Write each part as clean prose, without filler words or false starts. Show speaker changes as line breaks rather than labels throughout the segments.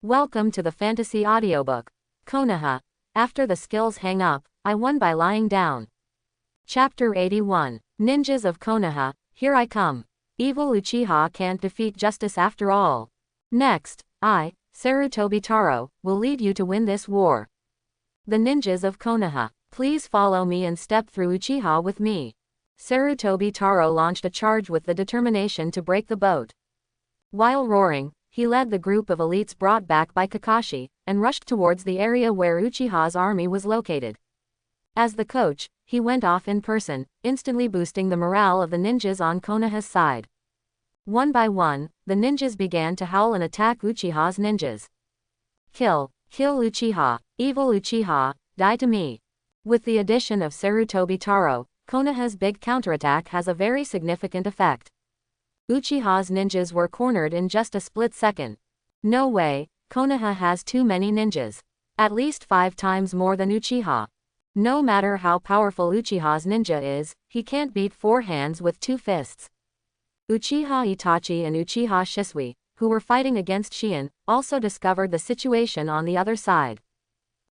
Welcome to the fantasy audiobook. Konoha. After the skills hang up, I won by lying down. Chapter 81. Ninjas of Konoha, here I come. Evil Uchiha can't defeat justice after all. Next, I, Sarutobi Taro, will lead you to win this war. The ninjas of Konoha, please follow me and step through Uchiha with me. Sarutobi Taro launched a charge with the determination to break the boat. While roaring, he led the group of elites brought back by Kakashi, and rushed towards the area where Uchiha's army was located. As the coach, he went off in person, instantly boosting the morale of the ninjas on Konoha's side. One by one, the ninjas began to howl and attack Uchiha's ninjas. Kill Uchiha, evil Uchiha, die to me. With the addition of Sarutobi Taro, Konoha's big counterattack has a very significant effect. Uchiha's ninjas were cornered in just a split second. No way, Konoha has too many ninjas. At least 5 times more than Uchiha. No matter how powerful Uchiha's ninja is, he can't beat 4 hands with 2 fists. Uchiha Itachi and Uchiha Shisui, who were fighting against Shien, also discovered the situation on the other side.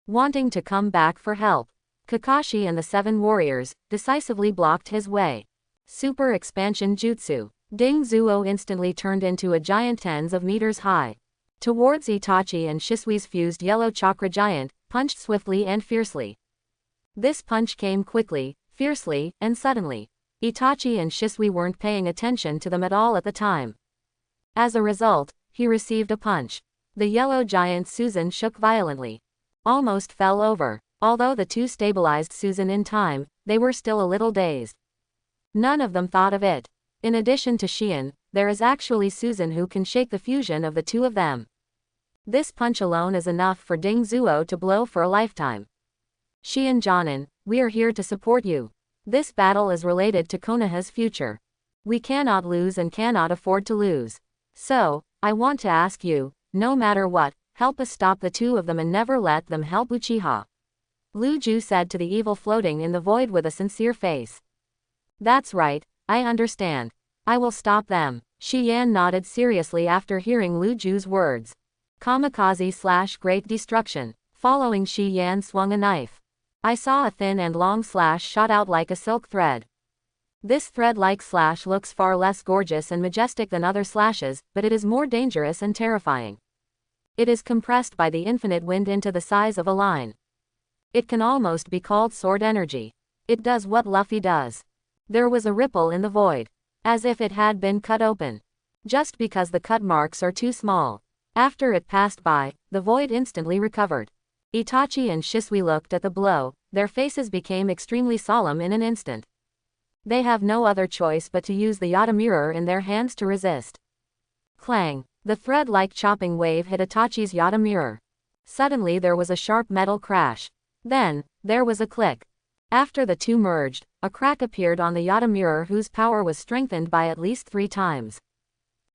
Wanting to come back for help, Kakashi and the 7 warriors decisively blocked his way. Super expansion jutsu. Ding Zuo instantly turned into a giant tens of meters high. Towards Itachi and Shisui's fused yellow chakra giant, punched swiftly and fiercely. This punch came quickly, fiercely, and suddenly. Itachi and Shisui weren't paying attention to them at all at the time. As a result, he received a punch. The yellow giant Susan shook violently. Almost fell over. Although the 2 stabilized Susan in time, they were still a little dazed. None of them thought of it. In addition to Shien, there is actually Susan who can shake the fusion of the 2 of them. This punch alone is enough for Ding Zuo to blow for a lifetime. Shien Jonin, we are here to support you. This battle is related to Konoha's future. We cannot lose and cannot afford to lose. So, I want to ask you, no matter what, help us stop the 2 of them and never let them help Uchiha. Lu Ju said to the evil floating in the void with a sincere face. That's right. I understand. I will stop them. Shi Yan nodded seriously after hearing Lu Ju's words. Kamikaze/Great Destruction. Following Shi Yan swung a knife. I saw a thin and long slash shot out like a silk thread. This thread-like slash looks far less gorgeous and majestic than other slashes, but it is more dangerous and terrifying. It is compressed by the infinite wind into the size of a line. It can almost be called sword energy. It does what Luffy does. There was a ripple in the void. As if it had been cut open. Just because the cut marks are too small. After it passed by, the void instantly recovered. Itachi and Shisui looked at the blow, their faces became extremely solemn in an instant. They have no other choice but to use the Yata mirror in their hands to resist. Clang! The thread-like chopping wave hit Itachi's Yata mirror. Suddenly there was a sharp metal crash. Then, there was a click. After the 2 merged, a crack appeared on the Yata mirror whose power was strengthened by at least 3 times.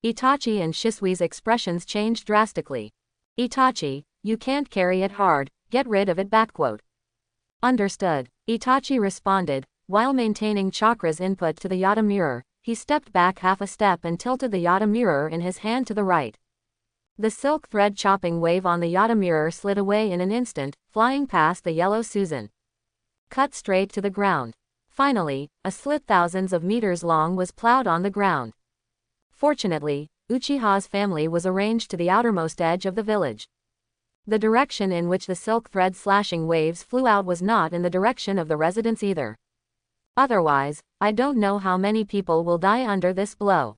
Itachi and Shisui's expressions changed drastically. Itachi, you can't carry it hard, get rid of it backquote. Understood. Itachi responded, while maintaining chakra's input to the Yata mirror, he stepped back half a step and tilted the Yata mirror in his hand to the right. The silk thread chopping wave on the Yata mirror slid away in an instant, flying past the yellow Susan. Cut straight to the ground. Finally, a slit thousands of meters long was plowed on the ground. Fortunately, Uchiha's family was arranged to the outermost edge of the village. The direction in which the silk thread slashing waves flew out was not in the direction of the residents either. Otherwise, I don't know how many people will die under this blow.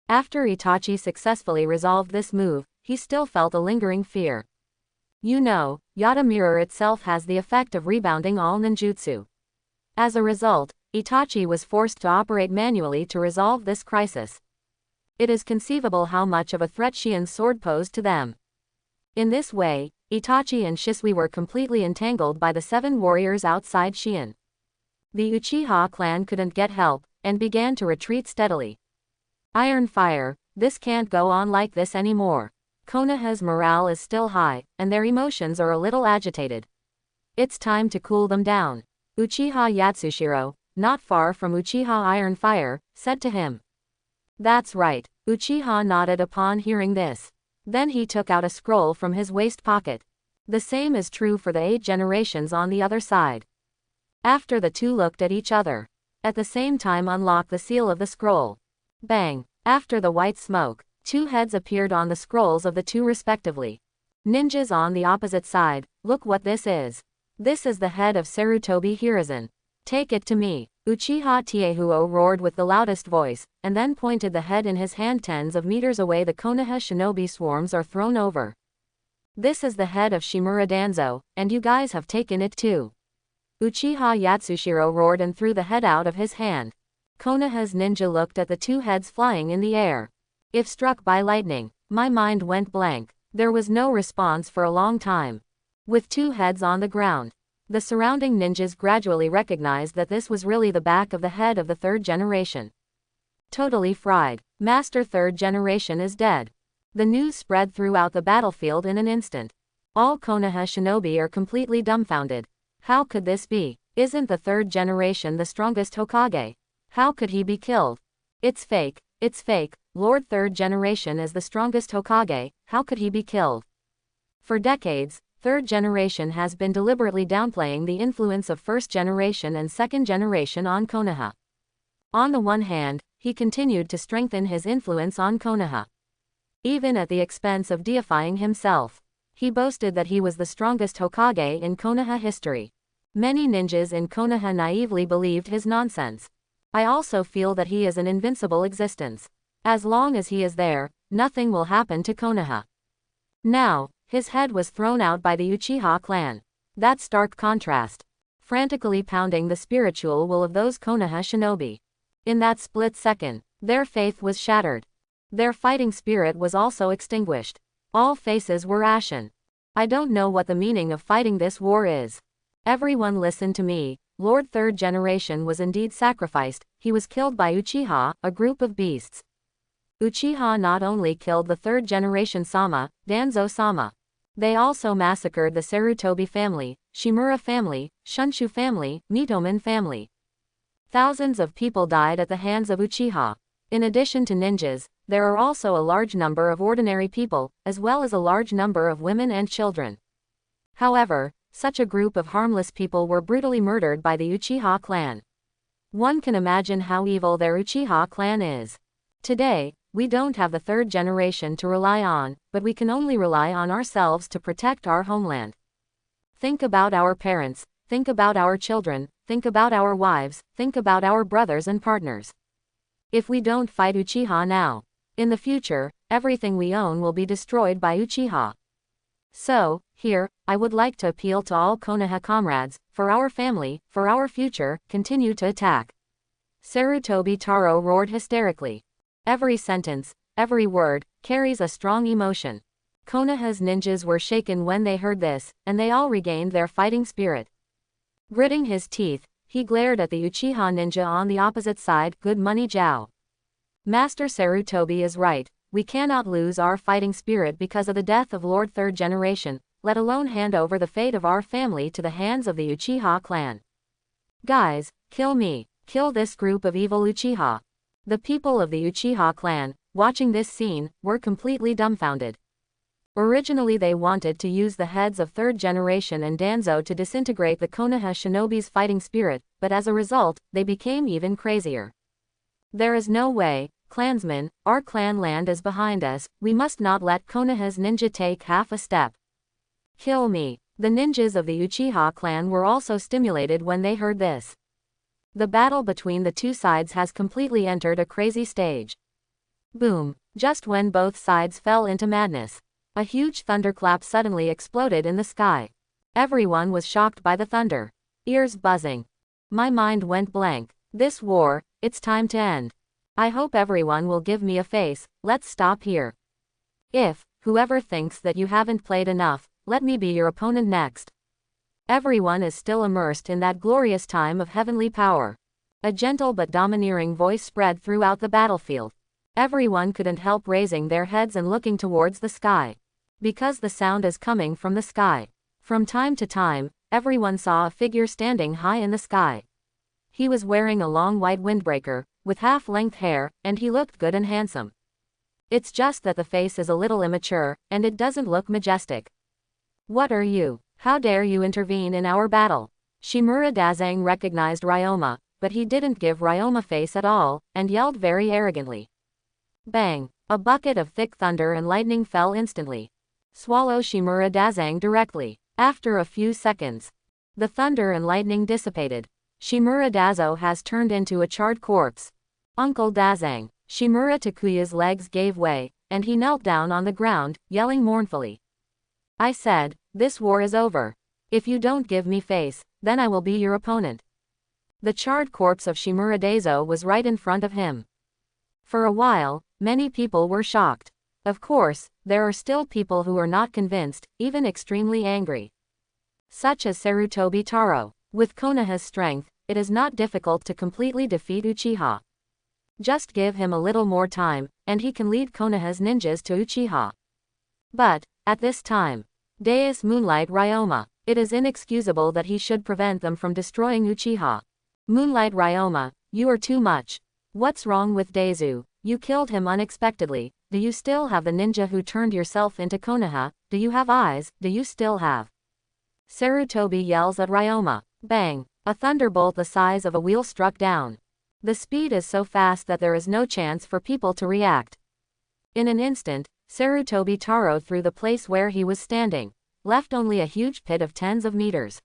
After Itachi successfully resolved this move, he still felt a lingering fear. You know, Yata mirror itself has the effect of rebounding all ninjutsu. As a result, Itachi was forced to operate manually to resolve this crisis. It is conceivable how much of a threat Shien's sword posed to them. In this way, Itachi and Shisui were completely entangled by the 7 warriors outside Shien. The Uchiha clan couldn't get help, and began to retreat steadily. Iron Fire, this can't go on like this anymore. Konoha's morale is still high, and their emotions are a little agitated. It's time to cool them down. Uchiha Yatsushiro, not far from Uchiha Iron Fire, said to him. That's right. Uchiha nodded upon hearing this. Then he took out a scroll from his waist pocket. The same is true for the 8 generations on the other side. After the two looked at each other, at the same time unlocked the seal of the scroll. Bang! After the white smoke, 2 heads appeared on the scrolls of the two respectively. Ninjas on the opposite side, look what this is. This is the head of Sarutobi Hiruzen. Take it to me. Uchiha Tiehuo roared with the loudest voice, and then pointed the head in his hand. Tens of meters away the Konoha shinobi swarms are thrown over. This is the head of Shimura Danzo, and you guys have taken it too. Uchiha Yatsushiro roared and threw the head out of his hand. Konoha's ninja looked at the 2 heads flying in the air. If struck by lightning, my mind went blank. There was no response for a long time. With 2 heads on the ground, the surrounding ninjas gradually recognized that this was really the back of the head of the 3rd generation. Totally fried. Master 3rd generation is dead. The news spread throughout the battlefield in an instant. All Konoha shinobi are completely dumbfounded. How could this be? Isn't the 3rd generation the strongest Hokage? How could he be killed? It's fake. It's fake. Lord 3rd generation is the strongest Hokage. How could he be killed? For decades, 3rd generation has been deliberately downplaying the influence of 1st generation and 2nd generation on Konoha. On the one hand, he continued to strengthen his influence on Konoha, even at the expense of deifying himself. He boasted that he was the strongest Hokage in Konoha history. Many ninjas in Konoha naively believed his nonsense. I also feel that he is an invincible existence. As long as he is there, nothing will happen to Konoha. Now, his head was thrown out by the Uchiha clan. That stark contrast, frantically pounding the spiritual will of those Konoha shinobi. In that split second, their faith was shattered. Their fighting spirit was also extinguished. All faces were ashen. I don't know what the meaning of fighting this war is. Everyone listen to me. Lord 3rd generation was indeed sacrificed. He was killed by Uchiha, a group of beasts. Uchiha not only killed the 3rd generation Sama, Danzo-sama. They also massacred the Sarutobi family, Shimura family, Shunshu family, Mitomen family. Thousands of people died at the hands of Uchiha. In addition to ninjas, there are also a large number of ordinary people, as well as a large number of women and children. However, such a group of harmless people were brutally murdered by the Uchiha clan. One can imagine how evil their Uchiha clan is. Today, we don't have the 3rd generation to rely on, but we can only rely on ourselves to protect our homeland. Think about our parents, think about our children, think about our wives, think about our brothers and partners. If we don't fight Uchiha now, in the future, everything we own will be destroyed by Uchiha. So, here, I would like to appeal to all Konoha comrades, for our family, for our future, continue to attack. Sarutobi Taro roared hysterically. Every sentence, every word, carries a strong emotion. Konoha's ninjas were shaken when they heard this, and they all regained their fighting spirit. Gritting his teeth, he glared at the Uchiha ninja on the opposite side. Good money, Jiao. Master Sarutobi is right. We cannot lose our fighting spirit because of the death of Lord 3rd generation, let alone hand over the fate of our family to the hands of the Uchiha clan. Guys, kill me. Kill this group of evil Uchiha. The people of the Uchiha clan, watching this scene, were completely dumbfounded. Originally they wanted to use the heads of 3rd generation and Danzo to disintegrate the Konoha shinobi's fighting spirit, but as a result, they became even crazier. There is no way, clansmen, our clan land is behind us, we must not let Konoha's ninja take half a step. Kill me. The ninjas of the Uchiha clan were also stimulated when they heard this. The battle between the two sides has completely entered a crazy stage. Boom. Just when both sides fell into madness, a huge thunderclap suddenly exploded in the sky. Everyone was shocked by the thunder. Ears buzzing. My mind went blank. This war, it's time to end. I hope everyone will give me a face. Let's stop here. If, whoever thinks that you haven't played enough, let me be your opponent next. Everyone is still immersed in that glorious time of heavenly power. A gentle but domineering voice spread throughout the battlefield. Everyone couldn't help raising their heads and looking towards the sky. Because the sound is coming from the sky. From time to time, everyone saw a figure standing high in the sky. He was wearing a long white windbreaker, with half-length hair, and he looked good and handsome. It's just that the face is a little immature, and it doesn't look majestic. What are you? How dare you intervene in our battle? Shimura Dazang recognized Ryoma, but he didn't give Ryoma face at all, and yelled very arrogantly. Bang! A bucket of thick thunder and lightning fell instantly. Swallow Shimura Dazang directly. After a few seconds, the thunder and lightning dissipated. Shimura Dazo has turned into a charred corpse. Uncle Dazang. Shimura Takuya's legs gave way, and he knelt down on the ground, yelling mournfully. I said, this war is over. If you don't give me face, then I will be your opponent. The charred corpse of Shimura Dazo was right in front of him. For a while, many people were shocked. Of course, there are still people who are not convinced, even extremely angry. Such as Sarutobi Taro. With Konoha's strength, it is not difficult to completely defeat Uchiha. Just give him a little more time, and he can lead Konoha's ninjas to Uchiha. But, at this time, Deus Moonlight Ryoma, it is inexcusable that he should prevent them from destroying Uchiha. Moonlight Ryoma, you are too much. What's wrong with Daizu? You killed him unexpectedly. Do you still have the ninja who turned yourself into Konoha? Do you have eyes? Do you still have? Sarutobi yells at Ryoma. Bang! A thunderbolt the size of a wheel struck down. The speed is so fast that there is no chance for people to react. In an instant, Sarutobi Taro through the place where he was standing, left only a huge pit of tens of meters.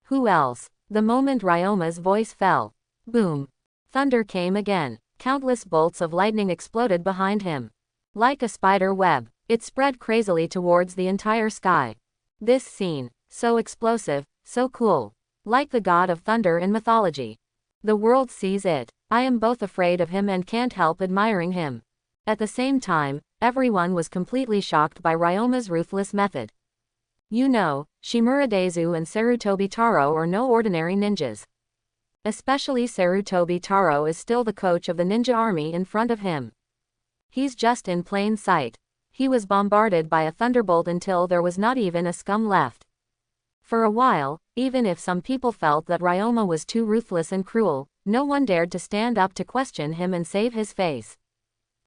Who else? The moment Ryoma's voice fell. Boom! Thunder came again. Countless bolts of lightning exploded behind him. Like a spider web, it spread crazily towards the entire sky. This scene, so explosive, so cool. Like the god of thunder in mythology. The world sees it. I am both afraid of him and can't help admiring him. At the same time, everyone was completely shocked by Ryoma's ruthless method. You know, Shimura Daizu and Sarutobi Taro are no ordinary ninjas. Especially Sarutobi Taro is still the coach of the ninja army in front of him. He's just in plain sight. He was bombarded by a thunderbolt until there was not even a scum left. For a while, even if some people felt that Ryoma was too ruthless and cruel, no one dared to stand up to question him and save his face.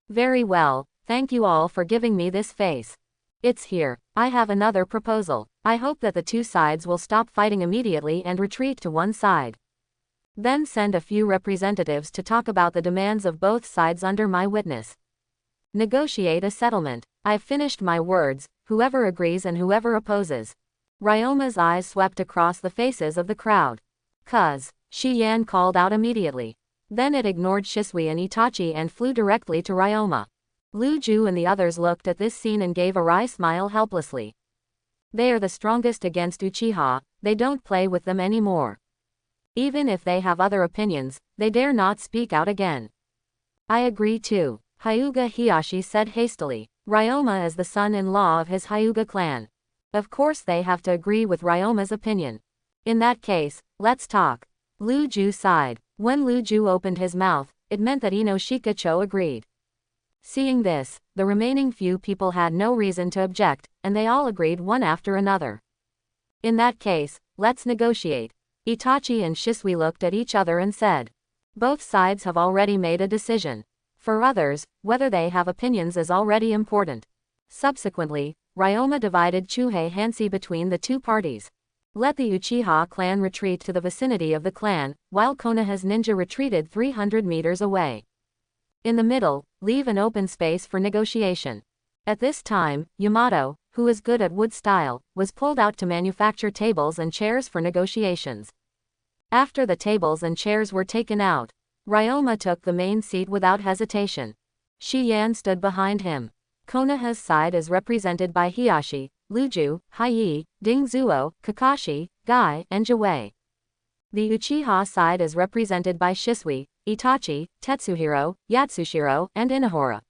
Very well, thank you all for giving me this face. It's here. I have another proposal. I hope that the two sides will stop fighting immediately and retreat to one side. Then send a few representatives to talk about the demands of both sides under my witness. Negotiate a settlement. I've finished my words, whoever agrees and whoever opposes. Ryoma's eyes swept across the faces of the crowd. Cuz, Shi Yan called out immediately. Then it ignored Shisui and Itachi and flew directly to Ryoma. Lu Ju and the others looked at this scene and gave a wry smile helplessly. They are the strongest against Uchiha, they don't play with them anymore. Even if they have other opinions, they dare not speak out again. I agree too, Hyuga Hiyashi said hastily. Ryoma is the son-in-law of his Hyuga clan. Of course they have to agree with Ryoma's opinion. In that case, let's talk. Lu Ju sighed. When Lu Ju opened his mouth, it meant that Ino Shikacho agreed. Seeing this, the remaining few people had no reason to object, and they all agreed one after another. In that case, let's negotiate. Itachi and Shisui looked at each other and said. Both sides have already made a decision. For others, whether they have opinions is already important. Subsequently, Ryoma divided Chuhei Hansi between the two parties. Let the Uchiha clan retreat to the vicinity of the clan, while Konoha's ninja retreated 300 meters away. In the middle, leave an open space for negotiation. At this time, Yamato, who is good at wood style, was pulled out to manufacture tables and chairs for negotiations. After the tables and chairs were taken out, Ryoma took the main seat without hesitation. Shi Yan stood behind him. Konoha's side is represented by Hiyashi, Luju, Hiei, Ding Zuo, Kakashi, Gai, and Jiwei. The Uchiha side is represented by Shisui, Itachi, Tetsuhiro, Yatsushiro, and Inahara.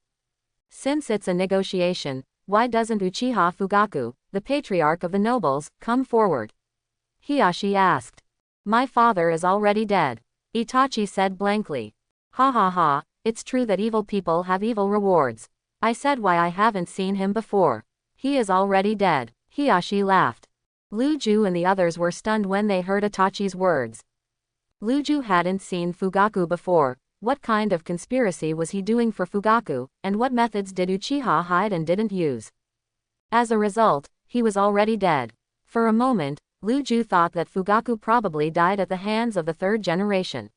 Since it's a negotiation, why doesn't Uchiha Fugaku, the patriarch of the nobles, come forward? Hiyashi asked. My father is already dead. Itachi said blankly. Ha ha ha, it's true that evil people have evil rewards. I said why I haven't seen him before. He is already dead. Hiyashi laughed. Luju and the others were stunned when they heard Itachi's words. Luju hadn't seen Fugaku before, What kind of conspiracy was he doing for Fugaku, and what methods did Uchiha hide and didn't use? As a result, he was already dead. For a moment, Luju thought that Fugaku probably died at the hands of the third generation.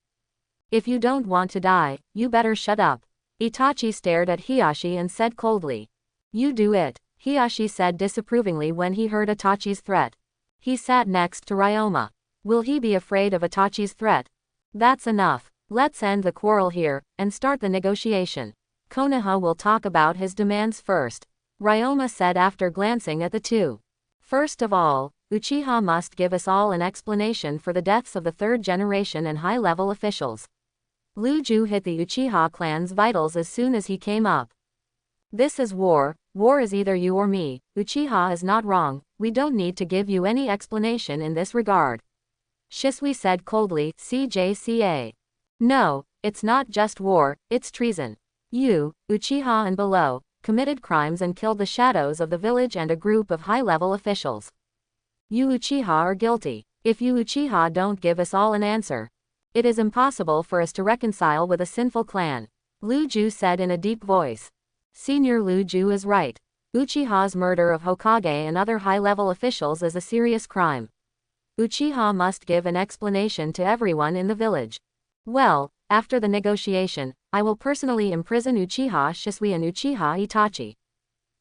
If you don't want to die, you better shut up. Itachi stared at Hiashi and said coldly. You do it, Hiashi said disapprovingly when he heard Itachi's threat. He sat next to Ryoma. Will he be afraid of Itachi's threat? That's enough. Let's end the quarrel here, and start the negotiation. Konoha will talk about his demands first, Ryoma said after glancing at the two. First of all, Uchiha must give us all an explanation for the deaths of the third generation and high-level officials. Luju hit the Uchiha clan's vitals as soon as he came up. This is war. War is either you or me. Uchiha is not wrong. We don't need to give you any explanation in this regard. Shisui said coldly, CJCA. No, it's not just war, it's treason. You, Uchiha and below, committed crimes and killed the shadows of the village and a group of high-level officials. You Uchiha are guilty. If you Uchiha don't give us all an answer, it is impossible for us to reconcile with a sinful clan. Luju said in a deep voice. Senior Luju is right. Uchiha's murder of Hokage and other high-level officials is a serious crime. Uchiha must give an explanation to everyone in the village. Well, after the negotiation, I will personally imprison Uchiha Shisui and Uchiha Itachi.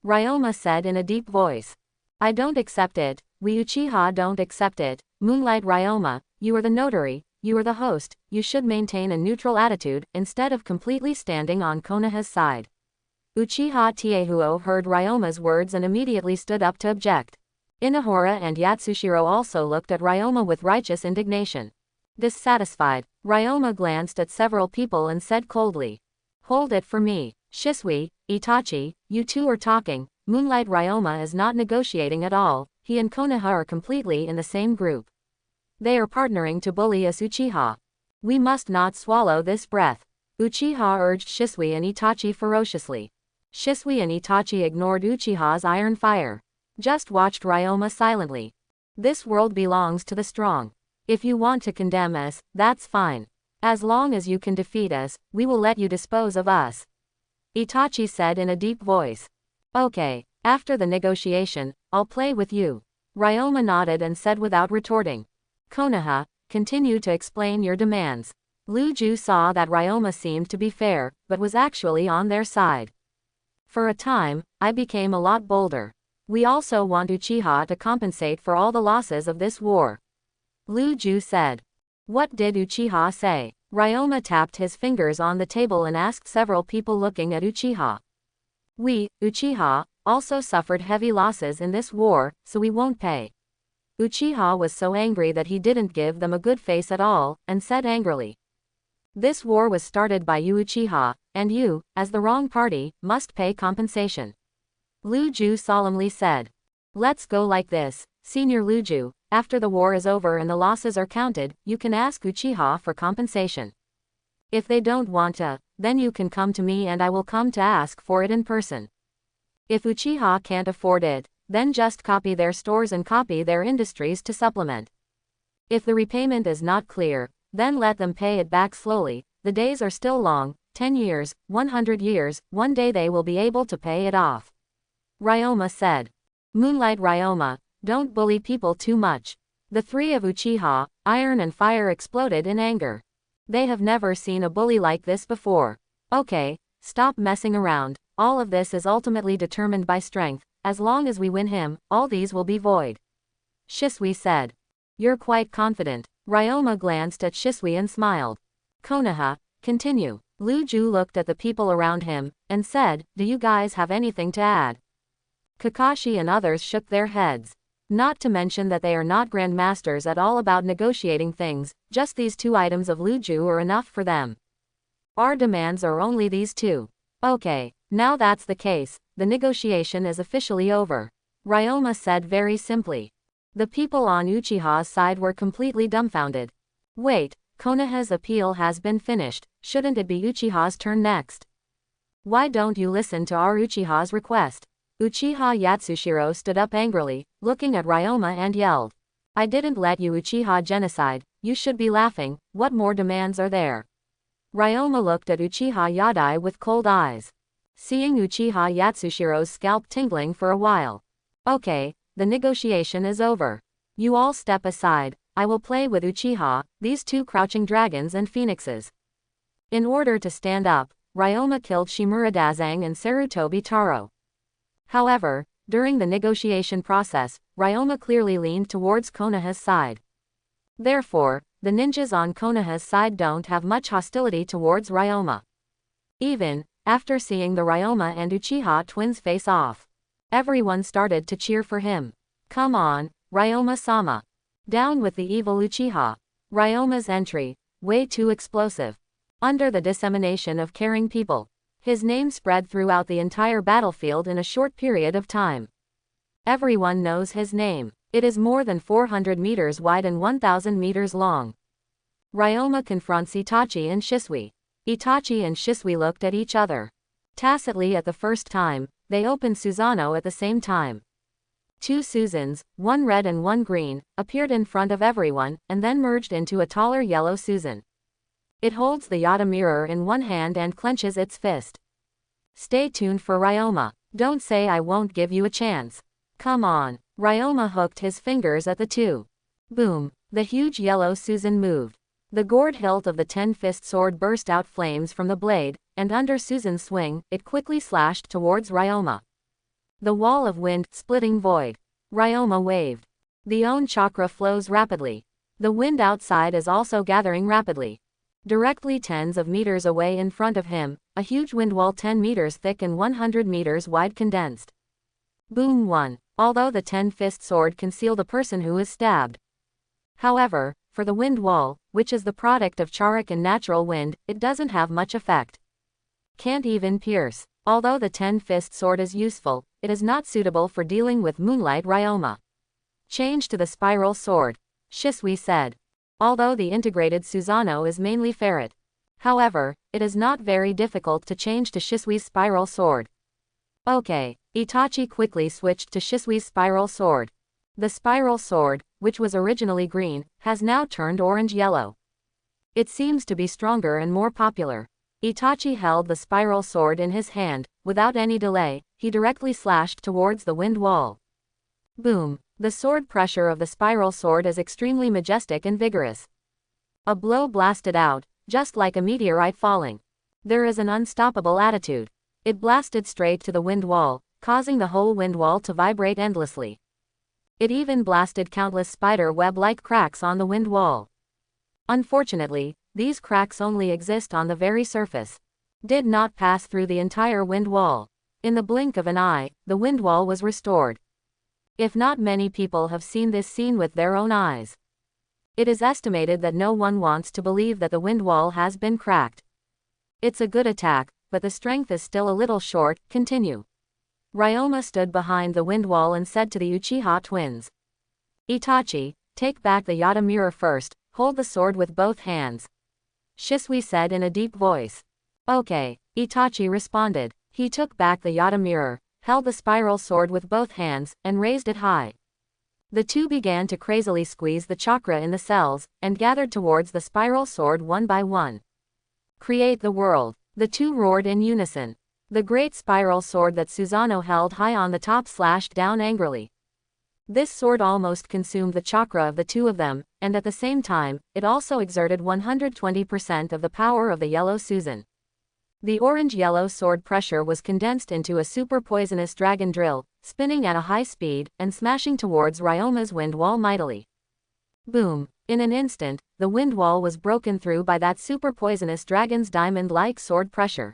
Ryoma said in a deep voice. I don't accept it, we Uchiha don't accept it. Moonlight Ryoma, you are the notary, you are the host, you should maintain a neutral attitude, instead of completely standing on Konoha's side. Uchiha Tiehuo heard Ryoma's words and immediately stood up to object. Inahara and Yatsushiro also looked at Ryoma with righteous indignation. Dissatisfied, Ryoma glanced at several people and said coldly. Hold it for me. Shisui, Itachi, you two are talking. Moonlight Ryoma is not negotiating at all, he and Konoha are completely in the same group. They are partnering to bully us Uchiha. We must not swallow this breath. Uchiha urged Shisui and Itachi ferociously. Shisui and Itachi ignored Uchiha's iron fire. Just watched Ryoma silently. This world belongs to the strong. If you want to condemn us, that's fine. As long as you can defeat us, we will let you dispose of us. Itachi said in a deep voice. Okay, after the negotiation, I'll play with you. Ryoma nodded and said without retorting. Konoha, continue to explain your demands. Luju saw that Ryoma seemed to be fair, but was actually on their side. For a time, I became a lot bolder. We also want Uchiha to compensate for all the losses of this war. Luju said. What did Uchiha say? Ryoma tapped his fingers on the table and asked several people looking at Uchiha. We, Uchiha, also suffered heavy losses in this war, so we won't pay. Uchiha was so angry that he didn't give them a good face at all, and said angrily. This war was started by you Uchiha, and you, as the wrong party, must pay compensation. Luju solemnly said. Let's go like this, Senior Luju. After the war is over and the losses are counted, you can ask Uchiha for compensation. If they don't want to, then you can come to me and I will come to ask for it in person. If Uchiha can't afford it, then just copy their stores and copy their industries to supplement. If the repayment is not clear, then let them pay it back slowly. The days are still long, 10 years, 100 years, one day they will be able to pay it off. Ryoma said. Moonlight Ryoma, don't bully people too much. The three of Uchiha, Iron and Fire exploded in anger. They have never seen a bully like this before. Okay, stop messing around. All of this is ultimately determined by strength. As long as we win him, all these will be void. Shisui said. You're quite confident. Ryoma glanced at Shisui and smiled. Konoha, continue. Luju looked at the people around him, and said, do you guys have anything to add? Kakashi and others shook their heads. Not to mention that they are not grandmasters at all about negotiating things, just these two items of Luju are enough for them. Our demands are only these two. Okay, now that's the case, the negotiation is officially over. Ryoma said very simply. The people on Uchiha's side were completely dumbfounded. Wait, Konoha's appeal has been finished, shouldn't it be Uchiha's turn next? Why don't you listen to our Uchiha's request? Uchiha Yatsushiro stood up angrily, looking at Ryoma and yelled. I didn't let you Uchiha genocide, you should be laughing, what more demands are there? Ryoma looked at Uchiha Yadai with cold eyes. Seeing Uchiha Yatsushiro's scalp tingling for a while. Okay, the negotiation is over. You all step aside, I will play with Uchiha, these two crouching dragons and phoenixes. In order to stand up, Ryoma killed Shimura Dazang and Sarutobi Taro. However, during the negotiation process, Ryoma clearly leaned towards Konoha's side. Therefore, the ninjas on Konoha's side don't have much hostility towards Ryoma. Even after seeing the Ryoma and Uchiha twins face off, everyone started to cheer for him. Come on, Ryoma-sama. Down with the evil Uchiha. Ryoma's entry, way too explosive. Under the dissemination of caring people, his name spread throughout the entire battlefield in a short period of time. Everyone knows his name. It is more than 400 meters wide and 1,000 meters long. Ryoma confronts Itachi and Shisui. Itachi and Shisui looked at each other. Tacitly at the first time, they opened Susanoo at the same time. Two Susans, one red and one green, appeared in front of everyone, and then merged into a taller yellow Susan. It holds the Yada mirror in one hand and clenches its fist. Stay tuned for Ryoma. Don't say I won't give you a chance. Come on. Ryoma hooked his fingers at the two. Boom. The huge yellow Susan moved. The gourd hilt of the 10-fist sword burst out flames from the blade, and under Susan's swing, it quickly slashed towards Ryoma. The wall of wind, splitting void. Ryoma waved. The own chakra flows rapidly. The wind outside is also gathering rapidly. Directly tens of meters away in front of him, a huge wind wall 10 meters thick and 100 meters wide condensed. Boom 1. Although the 10-fist sword concealed a person who is stabbed. However, for the wind wall, which is the product of charic and natural wind, it doesn't have much effect. Can't even pierce. Although the 10-fist sword is useful, it is not suitable for dealing with Moonlight Ryoma. Change to the spiral sword, Shisui said. Although the integrated Susanoo is mainly ferret. However, it is not very difficult to change to Shisui's spiral sword. Okay, Itachi quickly switched to Shisui's spiral sword. The spiral sword, which was originally green, has now turned orange-yellow. It seems to be stronger and more popular. Itachi held the spiral sword in his hand. Without any delay, he directly slashed towards the wind wall. Boom. The sword pressure of the spiral sword is extremely majestic and vigorous. A blow blasted out, just like a meteorite falling. There is an unstoppable attitude. It blasted straight to the wind wall, causing the whole wind wall to vibrate endlessly. It even blasted countless spider web-like cracks on the wind wall. Unfortunately, these cracks only exist on the very surface. Did not pass through the entire wind wall. In the blink of an eye, the wind wall was restored. If not many people have seen this scene with their own eyes. It is estimated that no one wants to believe that the wind wall has been cracked. It's a good attack, but the strength is still a little short. Continue. Ryoma stood behind the wind wall and said to the Uchiha twins. Itachi, take back the Yada mirror first, hold the sword with both hands. Shisui said in a deep voice. Okay, Itachi responded. He took back the Yada mirror, held the spiral sword with both hands, and raised it high. The two began to crazily squeeze the chakra in the cells, and gathered towards the spiral sword one by one. Create the world. The two roared in unison. The great spiral sword that Susanoo held high on the top slashed down angrily. This sword almost consumed the chakra of the two of them, and at the same time, it also exerted 120% of the power of the yellow Susan. The orange-yellow sword pressure was condensed into a super poisonous dragon drill, spinning at a high speed, and smashing towards Ryoma's wind wall mightily. Boom! In an instant, the wind wall was broken through by that super poisonous dragon's diamond-like sword pressure.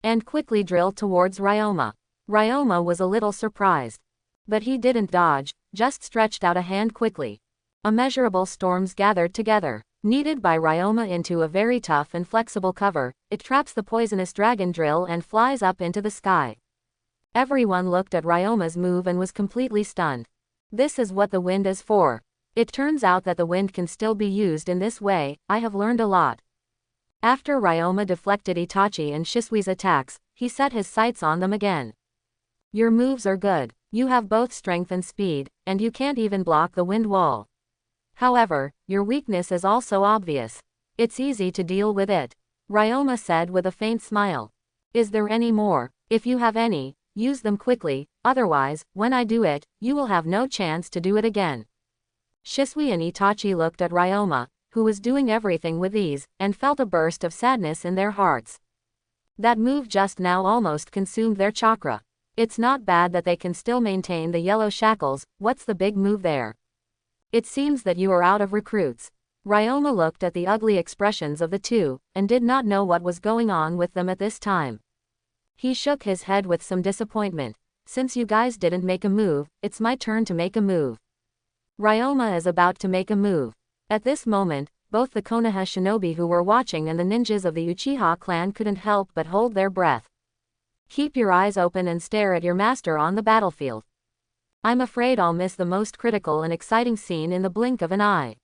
And quickly drilled towards Ryoma. Ryoma was a little surprised. But he didn't dodge, just stretched out a hand quickly. Immeasurable storms gathered together. Kneaded by Ryoma into a very tough and flexible cover, it traps the poisonous dragon drill and flies up into the sky. Everyone looked at Ryoma's move and was completely stunned. This is what the wind is for. It turns out that the wind can still be used in this way. I have learned a lot. After Ryoma deflected Itachi and Shisui's attacks, he set his sights on them again. Your moves are good. You have both strength and speed, and you can't even block the wind wall. However, your weakness is also obvious. It's easy to deal with it. Ryoma said with a faint smile. Is there any more? If you have any, use them quickly, otherwise, when I do it, you will have no chance to do it again. Shisui and Itachi looked at Ryoma, who was doing everything with ease, and felt a burst of sadness in their hearts. That move just now almost consumed their chakra. It's not bad that they can still maintain the yellow shackles, what's the big move there? It seems that you are out of recruits. Ryoma looked at the ugly expressions of the two, and did not know what was going on with them at this time. He shook his head with some disappointment. Since you guys didn't make a move, it's my turn to make a move. Ryoma is about to make a move. At this moment, both the Konoha shinobi who were watching and the ninjas of the Uchiha clan couldn't help but hold their breath. Keep your eyes open and stare at your master on the battlefield. I'm afraid I'll miss the most critical and exciting scene in the blink of an eye.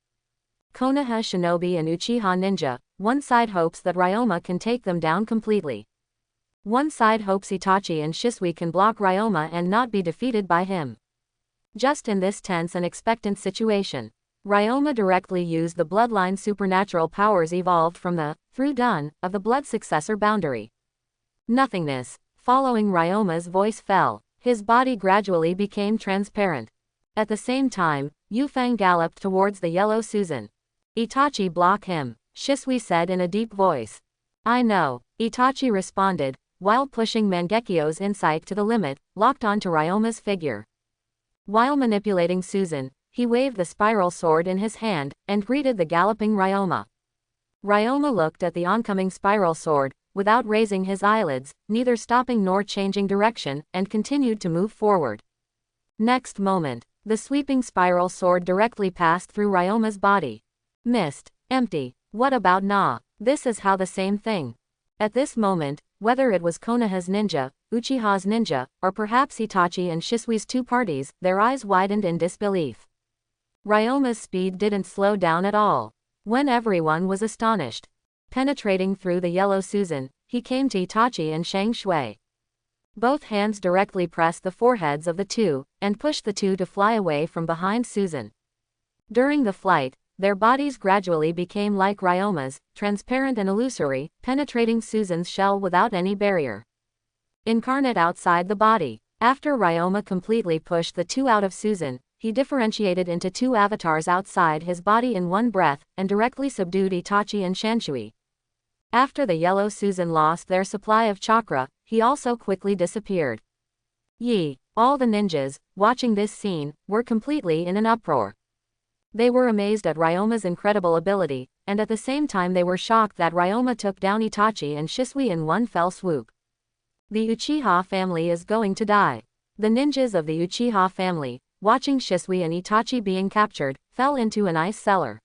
Konoha shinobi and Uchiha ninja, one side hopes that Ryoma can take them down completely. One side hopes Itachi and Shisui can block Ryoma and not be defeated by him. Just in this tense and expectant situation, Ryoma directly used the bloodline supernatural powers evolved from the, through done, of the blood successor boundary. Nothingness. Following Ryoma's voice fell, his body gradually became transparent. At the same time, Yufeng galloped towards the yellow Susan. Itachi block him, Shisui said in a deep voice. I know, Itachi responded, while pushing Mangekyo's insight to the limit, locked onto Ryoma's figure. While manipulating Susan, he waved the spiral sword in his hand, and greeted the galloping Ryoma. Ryoma looked at the oncoming spiral sword, without raising his eyelids, neither stopping nor changing direction, and continued to move forward. Next moment, the sweeping spiral sword directly passed through Ryoma's body. Missed. Empty. What about Na? This is how the same thing. At this moment, whether it was Konoha's ninja, Uchiha's ninja, or perhaps Itachi and Shisui's two parties, their eyes widened in disbelief. Ryoma's speed didn't slow down at all. When everyone was astonished. Penetrating through the yellow Susan, he came to Itachi and Shang Shui. Both hands directly pressed the foreheads of the two, and pushed the two to fly away from behind Susan. During the flight, their bodies gradually became like Ryoma's, transparent and illusory, penetrating Susan's shell without any barrier. Incarnate outside the body. After Ryoma completely pushed the two out of Susan, he differentiated into two avatars outside his body in one breath, and directly subdued Itachi and Shanshui. After the yellow Susan lost their supply of chakra, he also quickly disappeared. All the ninjas, watching this scene, were completely in an uproar. They were amazed at Ryoma's incredible ability, and at the same time they were shocked that Ryoma took down Itachi and Shisui in one fell swoop. The Uchiha family is going to die. The ninjas of the Uchiha family, watching Shisui and Itachi being captured, fell into an ice cellar.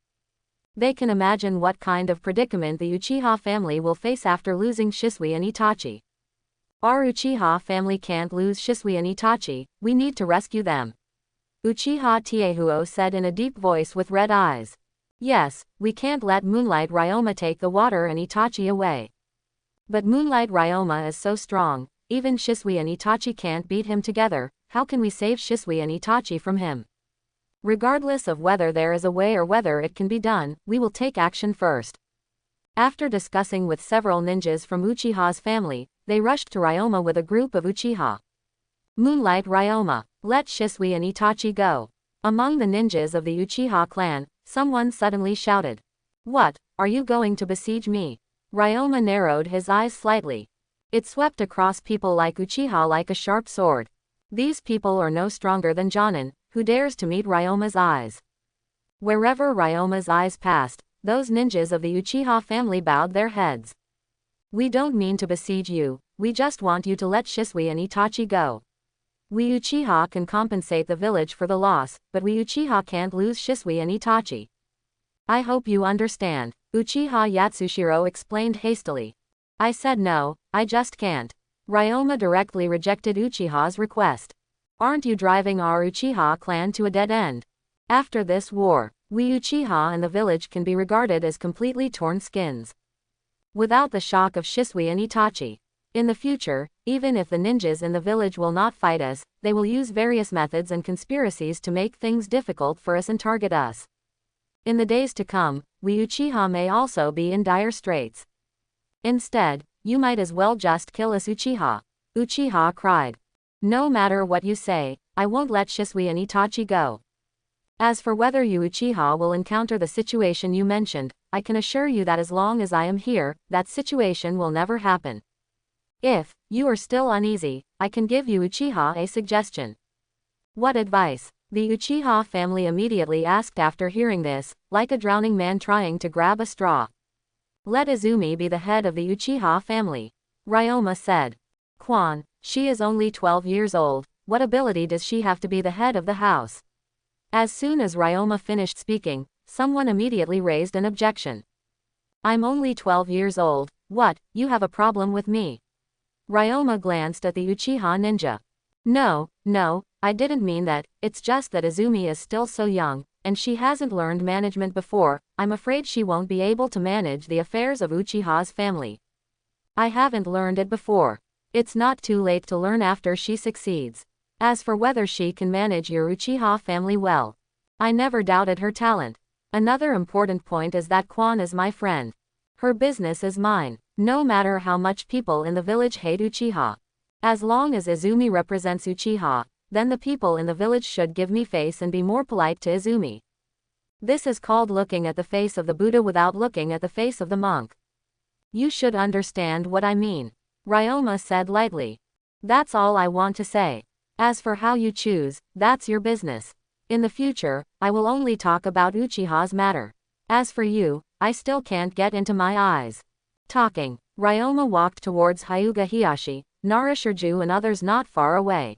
They can imagine what kind of predicament the Uchiha family will face after losing Shisui and Itachi. Our Uchiha family can't lose Shisui and Itachi, we need to rescue them. Uchiha Tiehuo said in a deep voice with red eyes. Yes, we can't let Moonlight Ryoma take the water and Itachi away. But Moonlight Ryoma is so strong, even Shisui and Itachi can't beat him together, how can we save Shisui and Itachi from him? Regardless of whether there is a way or whether it can be done, we will take action first. After discussing with several ninjas from Uchiha's family, they rushed to Ryoma with a group of Uchiha. Moonlight Ryoma, let Shisui and Itachi go. Among the ninjas of the Uchiha clan, someone suddenly shouted. What, are you going to besiege me? Ryoma narrowed his eyes slightly. It swept across people like Uchiha like a sharp sword. These people are no stronger than Jonin, who dares to meet Ryoma's eyes. Wherever Ryoma's eyes passed, those ninjas of the Uchiha family bowed their heads. We don't mean to besiege you, we just want you to let Shisui and Itachi go. We Uchiha can compensate the village for the loss, but we Uchiha can't lose Shisui and Itachi. I hope you understand, Uchiha Yatsushiro explained hastily. I said no, I just can't. Ryoma directly rejected Uchiha's request. Aren't you driving our Uchiha clan to a dead end? After this war, we Uchiha and the village can be regarded as completely torn skins. Without the shock of Shisui and Itachi. In the future, even if the ninjas in the village will not fight us, they will use various methods and conspiracies to make things difficult for us and target us. In the days to come, we Uchiha may also be in dire straits. Instead, you might as well just kill us Uchiha. Uchiha cried. No matter what you say, I won't let Shisui and Itachi go. As for whether you Uchiha will encounter the situation you mentioned, I can assure you that as long as I am here, that situation will never happen. If you are still uneasy, I can give you Uchiha a suggestion. What advice? The Uchiha family immediately asked after hearing this, like a drowning man trying to grab a straw. Let Izumi be the head of the Uchiha family. Ryoma said. Quan, she is only 12 years old, what ability does she have to be the head of the house? As soon as Ryoma finished speaking, someone immediately raised an objection. I'm only 12 years old, what, you have a problem with me? Ryoma glanced at the Uchiha ninja. No, I didn't mean that, it's just that Izumi is still so young, and she hasn't learned management before, I'm afraid she won't be able to manage the affairs of Uchiha's family. I haven't learned it before. It's not too late to learn after she succeeds. As for whether she can manage your Uchiha family well, I never doubted her talent. Another important point is that Quan is my friend. Her business is mine, no matter how much people in the village hate Uchiha. As long as Izumi represents Uchiha, then the people in the village should give me face and be more polite to Izumi. This is called looking at the face of the Buddha without looking at the face of the monk. You should understand what I mean. Ryoma said lightly. That's all I want to say. As for how you choose, that's your business. In the future, I will only talk about Uchiha's matter. As for you, I still can't get into my eyes. Talking, Ryoma walked towards Hyuga Hiyashi, Narashirju and others not far away.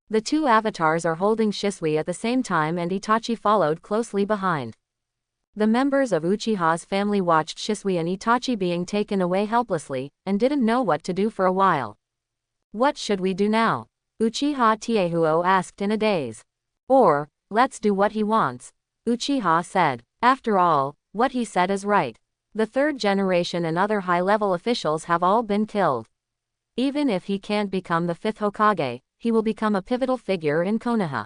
The two avatars are holding Shisui at the same time and Itachi followed closely behind. The members of Uchiha's family watched Shisui and Itachi being taken away helplessly, and didn't know what to do for a while. What should we do now? Uchiha Tiehuo asked in a daze. Or, let's do what he wants. Uchiha said. After all, what he said is right. The third generation and other high-level officials have all been killed. Even if he can't become the fifth Hokage, he will become a pivotal figure in Konoha.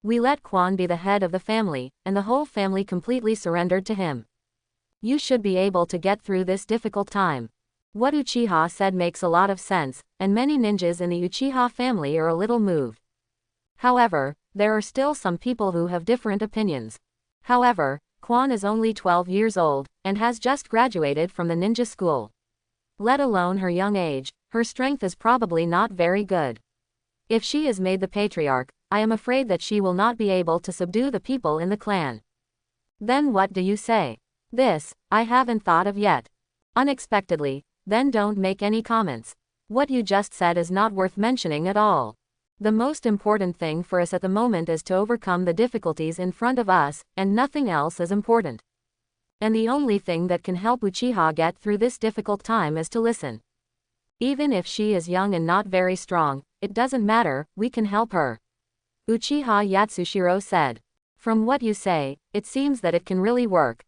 We let Quan be the head of the family, and the whole family completely surrendered to him. You should be able to get through this difficult time. What Uchiha said makes a lot of sense, and many ninjas in the Uchiha family are a little moved. However, there are still some people who have different opinions. However, Quan is only 12 years old, and has just graduated from the ninja school. Let alone her young age, her strength is probably not very good. If she is made the patriarch, I am afraid that she will not be able to subdue the people in the clan. Then what do you say? This, I haven't thought of yet. Unexpectedly, then don't make any comments. What you just said is not worth mentioning at all. The most important thing for us at the moment is to overcome the difficulties in front of us, and nothing else is important. And the only thing that can help Uchiha get through this difficult time is to listen. Even if she is young and not very strong, it doesn't matter, we can help her. Uchiha Yatsushiro said. From what you say, it seems that it can really work.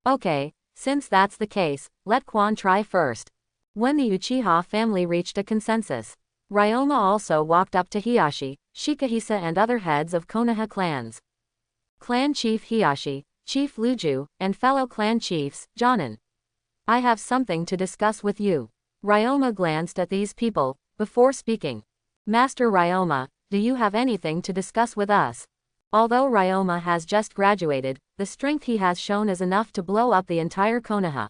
Okay, since that's the case, let Quan try first. When the Uchiha family reached a consensus, Ryoma also walked up to Hiyashi, Shikahisa and other heads of Konoha clans. Clan Chief Hiyashi, Chief Luju, and fellow clan chiefs, Jonin. I have something to discuss with you. Ryoma glanced at these people, before speaking. Master Ryoma, do you have anything to discuss with us? Although Ryoma has just graduated, the strength he has shown is enough to blow up the entire Konoha.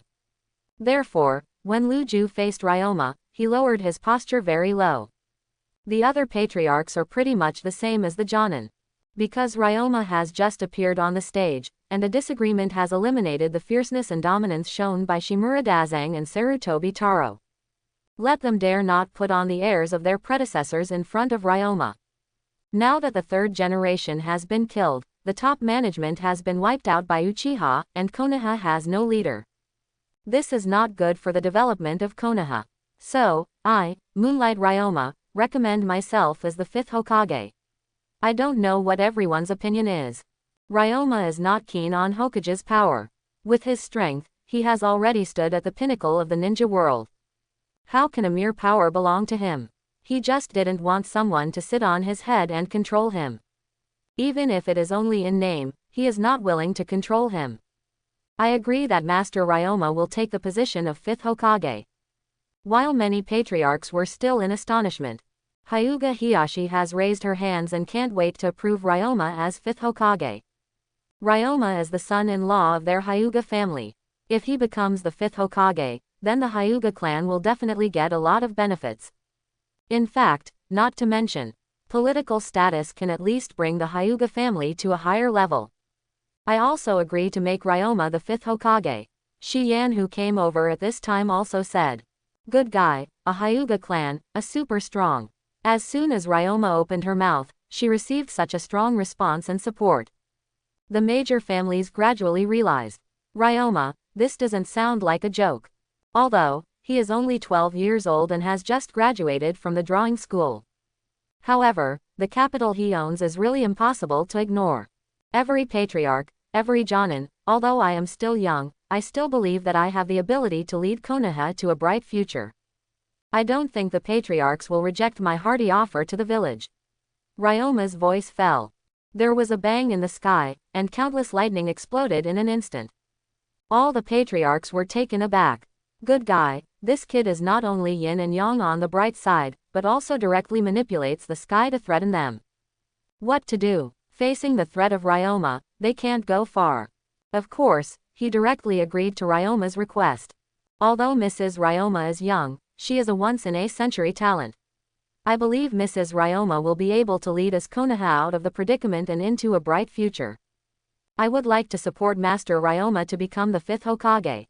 Therefore, when Luju faced Ryoma, he lowered his posture very low. The other patriarchs are pretty much the same as the Jonin. Because Ryoma has just appeared on the stage, and a disagreement has eliminated the fierceness and dominance shown by Shimura Dazang and Sarutobi Taro. Let them dare not put on the airs of their predecessors in front of Ryoma. Now that the third generation has been killed, the top management has been wiped out by Uchiha, and Konoha has no leader. This is not good for the development of Konoha. So, I, Moonlight Ryoma, recommend myself as the fifth Hokage. I don't know what everyone's opinion is. Ryoma is not keen on Hokage's power. With his strength, he has already stood at the pinnacle of the ninja world. How can a mere power belong to him? He just didn't want someone to sit on his head and control him. Even if it is only in name, he is not willing to control him. I agree that Master Ryoma will take the position of 5th Hokage. While many patriarchs were still in astonishment, Hyuga Hiyashi has raised her hands and can't wait to approve Ryoma as 5th Hokage. Ryoma is the son-in-law of their Hyuga family. If he becomes the 5th Hokage, then the Hyuga clan will definitely get a lot of benefits. In fact, not to mention, political status can at least bring the Hyuga family to a higher level. I also agree to make Ryoma the 5th Hokage. Shi Yan, who came over at this time, also said, "Good guy, a Hyuga clan, a super strong." As soon as Ryoma opened her mouth, she received such a strong response and support. The major families gradually realized, Ryoma, this doesn't sound like a joke. Although, he is only 12 years old and has just graduated from the drawing school. However, the capital he owns is really impossible to ignore. Every patriarch, every jonin, although I am still young, I still believe that I have the ability to lead Konoha to a bright future. I don't think the patriarchs will reject my hearty offer to the village. Ryoma's voice fell. There was a bang in the sky, and countless lightning exploded in an instant. All the patriarchs were taken aback. Good guy, this kid is not only yin and yang on the bright side, but also directly manipulates the sky to threaten them. What to do? Facing the threat of Ryoma, they can't go far. Of course, he directly agreed to Ryoma's request. Although Mrs. Ryoma is young, she is a once-in-a-century talent. I believe Mrs. Ryoma will be able to lead us Konoha out of the predicament and into a bright future. I would like to support Master Ryoma to become the 5th Hokage.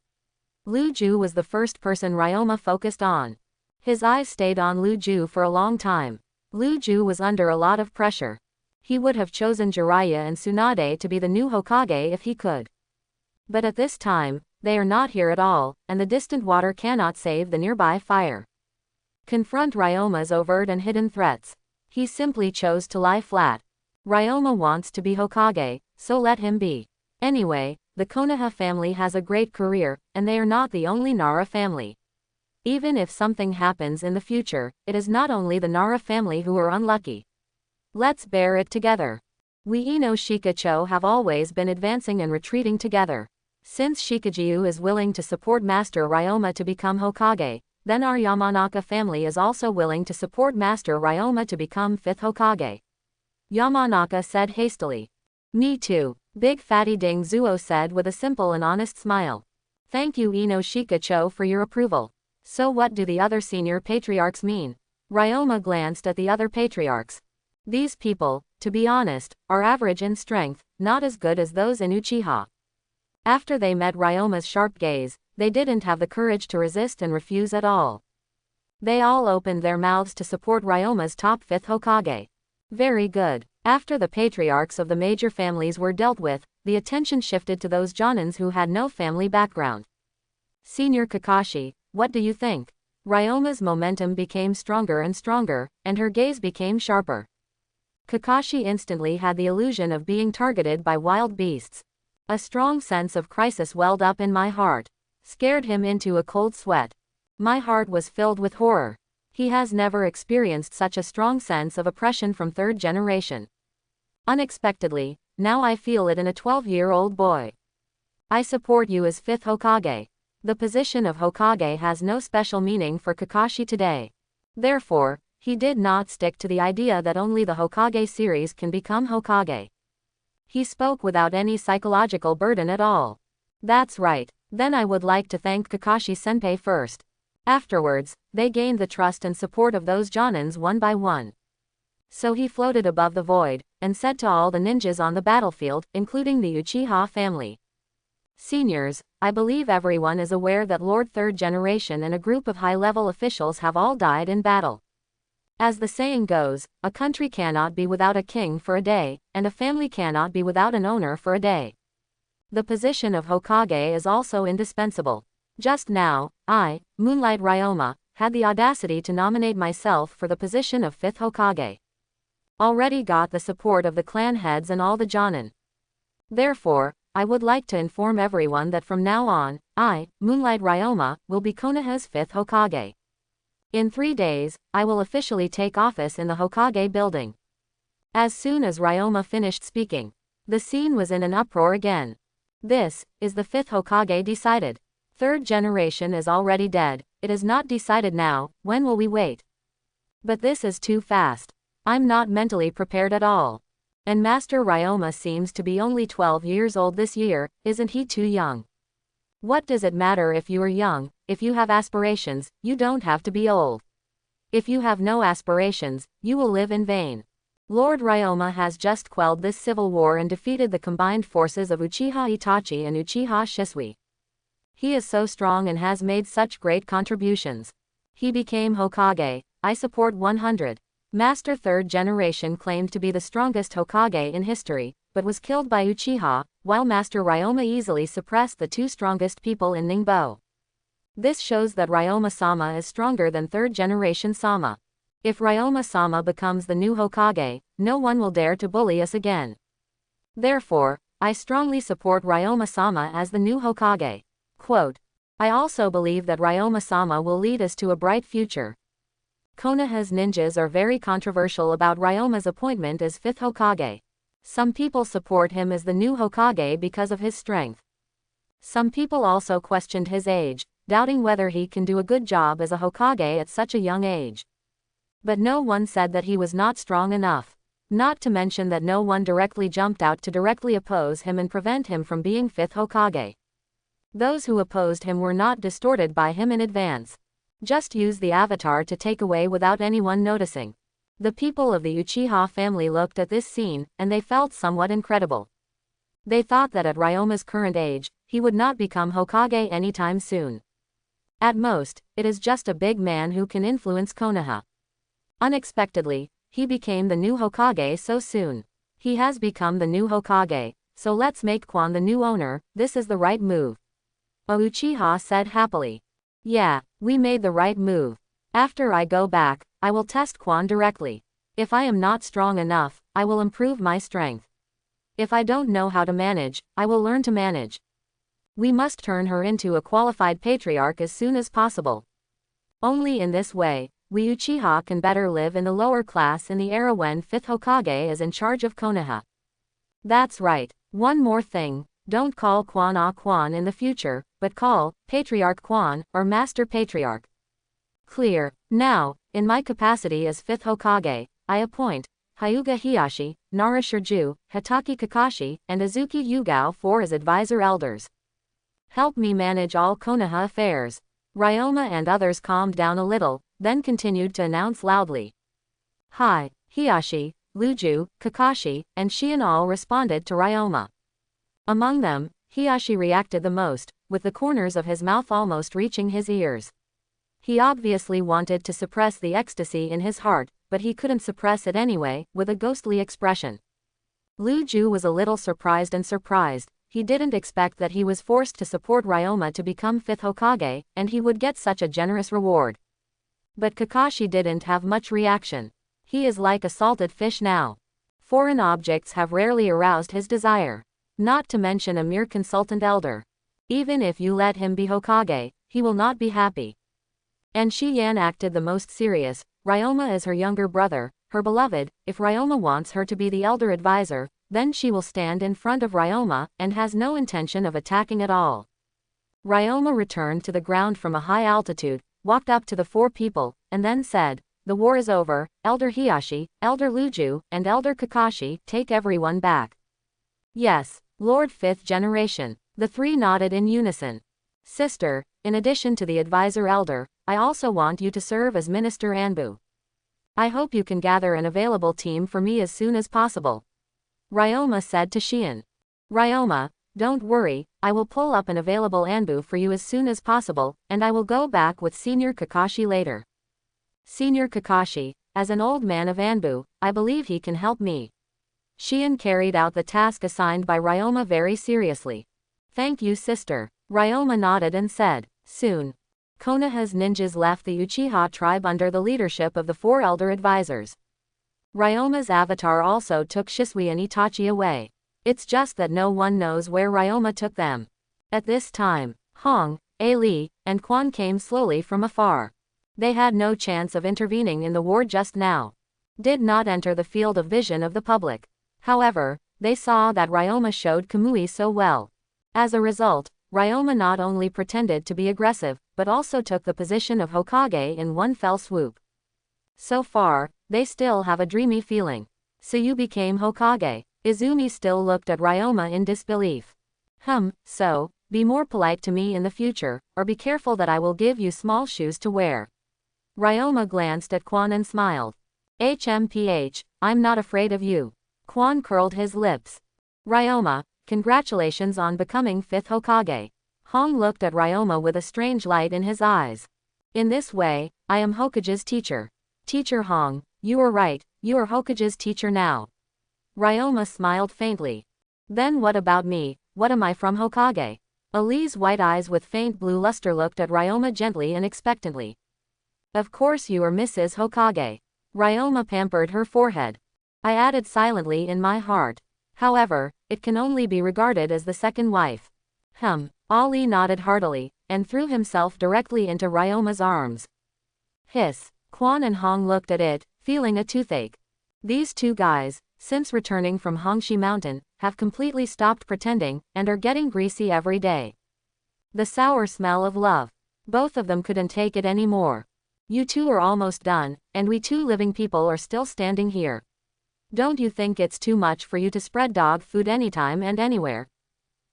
Lu Ju was the first person Ryoma focused on. His eyes stayed on Lu Ju for a long time. Lu Ju was under a lot of pressure. He would have chosen Jiraiya and Tsunade to be the new Hokage if he could. But at this time, they are not here at all, and the distant water cannot save the nearby fire. Confront Ryoma's overt and hidden threats. He simply chose to lie flat. Ryoma wants to be Hokage, so let him be. Anyway, the Konoha family has a great career, and they are not the only Nara family. Even if something happens in the future, it is not only the Nara family who are unlucky. Let's bear it together. We Ino Shikacho have always been advancing and retreating together. Since Shikajiu is willing to support Master Ryoma to become Hokage, then our Yamanaka family is also willing to support Master Ryoma to become 5th Hokage. Yamanaka said hastily. Me too, Big Fatty Ding Zuo said with a simple and honest smile. Thank you Ino Shikacho for your approval. So what do the other senior patriarchs mean? Ryoma glanced at the other patriarchs. These people, to be honest, are average in strength, not as good as those in Uchiha. After they met Ryoma's sharp gaze, they didn't have the courage to resist and refuse at all. They all opened their mouths to support Ryoma's top 5th Hokage. Very good. After the patriarchs of the major families were dealt with, the attention shifted to those jonins who had no family background. Senior Kakashi, what do you think? Ryoma's momentum became stronger and stronger, and her gaze became sharper. Kakashi instantly had the illusion of being targeted by wild beasts. A strong sense of crisis welled up in my heart. Scared him into a cold sweat. My heart was filled with horror. He has never experienced such a strong sense of oppression from 3rd generation. Unexpectedly, now I feel it in a 12-year-old boy. I support you as 5th Hokage. The position of Hokage has no special meaning for Kakashi today. Therefore, he did not stick to the idea that only the Hokage series can become Hokage. He spoke without any psychological burden at all. That's right, then I would like to thank Kakashi-senpai first. Afterwards, they gained the trust and support of those jonins one by one. So he floated above the void, and said to all the ninjas on the battlefield, including the Uchiha family. Seniors, I believe everyone is aware that Lord 3rd Generation and a group of high-level officials have all died in battle. As the saying goes, a country cannot be without a king for a day, and a family cannot be without an owner for a day. The position of Hokage is also indispensable. Just now, I, Moonlight Ryoma, had the audacity to nominate myself for the position of 5th Hokage. Already got the support of the clan heads and all the jonin. Therefore, I would like to inform everyone that from now on, I, Moonlight Ryoma, will be Konoha's 5th Hokage. In 3 days, I will officially take office in the Hokage building. As soon as Ryoma finished speaking, the scene was in an uproar again. This is the fifth Hokage decided. Third generation is already dead. It is not decided now. When will we wait? But this is too fast. I'm not mentally prepared at all. And Master Ryoma seems to be only 12 years old this year. Isn't he too young? What does it matter if you are young? If you have aspirations, you don't have to be old. If you have no aspirations, you will live in vain. Lord Ryoma has just quelled this civil war and defeated the combined forces of Uchiha Itachi and Uchiha Shisui. He is so strong and has made such great contributions. He became Hokage. I support 100. Master third generation claimed to be the strongest Hokage in history, but was killed by Uchiha, while Master Ryoma easily suppressed the two strongest people in Ningbo. This shows that Ryoma-sama is stronger than third generation Sama. If Ryoma-sama becomes the new Hokage, no one will dare to bully us again. Therefore, I strongly support Ryoma-sama as the new Hokage. Quote, I also believe that Ryoma-sama will lead us to a bright future. Konoha's ninjas are very controversial about Ryoma's appointment as 5th Hokage. Some people support him as the new Hokage because of his strength. Some people also questioned his age, doubting whether he can do a good job as a Hokage at such a young age. But no one said that he was not strong enough. Not to mention that no one directly jumped out to directly oppose him and prevent him from being 5th Hokage. Those who opposed him were not distorted by him in advance. Just use the avatar to take away without anyone noticing. The people of the Uchiha family looked at this scene, and they felt somewhat incredible. They thought that at Ryoma's current age, he would not become Hokage anytime soon. At most, it is just a big man who can influence Konoha. Unexpectedly, he became the new Hokage so soon. He has become the new Hokage, so let's make Quan the new owner. This is the right move. Uchiha said happily. Yeah, we made the right move. After I go back, I will test Quan directly. If I am not strong enough, I will improve my strength. If I don't know how to manage, I will learn to manage. We must turn her into a qualified patriarch as soon as possible. Only in this way, we Uchiha can better live in the lower class in the era when 5th Hokage is in charge of Konoha. That's right. One more thing. Don't call Quan in the future, but call Patriarch Quan, or Master Patriarch. Clear. Now, in my capacity as 5th Hokage, I appoint Hyuga Hiyashi, Nara Shirju, Hitaki Kakashi, and Azuki Yugao for as advisor elders. Help me manage all Konoha affairs. Ryoma and others calmed down a little, then continued to announce loudly. Hi, Hiyashi, Luju, Kakashi, and Shion all responded to Ryoma. Among them, Hiyashi reacted the most, with the corners of his mouth almost reaching his ears. He obviously wanted to suppress the ecstasy in his heart, but he couldn't suppress it anyway, with a ghostly expression. Luju was a little surprised. He didn't expect that he was forced to support Ryoma to become 5th Hokage, and he would get such a generous reward. But Kakashi didn't have much reaction. He is like a salted fish now. Foreign objects have rarely aroused his desire. Not to mention a mere consultant elder. Even if you let him be Hokage, he will not be happy. And Shiyan acted the most serious. Ryoma is her younger brother, her beloved. If Ryoma wants her to be the elder advisor, then she will stand in front of Ryoma, and has no intention of attacking at all. Ryoma returned to the ground from a high altitude, walked up to the four people, and then said, the war is over. Elder Hiyashi, Elder Luju, and Elder Kakashi, take everyone back. Yes, Lord 5th generation. The three nodded in unison. Sister, in addition to the advisor elder, I also want you to serve as Minister Anbu. I hope you can gather an available team for me as soon as possible. Ryoma said to Shion. Ryoma, don't worry, I will pull up an available Anbu for you as soon as possible, and I will go back with Senior Kakashi later. Senior Kakashi, as an old man of Anbu, I believe he can help me. Shion carried out the task assigned by Ryoma very seriously. Thank you, sister. Ryoma nodded and said, soon. Konoha's ninjas left the Uchiha tribe under the leadership of the four elder advisors. Ryoma's avatar also took Shisui and Itachi away. It's just that no one knows where Ryoma took them. At this time, Hong, Ali, and Quan came slowly from afar. They had no chance of intervening in the war just now. Did not enter the field of vision of the public. However, they saw that Ryoma showed Kamui so well. As a result, Ryoma not only pretended to be aggressive, but also took the position of Hokage in one fell swoop. So far, they still have a dreamy feeling. So you became Hokage. Izumi still looked at Ryoma in disbelief. So, be more polite to me in the future, or be careful that I will give you small shoes to wear. Ryoma glanced at Quan and smiled. HMPH, I'm not afraid of you. Quan curled his lips. Ryoma, congratulations on becoming 5th Hokage. Hong looked at Ryoma with a strange light in his eyes. In this way, I am Hokage's teacher. Teacher Hong, you are right, you are Hokage's teacher now. Ryoma smiled faintly. Then what about me, what am I from Hokage? Ali's white eyes with faint blue luster looked at Ryoma gently and expectantly. Of course you are Mrs. Hokage. Ryoma pampered her forehead. I added silently in my heart. However, it can only be regarded as the second wife. Ali nodded heartily, and threw himself directly into Ryoma's arms. Hiss. Quan and Hong looked at it, feeling a toothache. These two guys, since returning from Hongshi Mountain, have completely stopped pretending, and are getting greasy every day. The sour smell of love. Both of them couldn't take it anymore. You two are almost done, and we two living people are still standing here. Don't you think it's too much for you to spread dog food anytime and anywhere?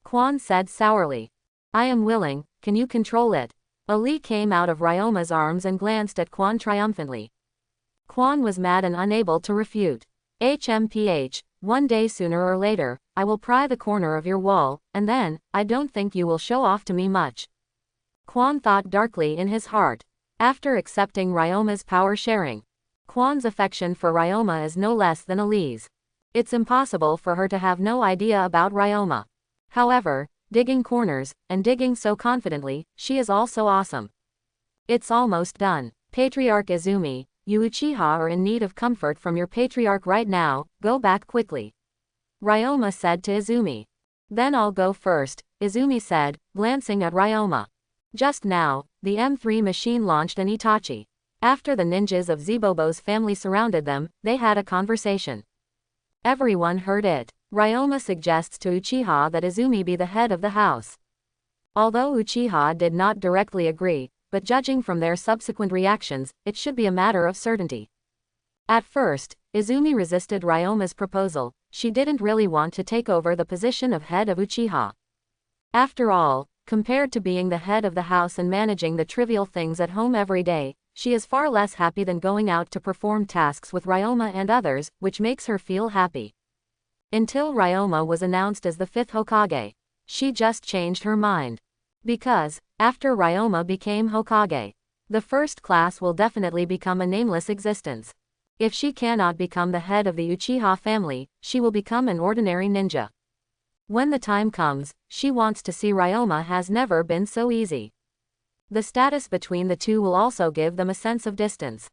Quan said sourly. I am willing, can you control it? Ali came out of Ryoma's arms and glanced at Quan triumphantly. Quan was mad and unable to refute. HMPH, one day sooner or later, I will pry the corner of your wall, and then, I don't think you will show off to me much. Quan thought darkly in his heart. After accepting Ryoma's power sharing, Quan's affection for Ryoma is no less than Ali's. It's impossible for her to have no idea about Ryoma. However, digging corners, and digging so confidently, she is also awesome. It's almost done. Patriarch Izumi, you Uchiha are in need of comfort from your patriarch right now, go back quickly. Ryoma said to Izumi. Then I'll go first, Izumi said, glancing at Ryoma. Just now, the M3 machine launched an Itachi. After the ninjas of Zibobo's family surrounded them, they had a conversation. Everyone heard it. Ryoma suggests to Uchiha that Izumi be the head of the house. Although Uchiha did not directly agree, but judging from their subsequent reactions, it should be a matter of certainty. At first, Izumi resisted Ryoma's proposal. She didn't really want to take over the position of head of Uchiha. After all, compared to being the head of the house and managing the trivial things at home every day, she is far less happy than going out to perform tasks with Ryoma and others, which makes her feel happy. Until Ryoma was announced as the 5th Hokage. She just changed her mind. Because, after Ryoma became Hokage, the first class will definitely become a nameless existence. If she cannot become the head of the Uchiha family, she will become an ordinary ninja. When the time comes, she wants to see Ryoma has never been so easy. The status between the two will also give them a sense of distance.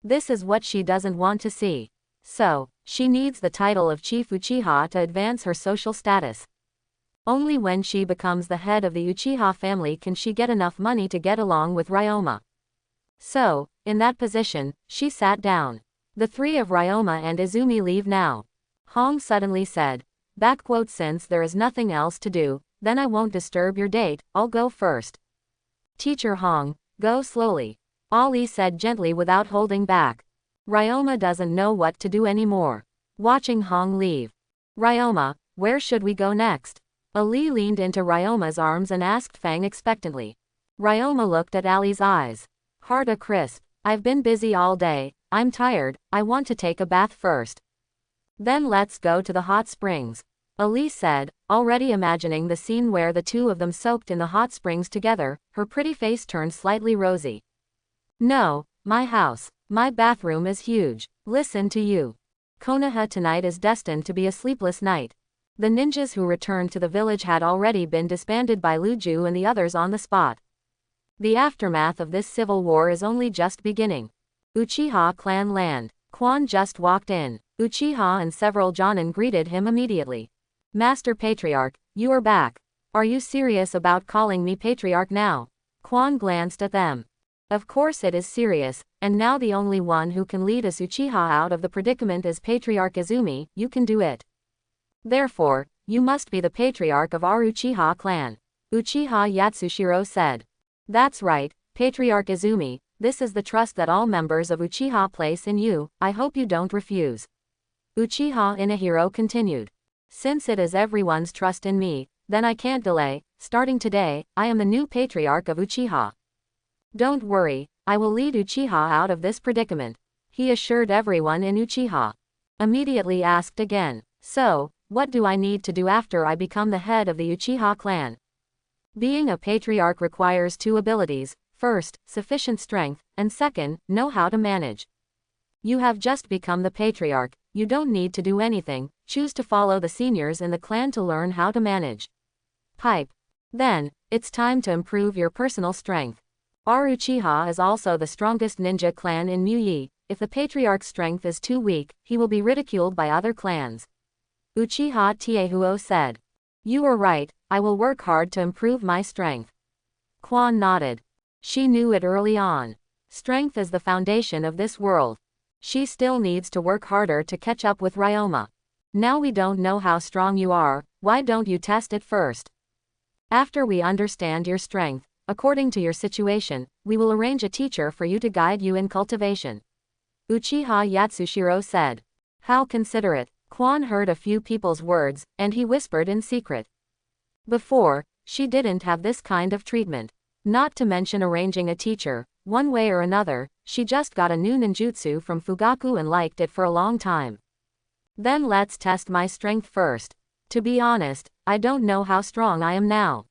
This is what she doesn't want to see. So, she needs the title of Chief Uchiha to advance her social status. Only when she becomes the head of the Uchiha family can she get enough money to get along with Ryoma. So, in that position, she sat down. The three of Ryoma and Izumi leave now. Hong suddenly said. Since there is nothing else to do, then I won't disturb your date, I'll go first. Teacher Hong, go slowly. Ali said gently without holding back. Ryoma doesn't know what to do anymore. Watching Hong leave. Ryoma, where should we go next? Ali leaned into Ryoma's arms and asked Fang expectantly. Ryoma looked at Ali's eyes. Heart a crisp. I've been busy all day, I'm tired, I want to take a bath first. Then let's go to the hot springs. Ali said, already imagining the scene where the two of them soaked in the hot springs together, her pretty face turned slightly rosy. No, my house, my bathroom is huge. Listen to you. Konoha tonight is destined to be a sleepless night. The ninjas who returned to the village had already been disbanded by Luju and the others on the spot. The aftermath of this civil war is only just beginning. Uchiha clan land. Quan just walked in. Uchiha and several Jonin greeted him immediately. Master Patriarch, you are back. Are you serious about calling me Patriarch now? Quan glanced at them. Of course it is serious, and now the only one who can lead us Uchiha out of the predicament is Patriarch Izumi, you can do it. Therefore, You must be the patriarch of our Uchiha clan. Uchiha Yatsushiro said. That's right, Patriarch Izumi, this is the trust that all members of Uchiha place in you, I hope you don't refuse. Uchiha Inahiro continued. Since it is everyone's trust in me, then I can't delay, starting today, I am the new patriarch of Uchiha. Don't worry, I will lead Uchiha out of this predicament, he assured everyone in Uchiha. Immediately asked again, so, what do I need to do after I become the head of the Uchiha clan? Being a patriarch requires two abilities, first, sufficient strength, and second, know how to manage. You have just become the patriarch, you don't need to do anything, choose to follow the seniors in the clan to learn how to manage. Pipe. Then, it's time to improve your personal strength. Our Uchiha is also the strongest ninja clan in Muyi, if the patriarch's strength is too weak, he will be ridiculed by other clans. Uchiha Tiehuo said. You are right, I will work hard to improve my strength. Quan nodded. She knew it early on. Strength is the foundation of this world. She still needs to work harder to catch up with Ryoma. Now we don't know how strong you are, why don't you test it first? After we understand your strength, according to your situation, we will arrange a teacher for you to guide you in cultivation. Uchiha Yatsushiro said. How considerate. Quan heard a few people's words, and he whispered in secret. Before, she didn't have this kind of treatment. Not to mention arranging a teacher, one way or another, she just got a new ninjutsu from Fugaku and liked it for a long time. Then let's test my strength first. To be honest, I don't know how strong I am now.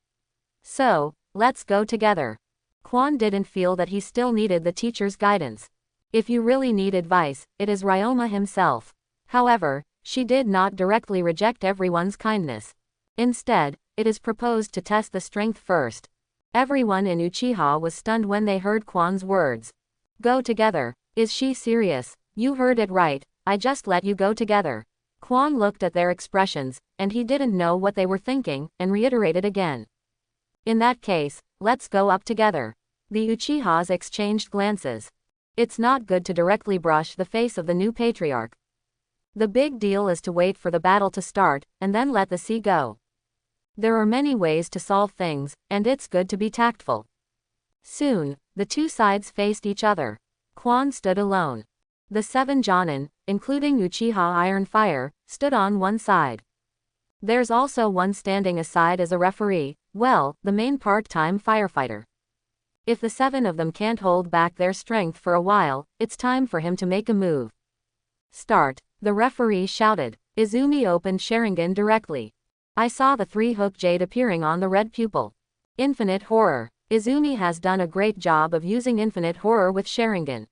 So, let's go together. Quan didn't feel that he still needed the teacher's guidance. If you really need advice, it is Ryoma himself. However, she did not directly reject everyone's kindness. Instead, it is proposed to test the strength first. Everyone in Uchiha was stunned when they heard Quan's words. Go together. Is she serious? You heard it right, I just let you go together. Quan looked at their expressions, and he didn't know what they were thinking, and reiterated again. In that case, let's go up together. The Uchihas exchanged glances. It's not good to directly brush the face of the new patriarch. The big deal is to wait for the battle to start, and then let the sea go. There are many ways to solve things, and it's good to be tactful. Soon, the two sides faced each other. Quan stood alone. The 7 Jonin, including Uchiha Iron Fire, stood on one side. There's also one standing aside as a referee, well, the main part-time firefighter. If the 7 of them can't hold back their strength for a while, it's time for him to make a move. Start, the referee shouted. Izumi opened Sharingan directly. I saw the 3-hook jade appearing on the red pupil. Infinite horror. Izumi has done a great job of using infinite horror with Sharingan.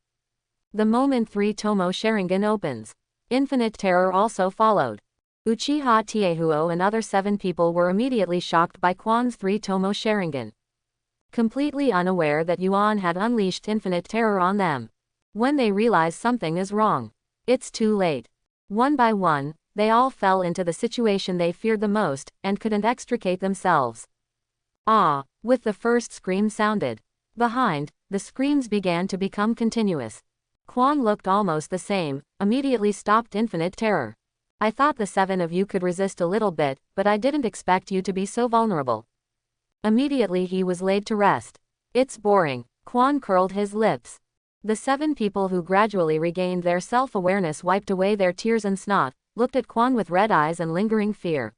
The moment 3-tomo Sharingan opens, infinite terror also followed. Uchiha Tiehuo and other 7 people were immediately shocked by Quan's 3-tomo Sharingan. Completely unaware that Yuan had unleashed infinite terror on them. When they realize something is wrong, it's too late. One by one, they all fell into the situation they feared the most, and couldn't extricate themselves. Ah! With the first scream sounded. Behind, the screams began to become continuous. Quan looked almost the same, immediately stopped infinite terror. I thought the 7 of you could resist a little bit, but I didn't expect you to be so vulnerable. Immediately he was laid to rest. It's boring. Quan curled his lips. The 7 people who gradually regained their self-awareness wiped away their tears and snot, looked at Quan with red eyes and lingering fear.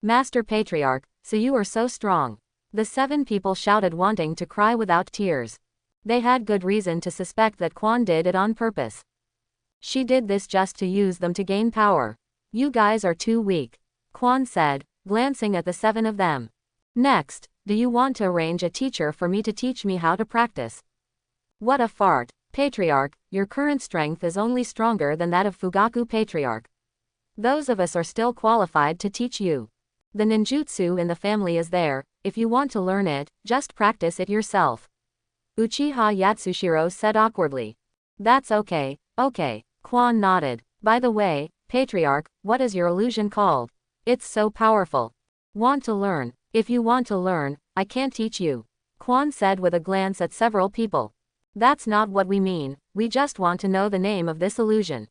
Master Patriarch, so you are so strong. The 7 people shouted, wanting to cry without tears. They had good reason to suspect that Quan did it on purpose. She did this just to use them to gain power. You guys are too weak, Quan said, glancing at the 7 of them. Next, do you want to arrange a teacher for me to teach me how to practice? What a fart. Patriarch, your current strength is only stronger than that of Fugaku Patriarch. Those of us are still qualified to teach you. The ninjutsu in the family is there, if you want to learn it, just practice it yourself. Uchiha Yatsushiro said awkwardly. That's okay, Quan nodded. By the way, Patriarch, what is your illusion called? It's so powerful. Want to learn? If you want to learn, I can't teach you, Quan said with a glance at several people. That's not what we mean, we just want to know the name of this illusion.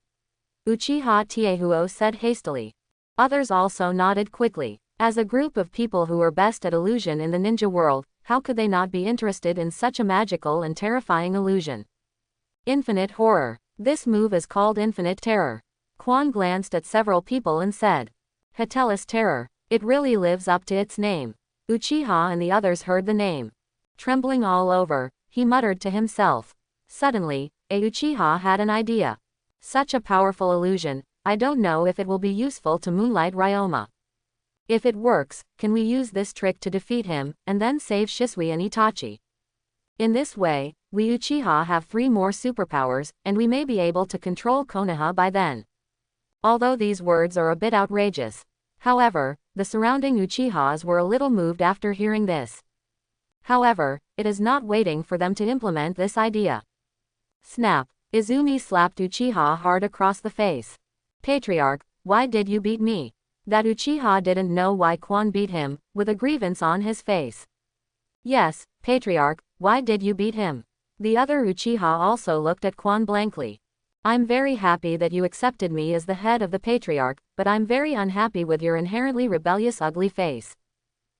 Uchiha Tiehuo said hastily. Others also nodded quickly. As a group of people who were best at illusion in the ninja world, how could they not be interested in such a magical and terrifying illusion? Infinite horror. This move is called infinite terror. Quan glanced at several people and said, Hatelis terror. It really lives up to its name. Uchiha and the others heard the name. Trembling all over, he muttered to himself. Suddenly, a Uchiha had an idea. Such a powerful illusion, I don't know if it will be useful to Moonlight Ryoma. If it works, can we use this trick to defeat him, and then save Shisui and Itachi? In this way, we Uchiha have 3 more superpowers, and we may be able to control Konoha by then. Although these words are a bit outrageous. However, the surrounding Uchihas were a little moved after hearing this. However, it is not waiting for them to implement this idea. Snap. Izumi slapped Uchiha hard across the face. Patriarch, why did you beat me? That Uchiha didn't know why Quan beat him, with a grievance on his face. Yes, Patriarch, why did you beat him? The other Uchiha also looked at Quan blankly. I'm very happy that you accepted me as the head of the Patriarch, but I'm very unhappy with your inherently rebellious ugly face.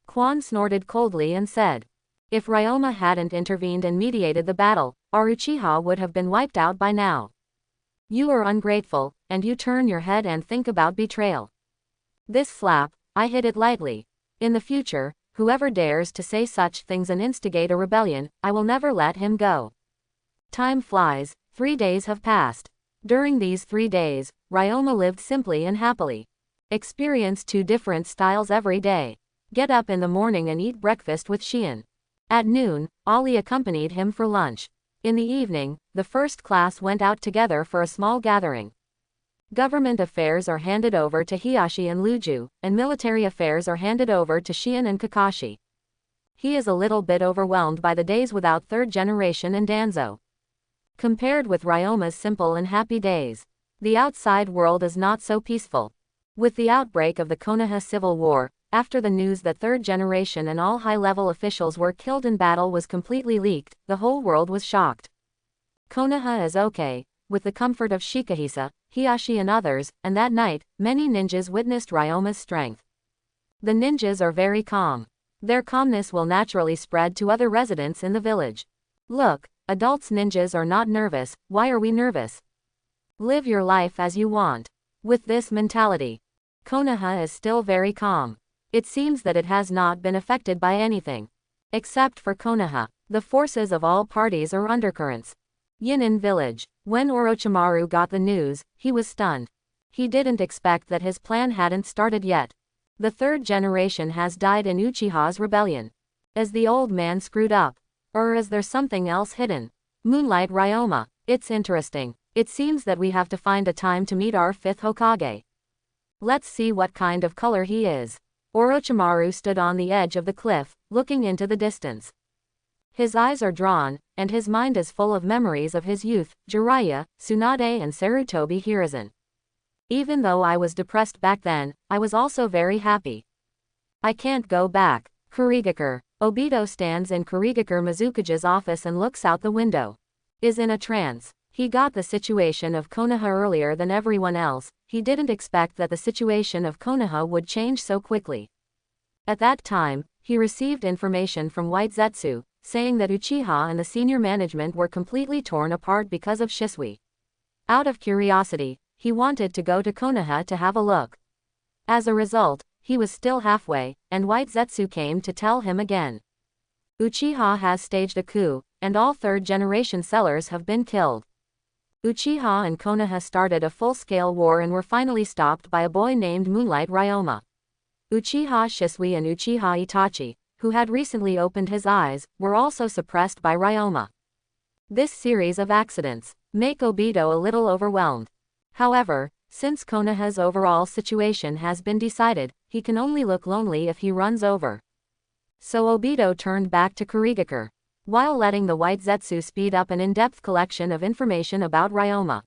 Quan snorted coldly and said. If Ryoma hadn't intervened and mediated the battle, our Uchiha would have been wiped out by now. You are ungrateful, and you turn your head and think about betrayal. This slap, I hit it lightly. In the future, whoever dares to say such things and instigate a rebellion, I will never let him go. Time flies, 3 days have passed. During these 3 days, Ryoma lived simply and happily. Experienced 2 different styles every day. Get up in the morning and eat breakfast with Shion. At noon, Ollie accompanied him for lunch. In the evening, the first class went out together for a small gathering. Government affairs are handed over to Hiyashi and Luju, and military affairs are handed over to Shion and Kakashi. He is a little bit overwhelmed by the days without 3rd generation and Danzo. Compared with Ryoma's simple and happy days, the outside world is not so peaceful. With the outbreak of the Konoha Civil War, after the news that 3rd generation and all high-level officials were killed in battle was completely leaked, the whole world was shocked. Konoha is okay, with the comfort of Shikahisa, Hiyashi and others, and that night, many ninjas witnessed Ryoma's strength. The ninjas are very calm. Their calmness will naturally spread to other residents in the village. Look, adults ninjas are not nervous, why are we nervous? Live your life as you want. With this mentality, Konoha is still very calm. It seems that it has not been affected by anything. Except for Konoha, the forces of all parties are undercurrents. Yinin Village. When Orochimaru got the news, he was stunned. He didn't expect that his plan hadn't started yet. The 3rd generation has died in Uchiha's rebellion. Is the old man screwed up? Or is there something else hidden? Moonlight Ryoma. It's interesting. It seems that we have to find a time to meet our 5th Hokage. Let's see what kind of color he is. Orochimaru stood on the edge of the cliff, looking into the distance. His eyes are drawn, and his mind is full of memories of his youth, Jiraiya, Tsunade and Sarutobi Hiruzen. Even though I was depressed back then, I was also very happy. I can't go back. Kurigakure. Obito stands in Kurigakure Mizukage's office and looks out the window. Is in a trance. He got the situation of Konoha earlier than everyone else. He didn't expect that the situation of Konoha would change so quickly. At that time, he received information from White Zetsu, saying that Uchiha and the senior management were completely torn apart because of Shisui. Out of curiosity, he wanted to go to Konoha to have a look. As a result, he was still halfway, and White Zetsu came to tell him again. Uchiha has staged a coup, and all 3rd generation sellers have been killed. Uchiha and Konoha started a full-scale war and were finally stopped by a boy named Moonlight Ryoma. Uchiha Shisui and Uchiha Itachi, who had recently opened his eyes, were also suppressed by Ryoma. This series of accidents make Obito a little overwhelmed. However, since Konoha's overall situation has been decided, he can only look lonely if he runs over. So Obito turned back to Kurigakure, while letting the White Zetsu speed up an in-depth collection of information about Ryoma.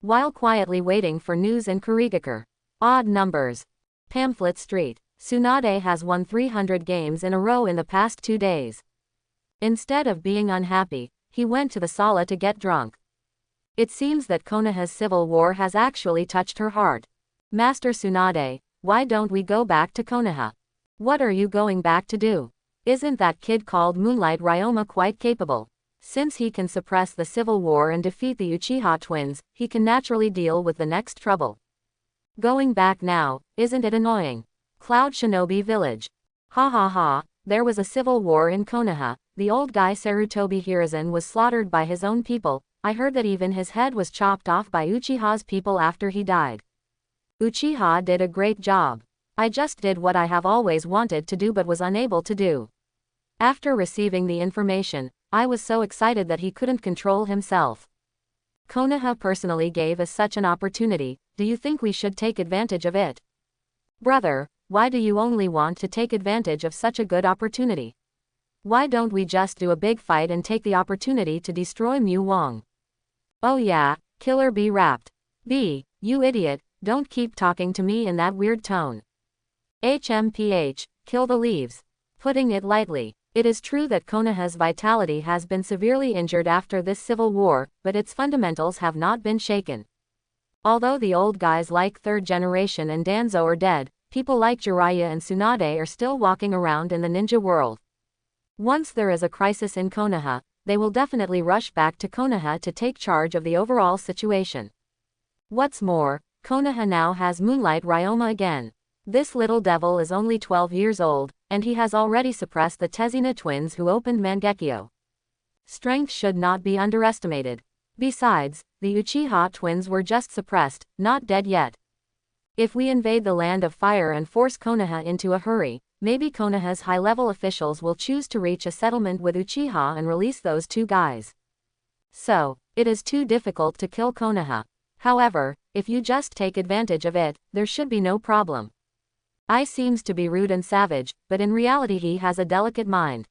While quietly waiting for news in Kurigakure. Odd numbers. Pamphlet Street. Tsunade has won 300 games in a row in the past 2 days. Instead of being unhappy, he went to the sala to get drunk. It seems that Konoha's civil war has actually touched her heart. Master Tsunade, why don't we go back to Konoha? What are you going back to do? Isn't that kid called Moonlight Ryoma quite capable? Since he can suppress the civil war and defeat the Uchiha twins, he can naturally deal with the next trouble. Going back now, isn't it annoying? Cloud Shinobi Village. Ha ha ha, there was a civil war in Konoha. The old guy Sarutobi Hiruzen was slaughtered by his own people. I heard that even his head was chopped off by Uchiha's people after he died. Uchiha did a great job. I just did what I have always wanted to do but was unable to do. After receiving the information, I was so excited that he couldn't control himself. Konoha personally gave us such an opportunity. Do you think we should take advantage of it? Brother, why do you only want to take advantage of such a good opportunity? Why don't we just do a big fight and take the opportunity to destroy Mu Wang? Oh yeah, Killer Bee rapped. B, you idiot, don't keep talking to me in that weird tone. HMPH, kill the leaves. Putting it lightly, it is true that Konoha's vitality has been severely injured after this civil war, but its fundamentals have not been shaken. Although the old guys like Third Generation and Danzo are dead, people like Jiraiya and Tsunade are still walking around in the ninja world. Once there is a crisis in Konoha, they will definitely rush back to Konoha to take charge of the overall situation. What's more, Konoha now has Moonlight Ryoma again. This little devil is only 12 years old, and he has already suppressed the Tezina twins who opened Mangekyo. Strength should not be underestimated. Besides, the Uchiha twins were just suppressed, not dead yet. If we invade the land of fire and force Konoha into a hurry, maybe Konoha's high-level officials will choose to reach a settlement with Uchiha and release those two guys. So, it is too difficult to kill Konoha. However, if you just take advantage of it, there should be no problem. I seems to be rude and savage, but in reality he has a delicate mind.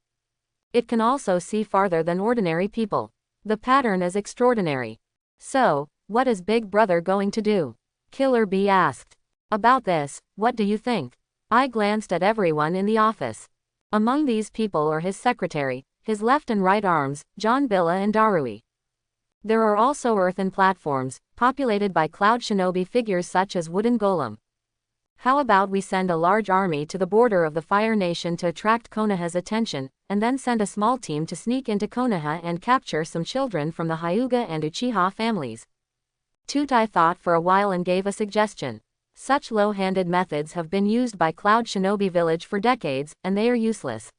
It can also see farther than ordinary people. The pattern is extraordinary. So, what is Big Brother going to do? Killer Bee asked. About this, what do you think? I glanced at everyone in the office. Among these people are his secretary, his left and right arms, John Billa and Darui. There are also earthen platforms, populated by cloud shinobi figures such as Wooden Golem. How about we send a large army to the border of the Fire Nation to attract Konoha's attention, and then send a small team to sneak into Konoha and capture some children from the Hyuga and Uchiha families? Tutai thought for a while and gave a suggestion. Such low-handed methods have been used by Cloud Shinobi Village for decades, and they are useless.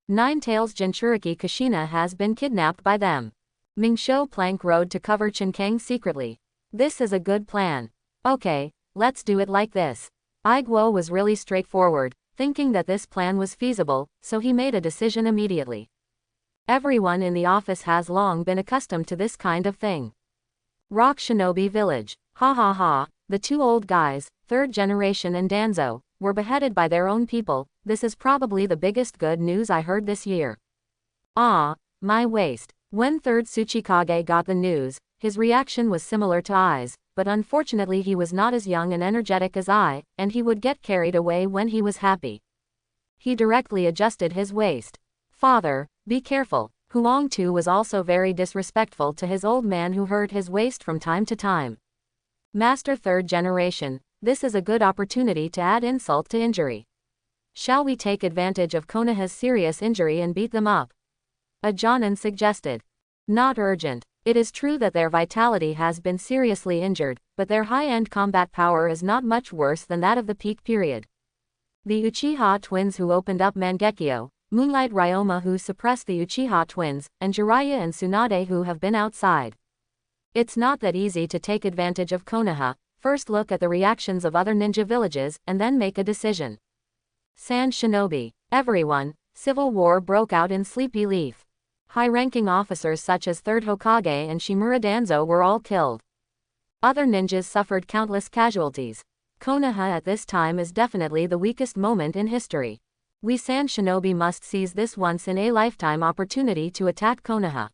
Nine-Tails Jinchuriki Kushina has been kidnapped by them. Mingshou Plank Road to cover Chinkang secretly. This is a good plan. Okay, let's do it like this. Aiguo was really straightforward, thinking that this plan was feasible, so he made a decision immediately. Everyone in the office has long been accustomed to this kind of thing. Rock Shinobi Village. Ha ha ha, the two old guys, Third Generation and Danzo, were beheaded by their own people. This is probably the biggest good news I heard this year. Ah, my waist. When Third Tsuchikage got the news, his reaction was similar to I's, but unfortunately he was not as young and energetic as I, and he would get carried away when he was happy. He directly adjusted his waist. Father, be careful. Huang Tu was also very disrespectful to his old man who hurt his waist from time to time. Master Third Generation, this is a good opportunity to add insult to injury. Shall we take advantage of Konoha's serious injury and beat them up? A Jonin suggested. Not urgent. It is true that their vitality has been seriously injured, but their high-end combat power is not much worse than that of the peak period. The Uchiha twins who opened up Mangekyo, Moonlight Ryoma who suppressed the Uchiha twins, and Jiraiya and Tsunade who have been outside. It's not that easy to take advantage of Konoha. First look at the reactions of other ninja villages, and then make a decision. Sand Shinobi. Everyone, civil war broke out in Sleepy Leaf. High-ranking officers such as Third Hokage and Shimura Danzo were all killed. Other ninjas suffered countless casualties. Konoha at this time is definitely the weakest moment in history. We Sand Shinobi must seize this once-in-a-lifetime opportunity to attack Konoha.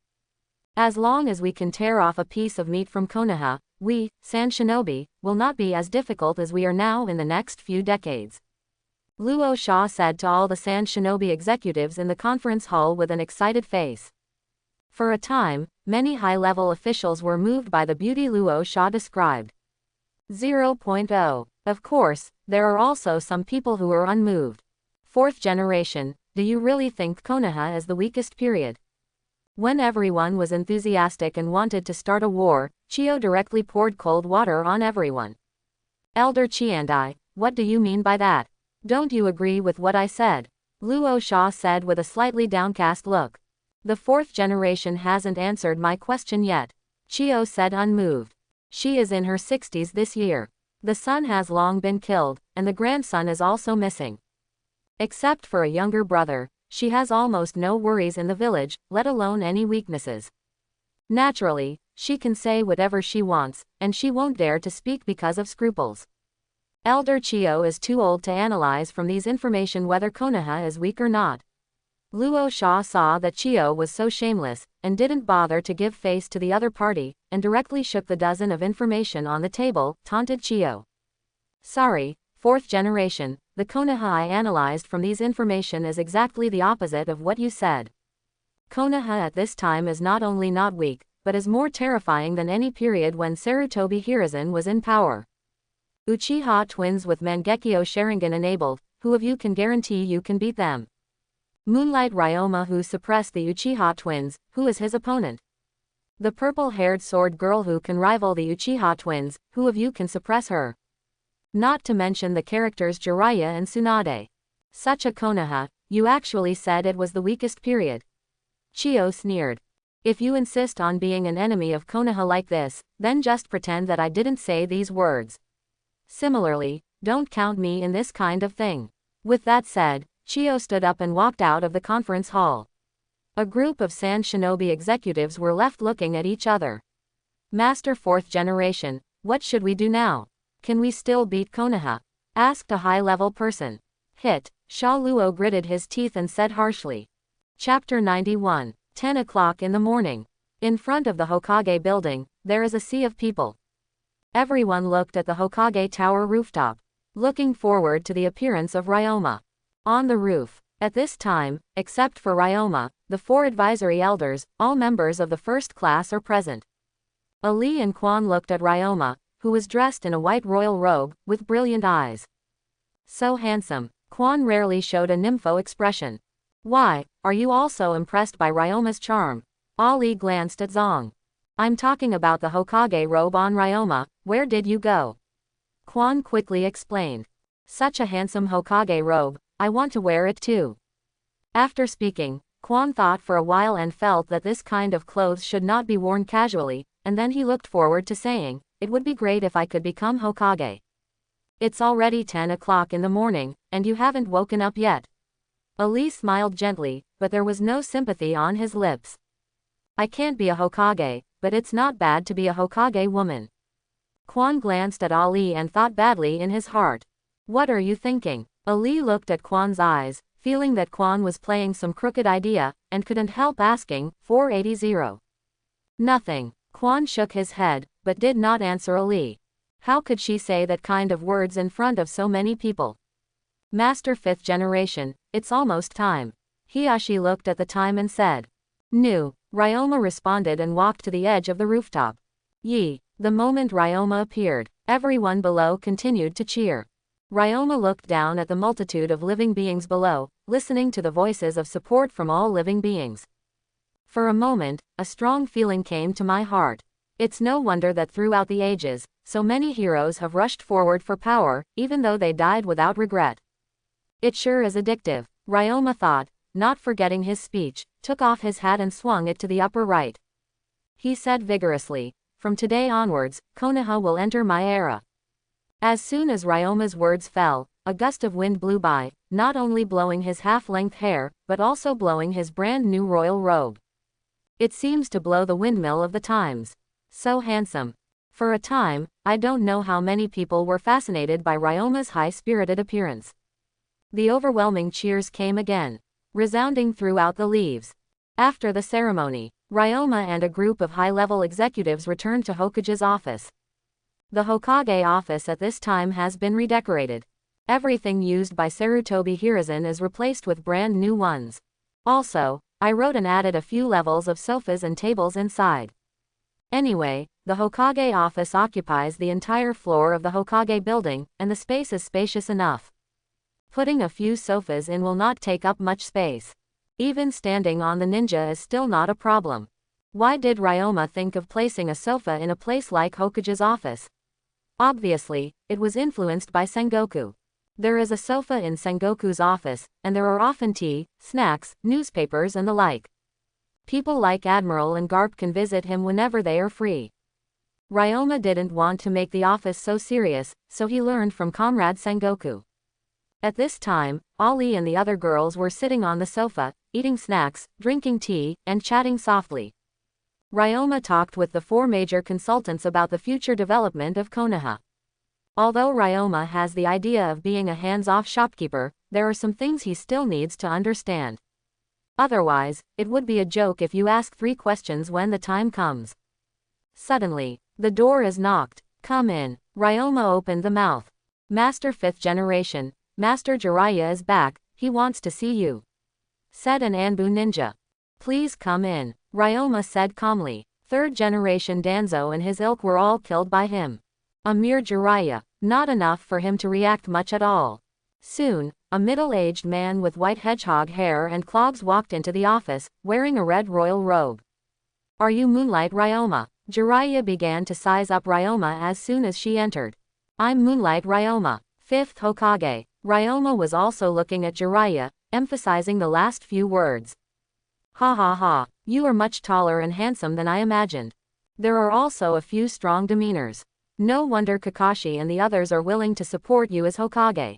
As long as we can tear off a piece of meat from Konoha, we, Sand Shinobi, will not be as difficult as we are now in the next few decades. Luo Sha said to all the Sand Shinobi executives in the conference hall with an excited face. For a time, many high-level officials were moved by the beauty Luo Sha described. 0.0. Of course, There are also some people who are unmoved. Fourth generation, do you really think Konoha is the weakest period? When everyone was enthusiastic and wanted to start a war, Chio directly poured cold water on everyone. Elder Chiandai, what do you mean by that? Don't you agree with what I said? Luo Sha said with a slightly downcast look. The fourth generation hasn't answered my question yet. Chio said unmoved. She is in her 60s this year. The son has long been killed, and the grandson is also missing. Except for a younger brother, she has almost no worries in the village, let alone any weaknesses. Naturally, she can say whatever she wants, and she won't dare to speak because of scruples. Elder Chio is too old to analyze from these information whether Konoha is weak or not. Luo Sha saw that Chio was so shameless, and didn't bother to give face to the other party, and directly shook the dozen of information on the table, taunted Chio. Sorry, fourth generation, the Konoha I analyzed from these information is exactly the opposite of what you said. Konoha at this time is not only not weak, but is more terrifying than any period when Sarutobi Hiruzen was in power. Uchiha twins with Mangekyo Sharingan enabled, who of you can guarantee you can beat them? Moonlight Ryoma who suppressed the Uchiha twins, who is his opponent? The purple-haired sword girl who can rival the Uchiha twins, who of you can suppress her? Not to mention the characters Jiraiya and Tsunade. Such a Konoha, you actually said it was the weakest period. Chio sneered. If you insist on being an enemy of Konoha like this, then just pretend that I didn't say these words. Similarly, don't count me in this kind of thing. With that said, Chio stood up and walked out of the conference hall. A group of Sand Shinobi executives were left looking at each other. Master fourth generation, what should we do now? Can we still beat Konoha? Asked a high-level person. Hit, Sha Luo gritted his teeth and said harshly. Chapter 91, 10 o'clock in the morning. In front of the Hokage building, there is a sea of people. Everyone looked at the Hokage tower rooftop, looking forward to the appearance of Ryoma. On the roof, at this time, except for Ryoma, the 4 advisory elders, all members of the first class are present. Ali and Quan looked at Ryoma, who was dressed in a white royal robe, with brilliant eyes. So handsome, Quan rarely showed a nympho expression. Why, are you also impressed by Ryoma's charm? Ali glanced at Zong. I'm talking about the Hokage robe on Ryoma, where did you go? Quan quickly explained. Such a handsome Hokage robe, I want to wear it too. After speaking, Quan thought for a while and felt that this kind of clothes should not be worn casually, and then he looked forward to saying, it would be great if I could become Hokage. It's already 10 o'clock in the morning, and you haven't woken up yet. Ali smiled gently, but there was no sympathy on his lips. I can't be a Hokage, but it's not bad to be a Hokage woman. Quan glanced at Ali and thought badly in his heart. What are you thinking? Ali looked at Quan's eyes, feeling that Quan was playing some crooked idea, and couldn't help asking, 480. Nothing. Quan shook his head, but did not answer Ali. How could she say that kind of words in front of so many people? Master fifth generation, it's almost time. Hiyashi looked at the time and said. No. Ryoma responded and walked to the edge of the rooftop. Yi. The moment Ryoma appeared, everyone below continued to cheer. Ryoma looked down at the multitude of living beings below, listening to the voices of support from all living beings. For a moment, a strong feeling came to my heart. It's no wonder that throughout the ages, so many heroes have rushed forward for power, even though they died without regret. It sure is addictive, Ryoma thought, not forgetting his speech, took off his hat and swung it to the upper right. He said vigorously, from today onwards, Konoha will enter my era. As soon as Ryoma's words fell, a gust of wind blew by, not only blowing his half-length hair, but also blowing his brand new royal robe. It seems to blow the windmill of the times. So handsome. For a time, I don't know how many people were fascinated by Ryoma's high-spirited appearance. The overwhelming cheers came again, resounding throughout the leaves. After the ceremony, Ryoma and a group of high-level executives returned to Hokage's office. The Hokage office at this time has been redecorated. Everything used by Sarutobi Hiruzen is replaced with brand new ones. Also, I wrote and added a few levels of sofas and tables inside. Anyway, The Hokage office occupies the entire floor of the Hokage building, and the space is spacious enough. Putting a few sofas in will not take up much space. Even standing on the ninja is still not a problem. Why did Ryoma think of placing a sofa in a place like Hokage's office? Obviously, it was influenced by Sengoku. There is a sofa in Sengoku's office, and there are often tea, snacks, newspapers and the like. People like Admiral and Garp can visit him whenever they are free. Ryoma didn't want to make the office so serious, so he learned from Comrade Sengoku. At this time, Ali and the other girls were sitting on the sofa, eating snacks, drinking tea, and chatting softly. Ryoma talked with the 4 major consultants about the future development of Konoha. Although Ryoma has the idea of being a hands-off shopkeeper, there are some things he still needs to understand. Otherwise, it would be a joke if you ask 3 questions when the time comes. Suddenly, the door is knocked. Come in. Ryoma opened the mouth. Master 5th generation, Master Jiraiya is back, he wants to see you, said an Anbu ninja. Please come in, Ryoma said calmly. 3rd generation Danzo and his ilk were all killed by him. A mere Jiraiya, not enough for him to react much at all. Soon, a middle-aged man with white hedgehog hair and clogs walked into the office, wearing a red royal robe. Are you Moonlight Ryoma? Jiraiya began to size up Ryoma as soon as she entered. I'm Moonlight Ryoma, 5th Hokage. Ryoma was also looking at Jiraiya, emphasizing the last few words. Ha ha ha, you are much taller and handsome than I imagined. There are also a few strong demeanors. No wonder Kakashi and the others are willing to support you as Hokage.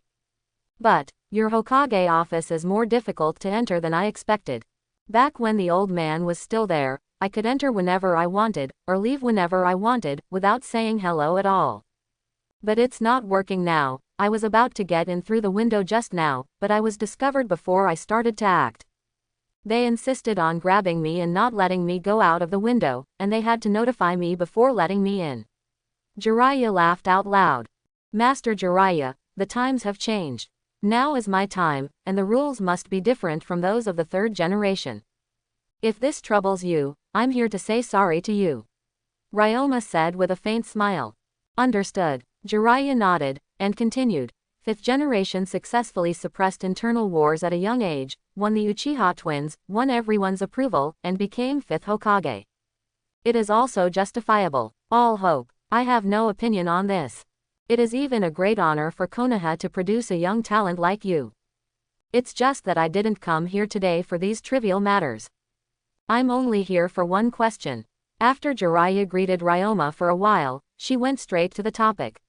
But, your Hokage office is more difficult to enter than I expected. Back when the old man was still there, I could enter whenever I wanted, or leave whenever I wanted, without saying hello at all. But it's not working now. I was about to get in through the window just now, but I was discovered before I started to act. They insisted on grabbing me and not letting me go out of the window, and they had to notify me before letting me in. Jiraiya laughed out loud. Master Jiraiya, the times have changed. Now is my time, and the rules must be different from those of the 3rd generation. If this troubles you, I'm here to say sorry to you, Ryoma said with a faint smile. Understood. Jiraiya nodded, and continued. 5th generation successfully suppressed internal wars at a young age, won the Uchiha twins, won everyone's approval, and became 5th Hokage. It is also justifiable. All hope. I have no opinion on this. It is even a great honor for Konoha to produce a young talent like you. It's just that I didn't come here today for these trivial matters. I'm only here for one question. After Jiraiya greeted Ryoma for a while, she went straight to the topic.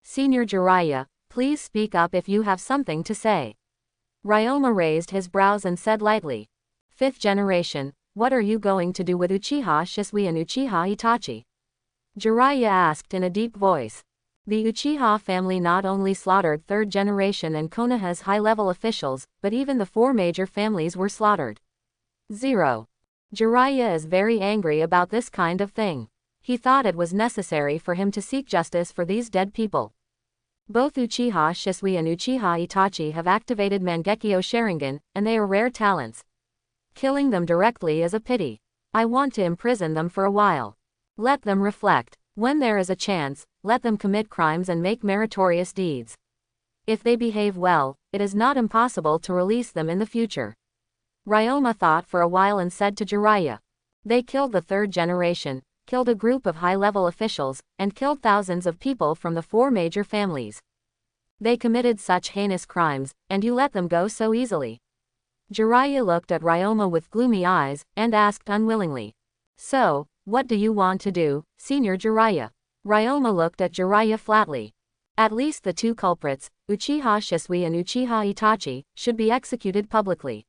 Senior Jiraiya, please speak up if you have something to say. Ryoma raised his brows and said lightly. 5th generation, what are you going to do with Uchiha Shisui and Uchiha Itachi? Jiraiya asked in a deep voice. The Uchiha family not only slaughtered 3rd generation and Konoha's high-level officials, but even the 4 major families were slaughtered. 0. Jiraiya is very angry about this kind of thing. He thought it was necessary for him to seek justice for these dead people. Both Uchiha Shisui and Uchiha Itachi have activated Mangekyo Sharingan, and they are rare talents. Killing them directly is a pity. I want to imprison them for a while. Let them reflect. When there is a chance, let them commit crimes and make meritorious deeds. If they behave well, it is not impossible to release them in the future. Ryoma thought for a while and said to Jiraiya. They killed the 3rd generation, killed a group of high-level officials, and killed thousands of people from the 4 major families. They committed such heinous crimes, and you let them go so easily. Jiraiya looked at Ryoma with gloomy eyes, and asked unwillingly. So, what do you want to do, Senior Jiraiya? Ryoma looked at Jiraiya flatly. At least the 2 culprits, Uchiha Shisui and Uchiha Itachi, should be executed publicly.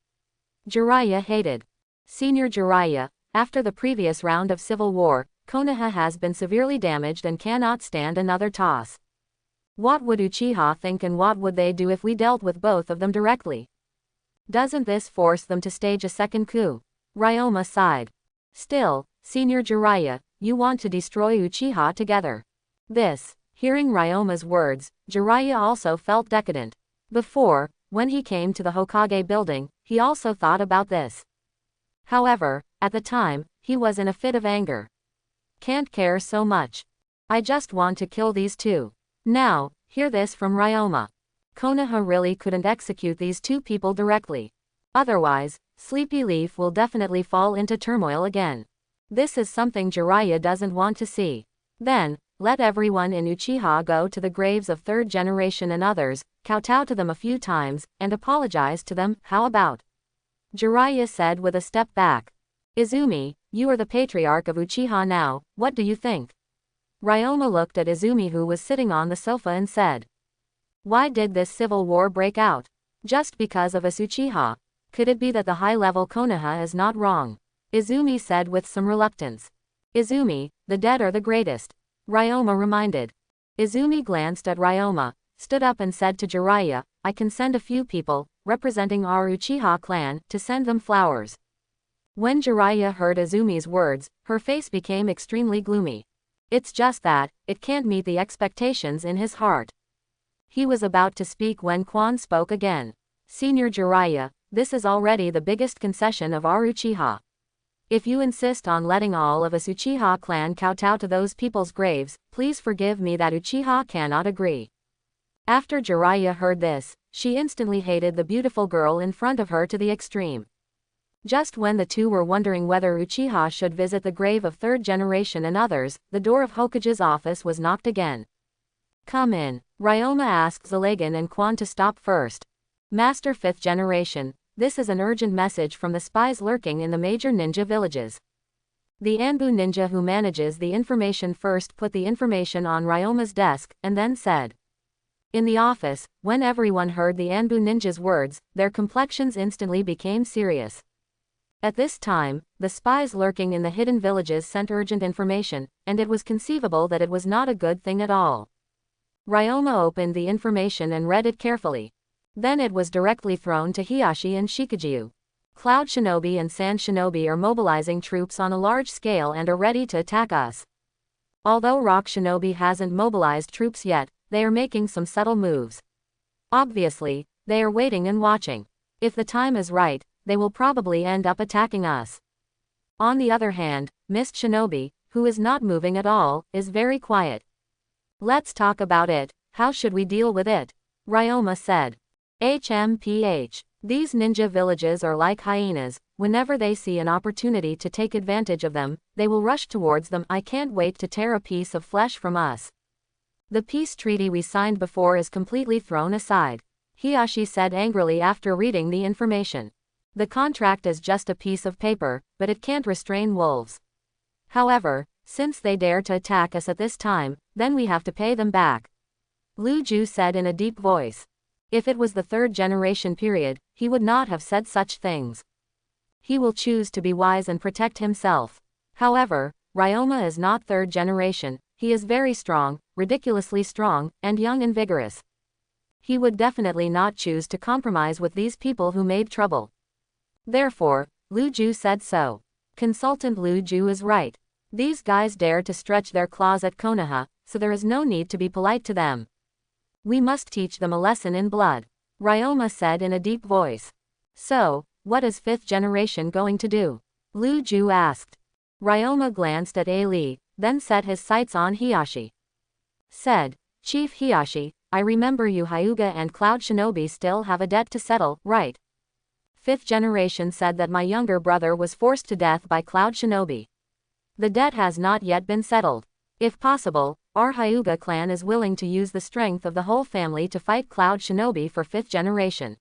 Jiraiya hated. Senior Jiraiya, after the previous round of civil war, Konoha has been severely damaged and cannot stand another toss. What would Uchiha think and what would they do if we dealt with both of them directly? Doesn't this force them to stage a second coup? Ryoma sighed. Still, Senior Jiraiya, you want to destroy Uchiha together. Hearing Ryoma's words, Jiraiya also felt decadent. Before, when he came to the Hokage building, he also thought about this. However, at the time, he was in a fit of anger. Can't care so much. I just want to kill these two. Now, hear this from Ryoma. Konoha really couldn't execute these two people directly. Otherwise, Sleepy Leaf will definitely fall into turmoil again. This is something Jiraiya doesn't want to see. Then, let everyone in Uchiha go to the graves of third generation and others, kowtow to them a few times, and apologize to them, how about? Jiraiya said with a step back. Izumi, you are the patriarch of Uchiha now, what do you think? Ryoma looked at Izumi who was sitting on the sofa and said. Why did this civil war break out? Just because of us Uchiha? Could it be that the high-level Konoha is not wrong? Izumi said with some reluctance. Izumi, the dead are the greatest. Ryoma reminded. Izumi glanced at Ryoma, stood up and said to Jiraiya, I can send a few people, representing our Uchiha clan, to send them flowers. When Jiraiya heard Izumi's words, her face became extremely gloomy. It's just that, it can't meet the expectations in his heart. He was about to speak when Quan spoke again. Senior Jiraiya, this is already the biggest concession of our Uchiha. If you insist on letting all of us Uchiha clan kowtow to those people's graves, please forgive me that Uchiha cannot agree. After Jiraiya heard this, she instantly hated the beautiful girl in front of her to the extreme. Just when the two were wondering whether Uchiha should visit the grave of third generation and others, the door of Hokage's office was knocked again. Come in. Ryoma asked Zalagan and Quan to stop first. Master fifth generation, this is an urgent message from the spies lurking in the major ninja villages. The Anbu ninja who manages the information first put the information on Ryoma's desk, and then said. In the office, when everyone heard the Anbu ninja's words, their complexions instantly became serious. At this time, the spies lurking in the hidden villages sent urgent information, and it was conceivable that it was not a good thing at all. Ryoma opened the information and read it carefully. Then it was directly thrown to Hiashi and Shikajou. Cloud Shinobi and Sand Shinobi are mobilizing troops on a large scale and are ready to attack us. Although Rock Shinobi hasn't mobilized troops yet, they are making some subtle moves. Obviously, they are waiting and watching. If the time is right, they will probably end up attacking us. On the other hand, Mist Shinobi, who is not moving at all, is very quiet. Let's talk about it. How should we deal with it? Ryoma said. HMPH. These ninja villages are like hyenas. Whenever they see an opportunity to take advantage of them, they will rush towards them. I can't wait to tear a piece of flesh from us. The peace treaty we signed before is completely thrown aside. Hiashi said angrily after reading the information. The contract is just a piece of paper, but it can't restrain wolves. However, since they dare to attack us at this time, then we have to pay them back. Lu Ju said in a deep voice. If it was the third generation period, he would not have said such things. He will choose to be wise and protect himself. However, Ryoma is not third generation, he is very strong, ridiculously strong, and young and vigorous. He would definitely not choose to compromise with these people who made trouble. Therefore, Lu Ju said so. Consultant Lu Ju is right. These guys dare to stretch their claws at Konoha, so there is no need to be polite to them. We must teach them a lesson in blood. Ryoma said in a deep voice. So, what is fifth generation going to do? Lu Ju asked. Ryoma glanced at A-Lee, then set his sights on Hiashi. Said, Chief Hiashi, I remember you Hyuga and Cloud Shinobi still have a debt to settle, right? Fifth generation said that my younger brother was forced to death by Cloud Shinobi. The debt has not yet been settled. If possible, our Hyuga clan is willing to use the strength of the whole family to fight Cloud Shinobi for fifth generation.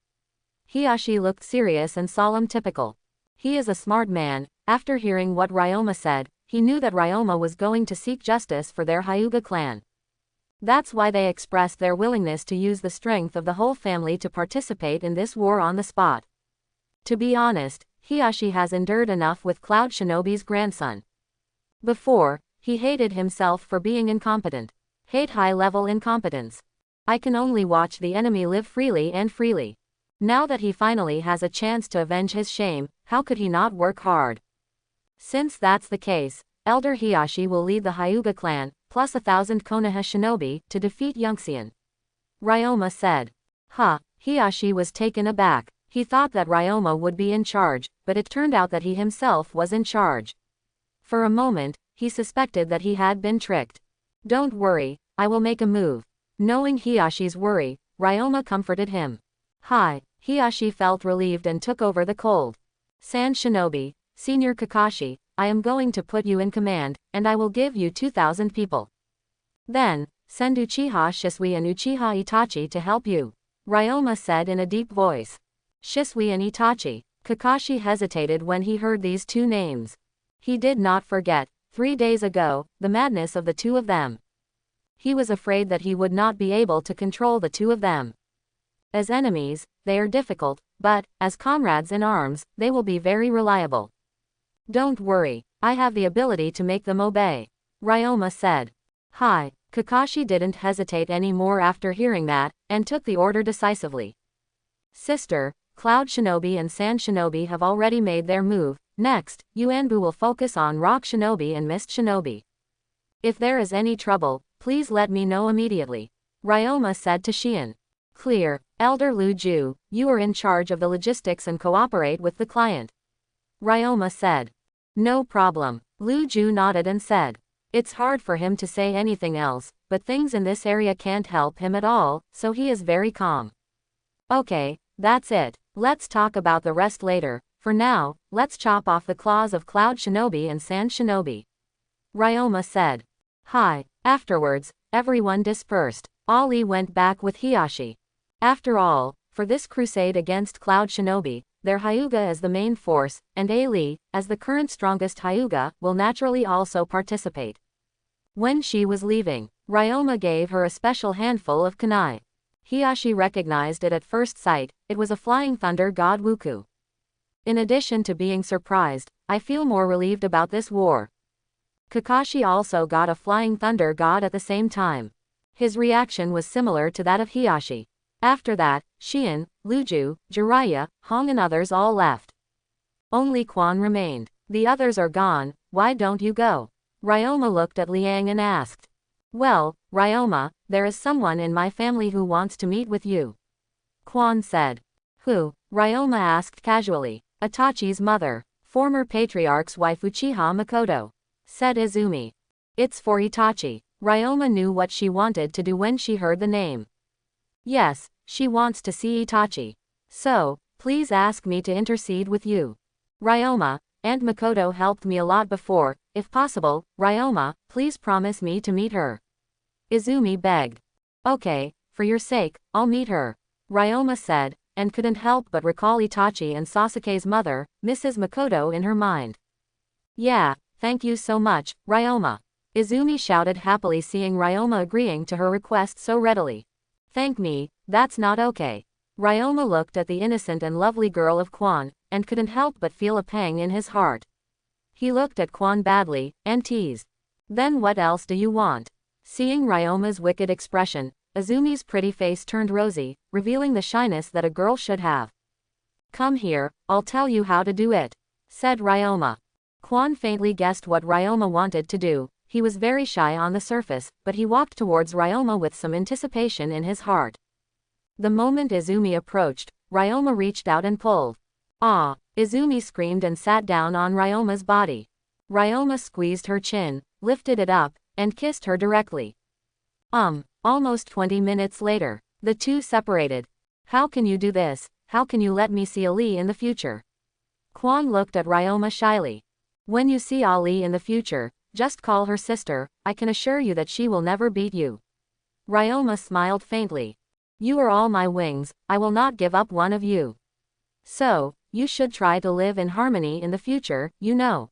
Hiashi looked serious and solemn typical. He is a smart man. After hearing what Ryoma said, he knew that Ryoma was going to seek justice for their Hyuga clan. That's why they expressed their willingness to use the strength of the whole family to participate in this war on the spot. To be honest, Hiashi has endured enough with Cloud Shinobi's grandson. Before, he hated himself for being incompetent. Hate high-level incompetence. I can only watch the enemy live freely and freely. Now that he finally has a chance to avenge his shame, how could he not work hard? Since that's the case, Elder Hiashi will lead the Hyuga clan, plus 1,000 Konoha shinobi, to defeat Yunxian. Ryoma said. Hiashi was taken aback. He thought that Ryoma would be in charge, but it turned out that he himself was in charge. For a moment, he suspected that he had been tricked. Don't worry, I will make a move. Knowing Hiyashi's worry, Ryoma comforted him. Hi. Hiyashi felt relieved and took over the cold. Sand Shinobi, Senior Kakashi, I am going to put you in command, and I will give you 2,000 people. Then, send Uchiha Shisui and Uchiha Itachi to help you. Ryoma said in a deep voice. Shisui and Itachi. Kakashi hesitated when he heard these two names. He did not forget, 3 days ago, the madness of the two of them. He was afraid that he would not be able to control the two of them. As enemies, they are difficult, but, as comrades in arms, they will be very reliable. Don't worry, I have the ability to make them obey. Ryoma said. Hi. Kakashi didn't hesitate anymore after hearing that, and took the order decisively. Sister, Cloud Shinobi and Sand Shinobi have already made their move. Next, Yuanbu will focus on Rock Shinobi and Mist Shinobi. If there is any trouble, please let me know immediately. Ryoma said to Shion. Clear. Elder Lu Ju, you are in charge of the logistics and cooperate with the client. Ryoma said. No problem. Lu Ju nodded and said. It's hard for him to say anything else, but things in this area can't help him at all, so he is very calm. Okay, that's it. Let's talk about the rest later. For now, let's chop off the claws of Cloud Shinobi and Sand Shinobi. Ryoma said. Hi. Afterwards, everyone dispersed. Ali went back with Hiyashi. After all, for this crusade against Cloud Shinobi, their Hyuga as the main force, and Ali, as the current strongest Hyuga, will naturally also participate. When she was leaving, Ryoma gave her a special handful of kunai. Hiyashi recognized it at first sight. It was a flying thunder god Wuku. In addition to being surprised, I feel more relieved about this war. Kakashi also got a flying thunder god at the same time. His reaction was similar to that of Hiyashi. After that, Shion, Luju, Jiraiya, Hong and others all left. Only Quan remained. The others are gone, why don't you go? Ryoma looked at Liang and asked. Well, Ryoma, there is someone in my family who wants to meet with you. Quan said. Who? Ryoma asked casually. Itachi's mother, former patriarch's wife Uchiha Makoto, said Izumi. It's for Itachi. Ryoma knew what she wanted to do when she heard the name. Yes, she wants to see Itachi. So, please ask me to intercede with you. Ryoma, Aunt Makoto helped me a lot before. If possible, Ryoma, please promise me to meet her. Izumi begged. Okay, for your sake, I'll meet her. Ryoma said, and couldn't help but recall Itachi and Sasuke's mother, Mrs. Makoto in her mind. Yeah, thank you so much, Ryoma. Izumi shouted happily seeing Ryoma agreeing to her request so readily. Thank me, that's not okay. Ryoma looked at the innocent and lovely girl of Quan, and couldn't help but feel a pang in his heart. He looked at Quan badly, and teased. Then what else do you want? Seeing Ryoma's wicked expression, Izumi's pretty face turned rosy, revealing the shyness that a girl should have. Come here, I'll tell you how to do it, said Ryoma. Quan faintly guessed what Ryoma wanted to do. He was very shy on the surface, but he walked towards Ryoma with some anticipation in his heart. The moment Izumi approached, Ryoma reached out and pulled. Ah! Izumi screamed and sat down on Ryoma's body. Ryoma squeezed her chin, lifted it up, and kissed her directly. Almost 20 minutes later, the two separated. How can you do this? How can you let me see Ali in the future? Quan looked at Ryoma shyly. When you see Ali in the future, just call her sister, I can assure you that she will never beat you. Ryoma smiled faintly. You are all my wings, I will not give up one of you. So, you should try to live in harmony in the future, you know.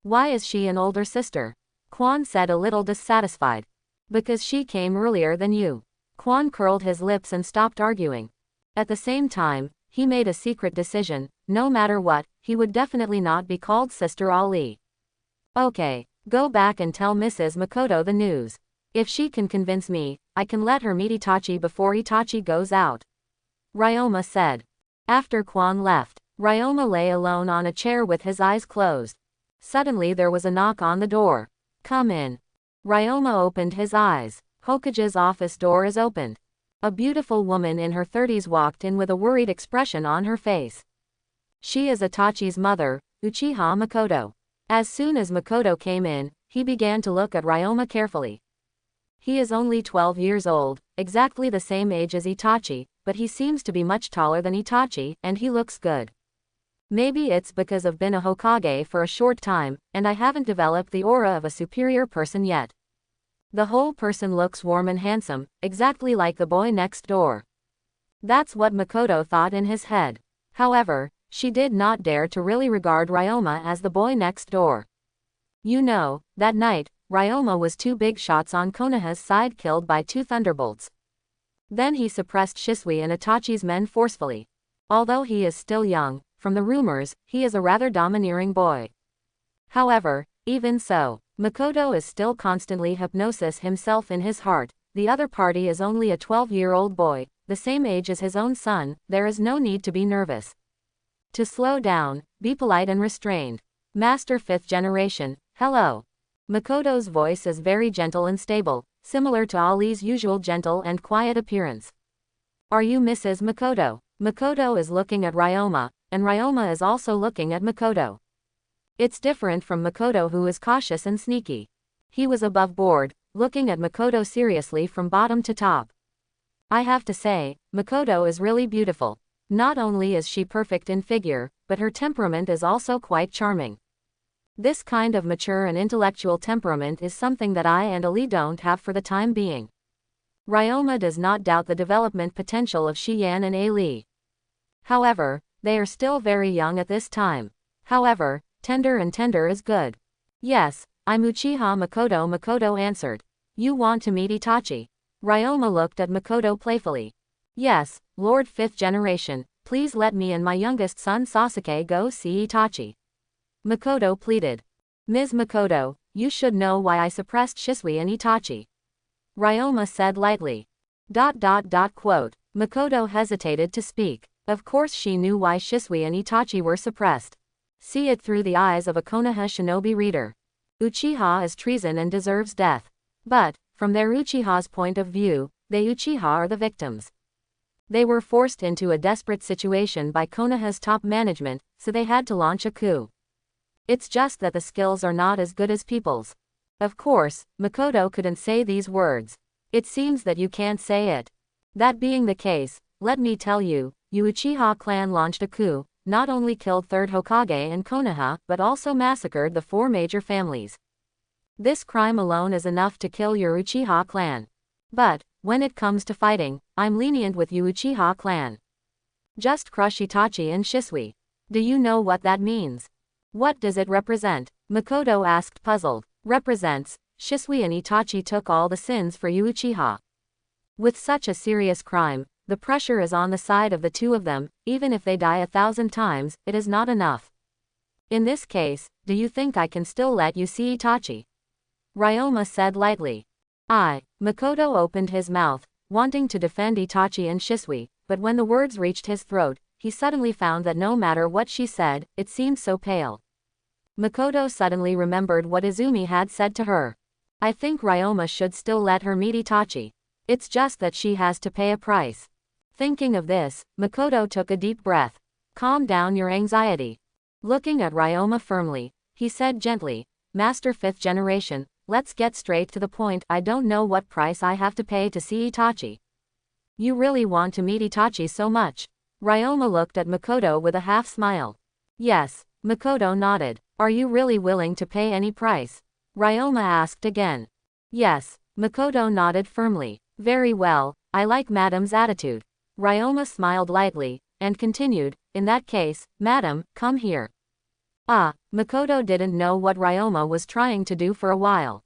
Why is she an older sister? Quan said a little dissatisfied. Because she came earlier than you. Quan curled his lips and stopped arguing. At the same time, he made a secret decision. No matter what, he would definitely not be called Sister Ali. Okay, go back and tell Mrs. Makoto the news. If she can convince me, I can let her meet Itachi before Itachi goes out. Ryoma said. After Quan left, Ryoma lay alone on a chair with his eyes closed. Suddenly there was a knock on the door. Come in. Ryoma opened his eyes. Hokage's office door is opened. A beautiful woman in her 30s walked in with a worried expression on her face. She is Itachi's mother, Uchiha Makoto. As soon as Makoto came in, He began to look at Ryoma carefully. He is only 12 years old, exactly the same age as Itachi, but he seems to be much taller than Itachi, and he looks good. Maybe it's because I've been a Hokage for a short time, and I haven't developed the aura of a superior person yet. The whole person looks warm and handsome, exactly like the boy next door. That's what Makoto thought in his head. However, she did not dare to really regard Ryoma as the boy next door. You know, that night, Ryoma was 2 big shots on Konoha's side killed by 2 thunderbolts. Then he suppressed Shisui and Itachi's men forcefully. Although he is still young, from the rumors, he is a rather domineering boy. However, even so, Makoto is still constantly hypnosis himself in his heart. The other party is only a 12-year-old boy, the same age as his own son. There is no need to be nervous. To slow down, be polite and restrained. Master 5th generation, hello. Makoto's voice is very gentle and stable, similar to Ali's usual gentle and quiet appearance. Are you Mrs. Makoto? Makoto is looking at Ryoma, and Ryoma is also looking at Makoto. It's different from Makoto, who is cautious and sneaky. He was above board, looking at Makoto seriously from bottom to top. I have to say, Makoto is really beautiful. Not only is she perfect in figure, but her temperament is also quite charming. This kind of mature and intellectual temperament is something that I and Ali don't have for the time being. Ryoma does not doubt the development potential of Shiyan and Ali. However, they are still very young at this time. However, tender is good. Yes, I'm Uchiha Makoto. Makoto answered. You want to meet Itachi? Ryoma looked at Makoto playfully. Yes, Lord 5th generation, please let me and my youngest son Sasuke go see Itachi. Makoto pleaded. Ms. Makoto, you should know why I suppressed Shisui and Itachi. Ryoma said lightly. Quote. Makoto hesitated to speak. Of course she knew why Shisui and Itachi were suppressed. See it through the eyes of a Konoha shinobi reader. Uchiha is treason and deserves death. But, from their Uchiha's point of view, they Uchiha are the victims. They were forced into a desperate situation by Konoha's top management, so they had to launch a coup. It's just that the skills are not as good as people's. Of course, Makoto couldn't say these words. It seems that you can't say it. That being the case, let me tell you, Uchiha clan launched a coup, not only killed 3rd Hokage and Konoha, but also massacred the 4 major families. This crime alone is enough to kill your Uchiha clan. But, when it comes to fighting, I'm lenient with you Uchiha clan. Just crush Itachi and Shisui. Do you know what that means? What does it represent? Makoto asked puzzled. Represents, Shisui and Itachi took all the sins for you Uchiha. With such a serious crime, the pressure is on the side of the 2 of them. Even if they die 1,000 times, it is not enough. In this case, do you think I can still let you see Itachi? Ryoma said lightly. Makoto opened his mouth, wanting to defend Itachi and Shisui, but when the words reached his throat, he suddenly found that no matter what she said, it seemed so pale. Makoto suddenly remembered what Izumi had said to her. I think Ryoma should still let her meet Itachi. It's just that she has to pay a price. Thinking of this, Makoto took a deep breath. Calm down your anxiety. Looking at Ryoma firmly, he said gently, Master 5th generation, let's get straight to the point. I don't know what price I have to pay to see Itachi. You really want to meet Itachi so much? Ryoma looked at Makoto with a half smile. Yes, Makoto nodded. Are you really willing to pay any price? Ryoma asked again. Yes, Makoto nodded firmly. Very well, I like Madam's attitude. Ryoma smiled lightly, and continued, in that case, Madam, come here. Makoto didn't know what Ryoma was trying to do for a while.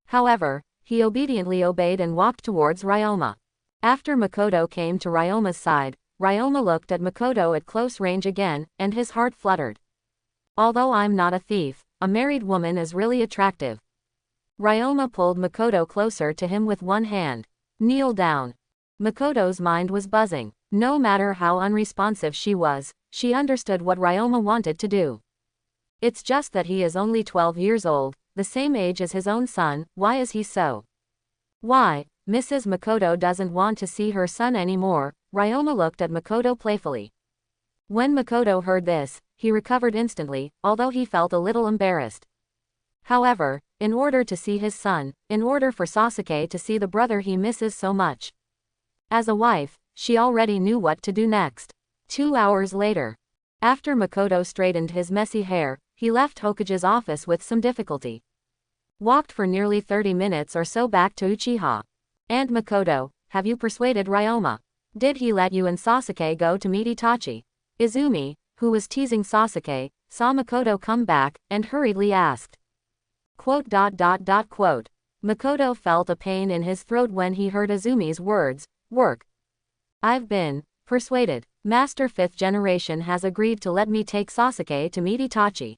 However, he obediently obeyed and walked towards Ryoma. After Makoto came to Ryoma's side, Ryoma looked at Makoto at close range again, and his heart fluttered. Although I'm not a thief, a married woman is really attractive. Ryoma pulled Makoto closer to him with one hand. Kneel down. Makoto's mind was buzzing. No matter how unresponsive she was, she understood what Ryoma wanted to do. It's just that he is only 12 years old, the same age as his own son. Why is he so? Why, Mrs. Makoto doesn't want to see her son anymore. Ryoma looked at Makoto playfully. When Makoto heard this, he recovered instantly, although he felt a little embarrassed. However, in order to see his son, in order for Sasuke to see the brother he misses so much. As a wife, she already knew what to do next. 2 hours later. After Makoto straightened his messy hair, he left Hokage's office with some difficulty. Walked for nearly 30 minutes or so back to Uchiha. And Makoto, have you persuaded Ryoma? Did he let you and Sasuke go to meet Itachi? Izumi, who was teasing Sasuke, saw Makoto come back, and hurriedly asked. Makoto felt a pain in his throat when he heard Izumi's words, work. I've been persuaded. Master 5th generation has agreed to let me take Sasuke to meet Itachi.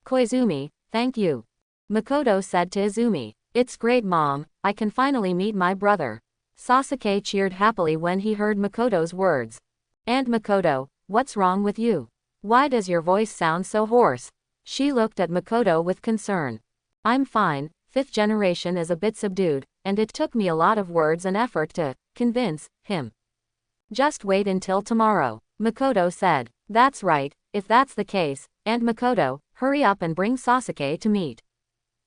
Koizumi, thank you. Makoto said to Izumi. It's great, Mom, I can finally meet my brother. Sasuke cheered happily when he heard Makoto's words. And Makoto, what's wrong with you? Why does your voice sound so hoarse? She looked at Makoto with concern. I'm fine, 5th generation is a bit subdued, and it took me a lot of words and effort to convince him. Just wait until tomorrow, Makoto said. That's right, if that's the case, and Makoto, hurry up and bring Sasuke to meet.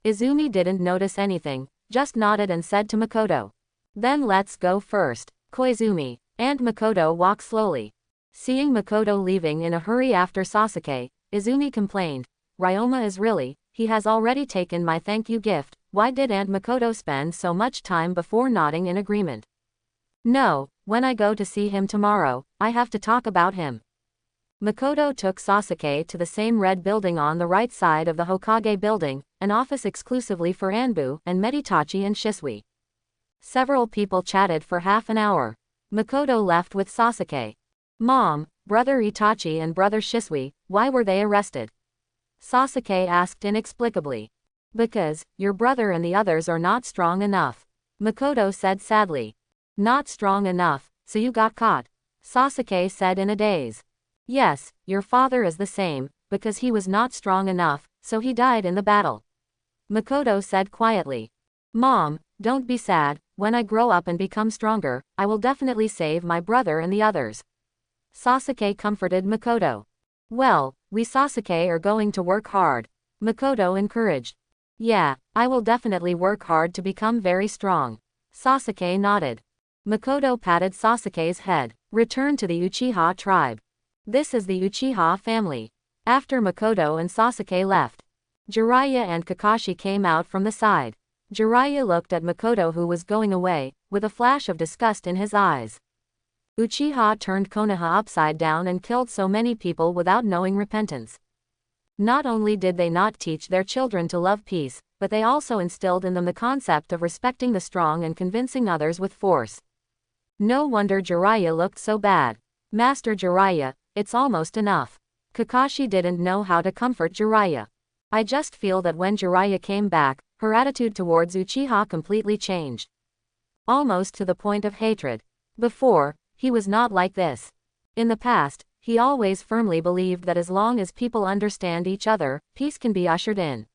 Izumi didn't notice anything, just nodded and said to Makoto. Then let's go first, Koizumi, and Makoto walked slowly. Seeing Makoto leaving in a hurry after Sasuke, Izumi complained, Ryoma is really, he has already taken my thank you gift, why did Aunt Makoto spend so much time before nodding in agreement? No, when I go to see him tomorrow, I have to talk about him. Makoto took Sasuke to the same red building on the right side of the Hokage building, an office exclusively for Anbu, and met Itachi and Shisui. Several people chatted for half an hour. Makoto left with Sasuke. Mom, brother Itachi and brother Shisui, why were they arrested? Sasuke asked inexplicably. Because, your brother and the others are not strong enough. Makoto said sadly. Not strong enough, so you got caught. Sasuke said in a daze. Yes, your father is the same, because he was not strong enough, so he died in the battle. Makoto said quietly. Mom, don't be sad, when I grow up and become stronger, I will definitely save my brother and the others. Sasuke comforted Makoto. Well, we Sasuke are going to work hard. Makoto encouraged. Yeah, I will definitely work hard to become very strong. Sasuke nodded. Makoto patted Sasuke's head. Return to the Uchiha tribe. This is the Uchiha family. After Makoto and Sasuke left, Jiraiya and Kakashi came out from the side. Jiraiya looked at Makoto who was going away, with a flash of disgust in his eyes. Uchiha turned Konoha upside down and killed so many people without knowing repentance. Not only did they not teach their children to love peace, but they also instilled in them the concept of respecting the strong and convincing others with force. No wonder Jiraiya looked so bad. Master Jiraiya, it's almost enough. Kakashi didn't know how to comfort Jiraiya. I just feel that when Jiraiya came back, her attitude towards Uchiha completely changed. Almost to the point of hatred. Before, he was not like this. In the past, he always firmly believed that as long as people understand each other, peace can be ushered in.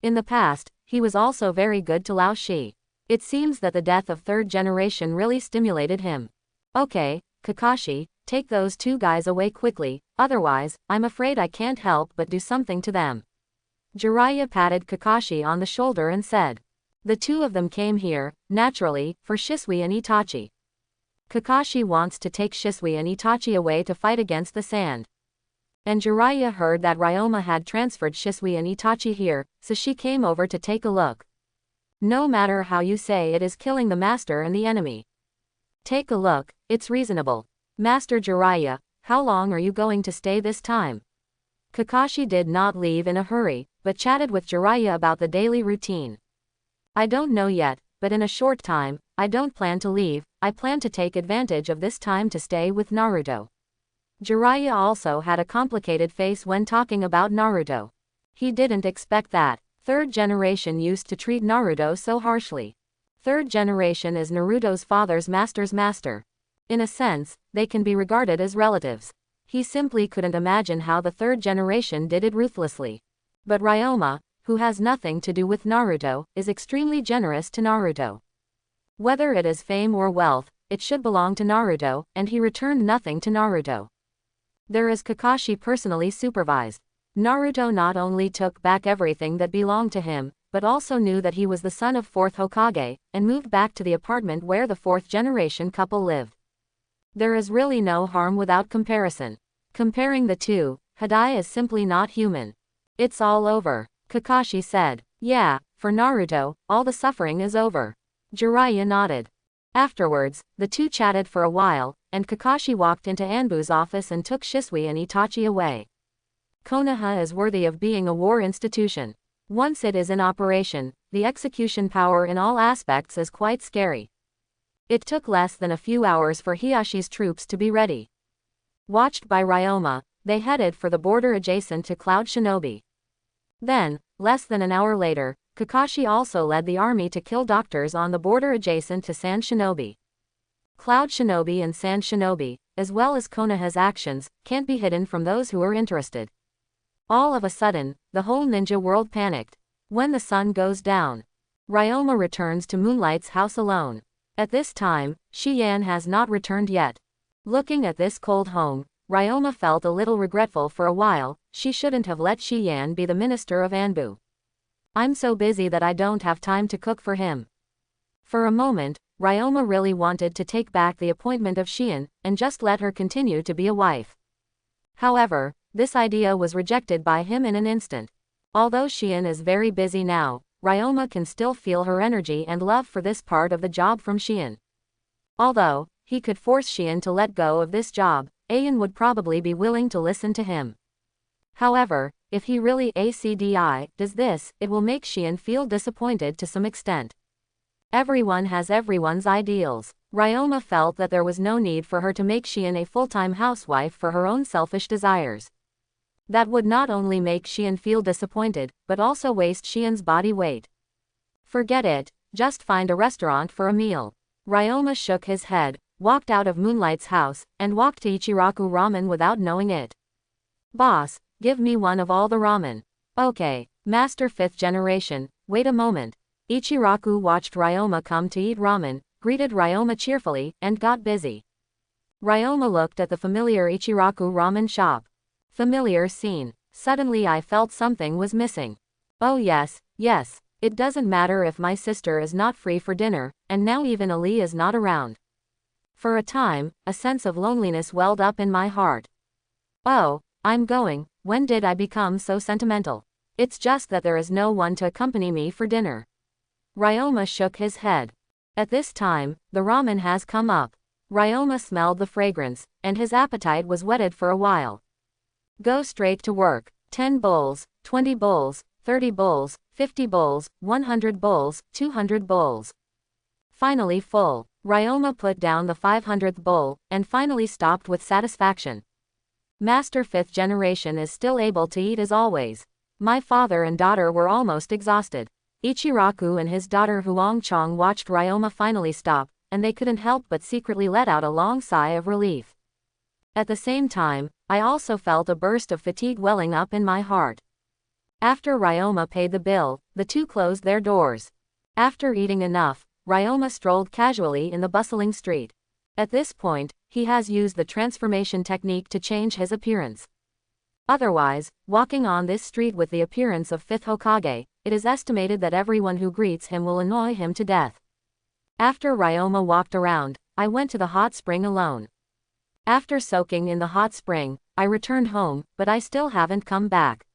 In the past, he was also very good to Lao Shi. It seems that the death of 3rd generation really stimulated him. Okay, Kakashi, take those 2 guys away quickly, otherwise, I'm afraid I can't help but do something to them. Jiraiya patted Kakashi on the shoulder and said. The 2 of them came here, naturally, for Shisui and Itachi. Kakashi wants to take Shisui and Itachi away to fight against the sand. And Jiraiya heard that Ryoma had transferred Shisui and Itachi here, so she came over to take a look. No matter how you say it is killing the master and the enemy. Take a look, it's reasonable. Master Jiraiya, how long are you going to stay this time? Kakashi did not leave in a hurry, but chatted with Jiraiya about the daily routine. I don't know yet, but in a short time, I don't plan to leave, I plan to take advantage of this time to stay with Naruto. Jiraiya also had a complicated face when talking about Naruto. He didn't expect that. 3rd generation used to treat Naruto so harshly. 3rd generation is Naruto's father's master's master. In a sense, they can be regarded as relatives. He simply couldn't imagine how the 3rd generation did it ruthlessly. But Ryoma, who has nothing to do with Naruto, is extremely generous to Naruto. Whether it is fame or wealth, it should belong to Naruto, and he returned nothing to Naruto. There is Kakashi personally supervised. Naruto not only took back everything that belonged to him, but also knew that he was the son of 4th Hokage, and moved back to the apartment where the 4th-generation couple lived. There is really no harm without comparison. Comparing the two, Hadai is simply not human. It's all over, Kakashi said. Yeah, for Naruto, all the suffering is over. Jiraiya nodded. Afterwards, the two chatted for a while, and Kakashi walked into Anbu's office and took Shisui and Itachi away. Konoha is worthy of being a war institution. Once it is in operation, the execution power in all aspects is quite scary. It took less than a few hours for Hiyashi's troops to be ready. Watched by Ryoma, they headed for the border adjacent to Cloud Shinobi. Then, less than an hour later, Kakashi also led the army to kill doctors on the border adjacent to Sand Shinobi. Cloud Shinobi and Sand Shinobi, as well as Konoha's actions, can't be hidden from those who are interested. All of a sudden, the whole ninja world panicked. When the sun goes down, Ryoma returns to Moonlight's house alone. At this time, Shiyan has not returned yet. Looking at this cold home, Ryoma felt a little regretful for a while. She shouldn't have let Shiyan be the minister of Anbu. I'm so busy that I don't have time to cook for him. For a moment, Ryoma really wanted to take back the appointment of Shiyan, and just let her continue to be a wife. However, this idea was rejected by him in an instant. Although Shiyan is very busy now, Ryoma can still feel her energy and love for this part of the job from Shiyan. Although he could force Shiyan to let go of this job, Ayan would probably be willing to listen to him. However, if he really does this, it will make Shiyan feel disappointed to some extent. Everyone has everyone's ideals. Ryoma felt that there was no need for her to make Shiyan a full-time housewife for her own selfish desires. That would not only make Shiyan feel disappointed, but also waste Shiyan's body weight. Forget it, just find a restaurant for a meal. Ryoma shook his head, walked out of Moonlight's house, and walked to Ichiraku Ramen without knowing it. Boss, give me one of all the ramen. Okay, Master 5th Generation, wait a moment. Ichiraku watched Ryoma come to eat ramen, greeted Ryoma cheerfully, and got busy. Ryoma looked at the familiar Ichiraku Ramen shop. Familiar scene. Suddenly I felt something was missing. Oh yes, it doesn't matter if my sister is not free for dinner, and now even Ali is not around. For a time, a sense of loneliness welled up in my heart. Oh, I'm going. When did I become so sentimental? It's just that there is no one to accompany me for dinner. Ryoma shook his head. At this time, the ramen has come up. Ryoma smelled the fragrance, and his appetite was whetted for a while. Go straight to work. 10 bowls, 20 bowls, 30 bowls, 50 bowls, 100 bowls, 200 bowls. Finally full. Ryoma put down the 500th bowl, and finally stopped with satisfaction. Master 5th Generation is still able to eat as always. My father and daughter were almost exhausted. Ichiraku and his daughter Huangchong watched Ryoma finally stop, and they couldn't help but secretly let out a long sigh of relief. At the same time, I also felt a burst of fatigue welling up in my heart. After Ryoma paid the bill, the two closed their doors. After eating enough, Ryoma strolled casually in the bustling street. At this point, he has used the transformation technique to change his appearance. Otherwise, walking on this street with the appearance of 5th Hokage, it is estimated that everyone who greets him will annoy him to death. After Ryoma walked around, I went to the hot spring alone. After soaking in the hot spring, I returned home, but I still haven't come back.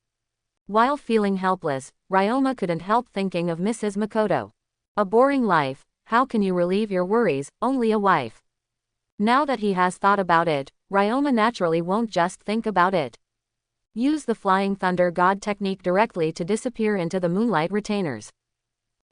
While feeling helpless, Ryoma couldn't help thinking of Mrs. Makoto. A boring life, how can you relieve your worries, only a wife? Now that he has thought about it, Ryoma naturally won't just think about it. Use the Flying Thunder God technique directly to disappear into the moonlight retainers.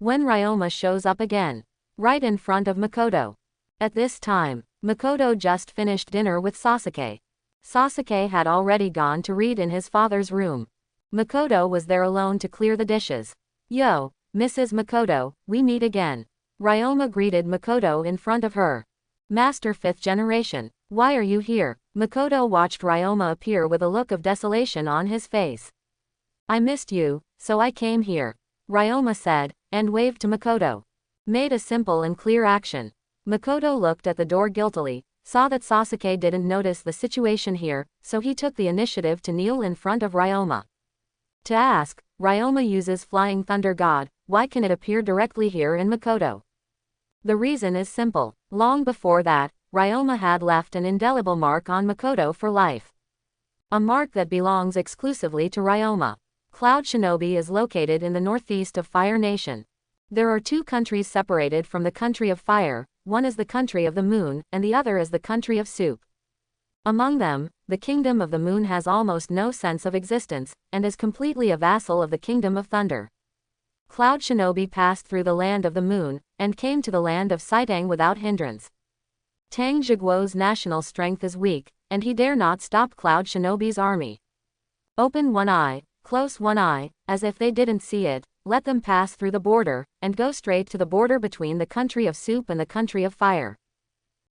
When Ryoma shows up again, right in front of Makoto. At this time, Makoto just finished dinner with Sasuke. Sasuke had already gone to read in his father's room. Makoto was there alone to clear the dishes. Yo, Mrs. Makoto, we meet again. Ryoma greeted Makoto in front of her. Master 5th Generation, why are you here? Makoto watched Ryoma appear with a look of desolation on his face. I missed you, so I came here, Ryoma said, and waved to Makoto. Made a simple and clear action. Makoto looked at the door guiltily, saw that Sasuke didn't notice the situation here, so he took the initiative to kneel in front of Ryoma. To ask, Ryoma uses Flying Thunder God, why can it appear directly here in Makoto? The reason is simple. Long before that, Ryoma had left an indelible mark on Makoto for life. A mark that belongs exclusively to Ryoma. Cloud Shinobi is located in the northeast of Fire Nation. There are two countries separated from the country of fire, one is the country of the moon, and the other is the country of soup. Among them, the kingdom of the moon has almost no sense of existence, and is completely a vassal of the kingdom of thunder. Cloud Shinobi passed through the land of the moon, and came to the land of Saitang without hindrance. Tang Jiguo's national strength is weak, and he dare not stop Cloud Shinobi's army. Open one eye, close one eye, as if they didn't see it, let them pass through the border, and go straight to the border between the country of soup and the country of fire.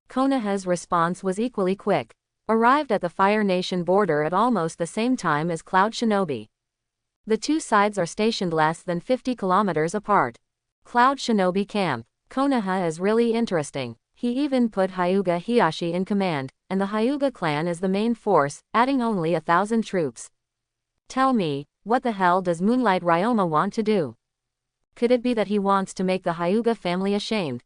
Konoha's response was equally quick. Arrived at the Fire Nation border at almost the same time as Cloud Shinobi. The two sides are stationed less than 50 kilometers apart. Cloud Shinobi Camp. Konoha is really interesting. He even put Hyuga Hiyashi in command, and the Hyuga clan is the main force, adding only 1,000 troops. Tell me, what the hell does Moonlight Ryoma want to do? Could it be that he wants to make the Hyuga family ashamed?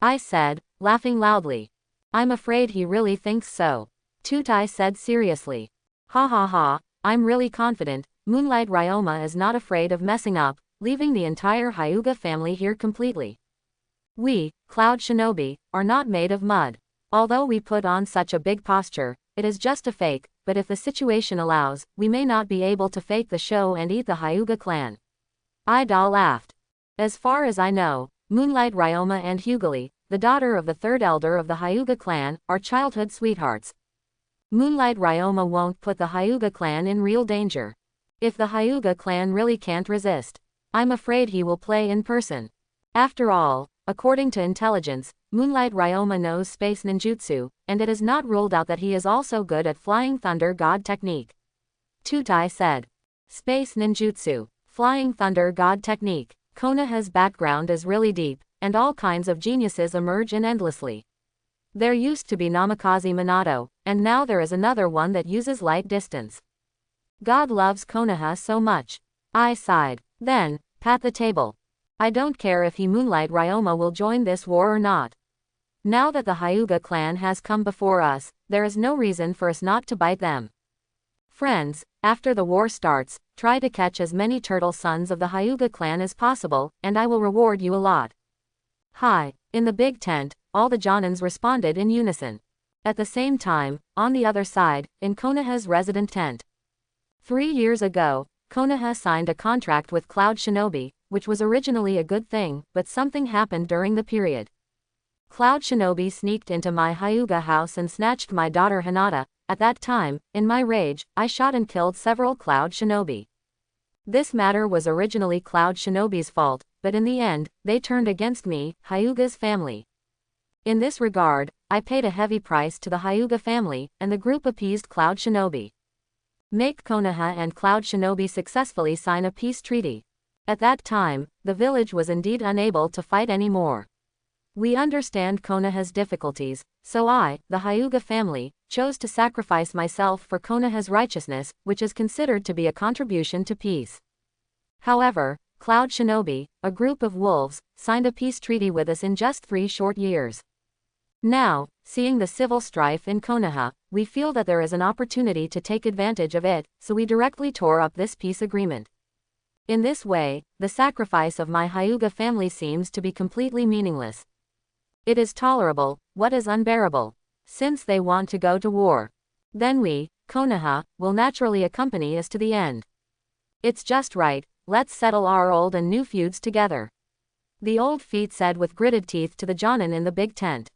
I said, laughing loudly. I'm afraid he really thinks so. Tutai said seriously. Ha ha ha, I'm really confident, Moonlight Ryoma is not afraid of messing up, leaving the entire Hyuga family here completely. We, Cloud Shinobi, are not made of mud. Although we put on such a big posture, it is just a fake, but if the situation allows, we may not be able to fake the show and eat the Hyuga clan. Ida laughed. As far as I know, Moonlight Ryoma and Hugely, the daughter of the third elder of the Hyuga clan, are childhood sweethearts. Moonlight Ryoma won't put the Hyuga clan in real danger. If the Hyuga clan really can't resist, I'm afraid he will play in person. After all, according to intelligence, Moonlight Ryoma knows space ninjutsu, and it is not ruled out that he is also good at Flying Thunder God technique. Tutai said. Space ninjutsu, Flying Thunder God technique. Konoha's background is really deep, and all kinds of geniuses emerge in endlessly. There used to be Namikaze Minato, and now there is another one that uses light distance. God loves Konoha so much. I sighed. Then, pat the table. I don't care if he Moonlight Ryoma will join this war or not. Now that the Hyuga clan has come before us, there is no reason for us not to bite them. Friends, after the war starts, try to catch as many turtle sons of the Hyuga clan as possible, and I will reward you a lot. Hi. In the big tent, all the Jonins responded in unison. At the same time, on the other side, in Konoha's resident tent. 3 years ago, Konoha signed a contract with Cloud Shinobi, which was originally a good thing, but something happened during the period. Cloud Shinobi sneaked into my Hyuga house and snatched my daughter Hinata. At that time, in my rage, I shot and killed several Cloud Shinobi. This matter was originally Cloud Shinobi's fault, but in the end, they turned against me, Hyuga's family. In this regard, I paid a heavy price to the Hyuga family, and the group appeased Cloud Shinobi. Make Konoha and Cloud Shinobi successfully sign a peace treaty. At that time, the village was indeed unable to fight anymore. We understand Konoha's difficulties, so I, the Hyuga family, chose to sacrifice myself for Konoha's righteousness, which is considered to be a contribution to peace. However, Cloud Shinobi, a group of wolves, signed a peace treaty with us in just 3 short years. Now, seeing the civil strife in Konoha, we feel that there is an opportunity to take advantage of it, so we directly tore up this peace agreement. In this way, the sacrifice of my Hyuga family seems to be completely meaningless. It is tolerable, what is unbearable? Since they want to go to war. Then we, Konoha, will naturally accompany us to the end. It's just right, let's settle our old and new feuds together. The old feet said with gritted teeth to the Jonin in the big tent.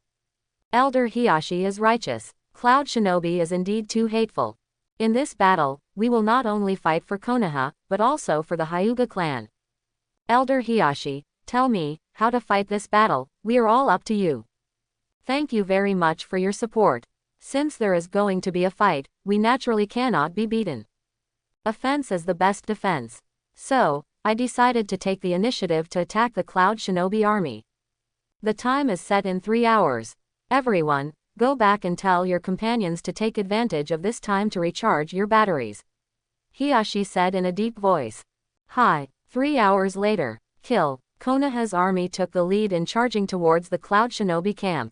Elder Hiyashi is righteous. Cloud Shinobi is indeed too hateful. In this battle, we will not only fight for Konoha, but also for the Hyuga clan. Elder Hiyashi, tell me, how to fight this battle, we are all up to you. Thank you very much for your support. Since there is going to be a fight, we naturally cannot be beaten. Offense is the best defense. So, I decided to take the initiative to attack the Cloud Shinobi army. The time is set in 3 hours. Everyone, go back and tell your companions to take advantage of this time to recharge your batteries. Hiyashi said in a deep voice. Hi. 3 hours later. Kill. Konoha's army took the lead in charging towards the Cloud Shinobi camp.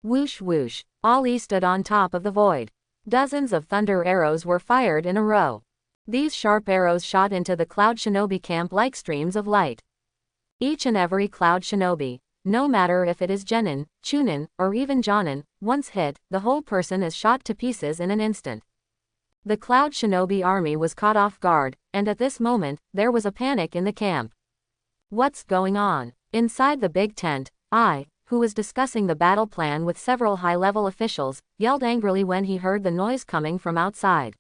Whoosh whoosh. Ali stood on top of the void. Dozens of thunder arrows were fired in a row. These sharp arrows shot into the Cloud Shinobi camp like streams of light. Each and every Cloud Shinobi, no matter if it is Genin, Chunin, or even Jonin, once hit, the whole person is shot to pieces in an instant. The Cloud Shinobi army was caught off guard, and at this moment, there was a panic in the camp. What's going on? Inside the big tent, who was discussing the battle plan with several high-level officials, yelled angrily when he heard the noise coming from outside.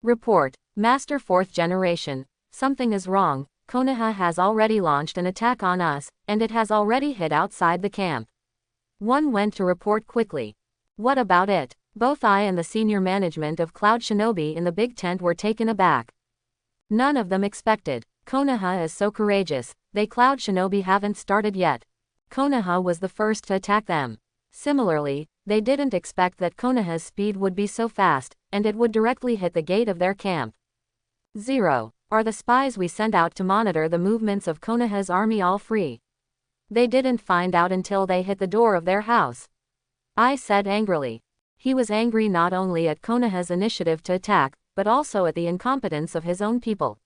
Report, Master 4th Generation, something is wrong. Konoha has already launched an attack on us, and it has already hit outside the camp. One went to report quickly. What about it? Both I and the senior management of Cloud Shinobi in the big tent were taken aback. None of them expected. Konoha is so courageous. They Cloud Shinobi haven't started yet. Konoha was the first to attack them. Similarly, they didn't expect that Konoha's speed would be so fast, and it would directly hit the gate of their camp. 0. Are the spies we sent out to monitor the movements of Konoha's army all free? They didn't find out until they hit the door of their house. I said angrily. He was angry not only at Konoha's initiative to attack, but also at the incompetence of his own people.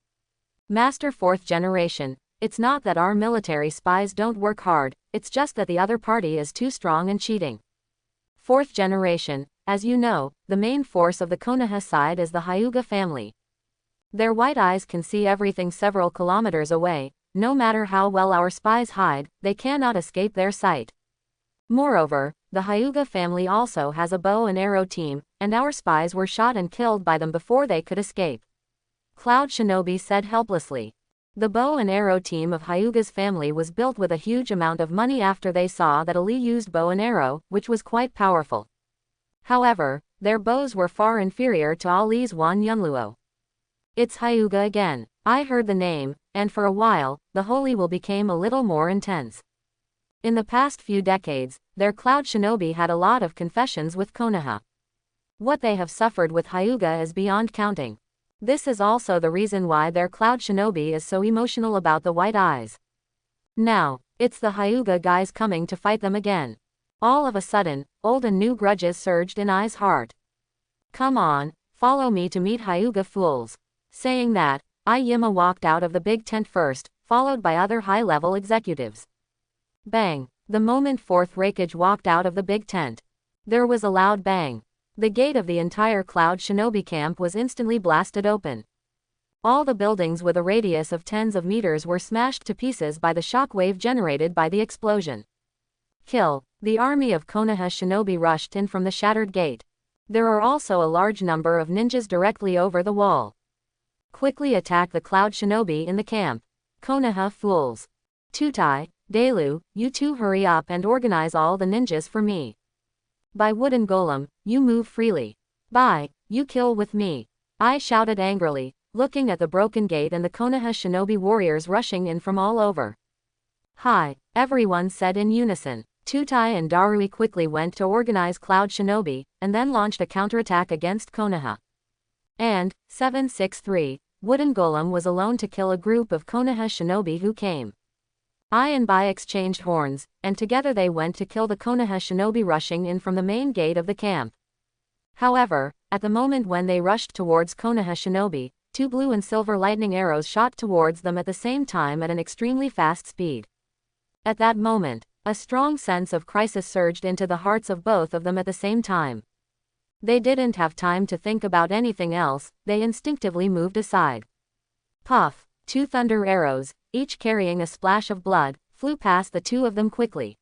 Master 4th Generation, it's not that our military spies don't work hard, it's just that the other party is too strong and cheating. 4th Generation, as you know, the main force of the Konoha side is the Hyuga family. Their white eyes can see everything several kilometers away. No matter how well our spies hide, they cannot escape their sight. Moreover, the Hyuga family also has a bow and arrow team, and our spies were shot and killed by them before they could escape. Cloud Shinobi said helplessly. The bow and arrow team of Hyuga's family was built with a huge amount of money after they saw that Ali used bow and arrow, which was quite powerful. However, their bows were far inferior to Ali's Wan Yunluo. It's Hyuga again. I heard the name, and for a while, the holy will became a little more intense. In the past few decades, their Cloud Shinobi had a lot of confessions with Konoha. What they have suffered with Hyuga is beyond counting. This is also the reason why their Cloud Shinobi is so emotional about the white eyes. Now, it's the Hyuga guys coming to fight them again. All of a sudden, old and new grudges surged in Ai's heart. Come on, follow me to meet Hyuga fools. Saying that, Yima walked out of the big tent first, followed by other high-level executives. Bang! The moment 4th Raikage walked out of the big tent. There was a loud bang. The gate of the entire Cloud Shinobi camp was instantly blasted open. All the buildings with a radius of tens of meters were smashed to pieces by the shockwave generated by the explosion. Kill! The army of Konoha Shinobi rushed in from the shattered gate. There are also a large number of ninjas directly over the wall. Quickly attack the Cloud Shinobi in the camp. Konoha fools. Tutai, Delu, you two hurry up and organize all the ninjas for me. By Wooden Golem, you move freely. By, you kill with me. I shouted angrily, looking at the broken gate and the Konoha Shinobi warriors rushing in from all over. Hi, everyone said in unison. Tutai and Darui quickly went to organize Cloud Shinobi, and then launched a counterattack against Konoha. And, 763, Wooden Golem was alone to kill a group of Konoha Shinobi who came. I and Bai exchanged horns, and together they went to kill the Konoha Shinobi rushing in from the main gate of the camp. However, at the moment when they rushed towards Konoha Shinobi, 2 blue and silver lightning arrows shot towards them at the same time at an extremely fast speed. At that moment, a strong sense of crisis surged into the hearts of both of them at the same time. They didn't have time to think about anything else, they instinctively moved aside. Puff! 2 thunder arrows, each carrying a splash of blood, flew past the 2 of them quickly.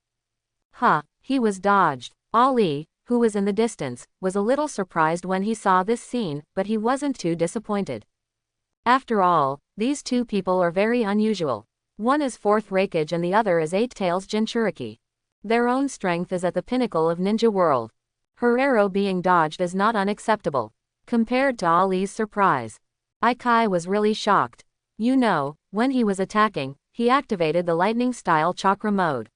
He was dodged. Ali, who was in the distance, was a little surprised when he saw this scene, but he wasn't too disappointed. After all, these 2 people are very unusual. One is 4th Raikage and the other is 8 Tails Jinchuriki. Their own strength is at the pinnacle of ninja world. Her arrow being dodged is not unacceptable. Compared to Ali's surprise, Kai was really shocked. You know, when he was attacking, he activated the lightning-style chakra mode.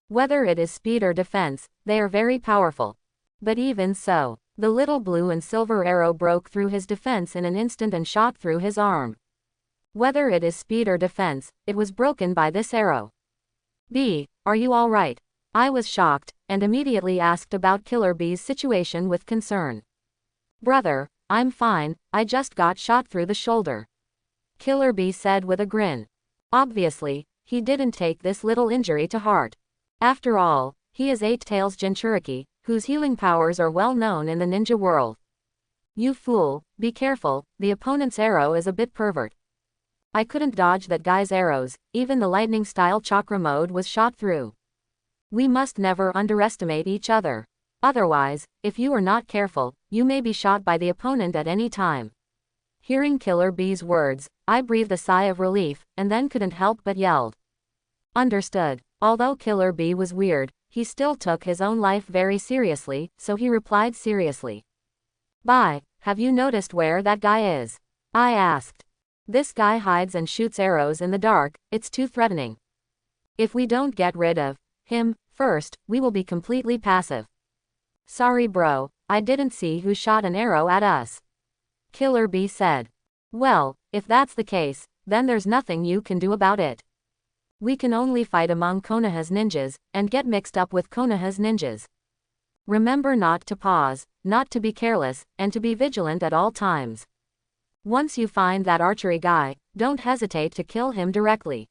Whether it is speed or defense, they are very powerful. But even so, The little blue and silver arrow broke through his defense in an instant and shot through his arm. Whether it is speed or defense, it was broken by this arrow. B, are you all right? I was shocked, and immediately asked about Killer B's situation with concern. Brother, I'm fine, I just got shot through the shoulder. Killer B said with a grin. Obviously, he didn't take this little injury to heart. After all, he is Eight Tails Jinchuriki, whose healing powers are well known in the ninja world. You fool, be careful, the opponent's arrow is a bit pervert. I couldn't dodge that guy's arrows, even the lightning-style chakra mode was shot through. We must never underestimate each other. Otherwise, if you are not careful, you may be shot by the opponent at any time. Hearing Killer B's words, I breathed a sigh of relief, and then couldn't help but yelled. Understood. Although Killer B was weird, he still took his own life very seriously, so he replied seriously. Bye, have you noticed where that guy is? I asked. This guy hides and shoots arrows in the dark, it's too threatening. If we don't get rid of him first, we will be completely passive. Sorry bro, I didn't see who shot an arrow at us. Killer B said. Well, if that's the case, then there's nothing you can do about it. We can only fight among Konoha's ninjas, and get mixed up with Konoha's ninjas. Remember not to pause, not to be careless, and to be vigilant at all times. Once you find that archery guy, don't hesitate to kill him directly.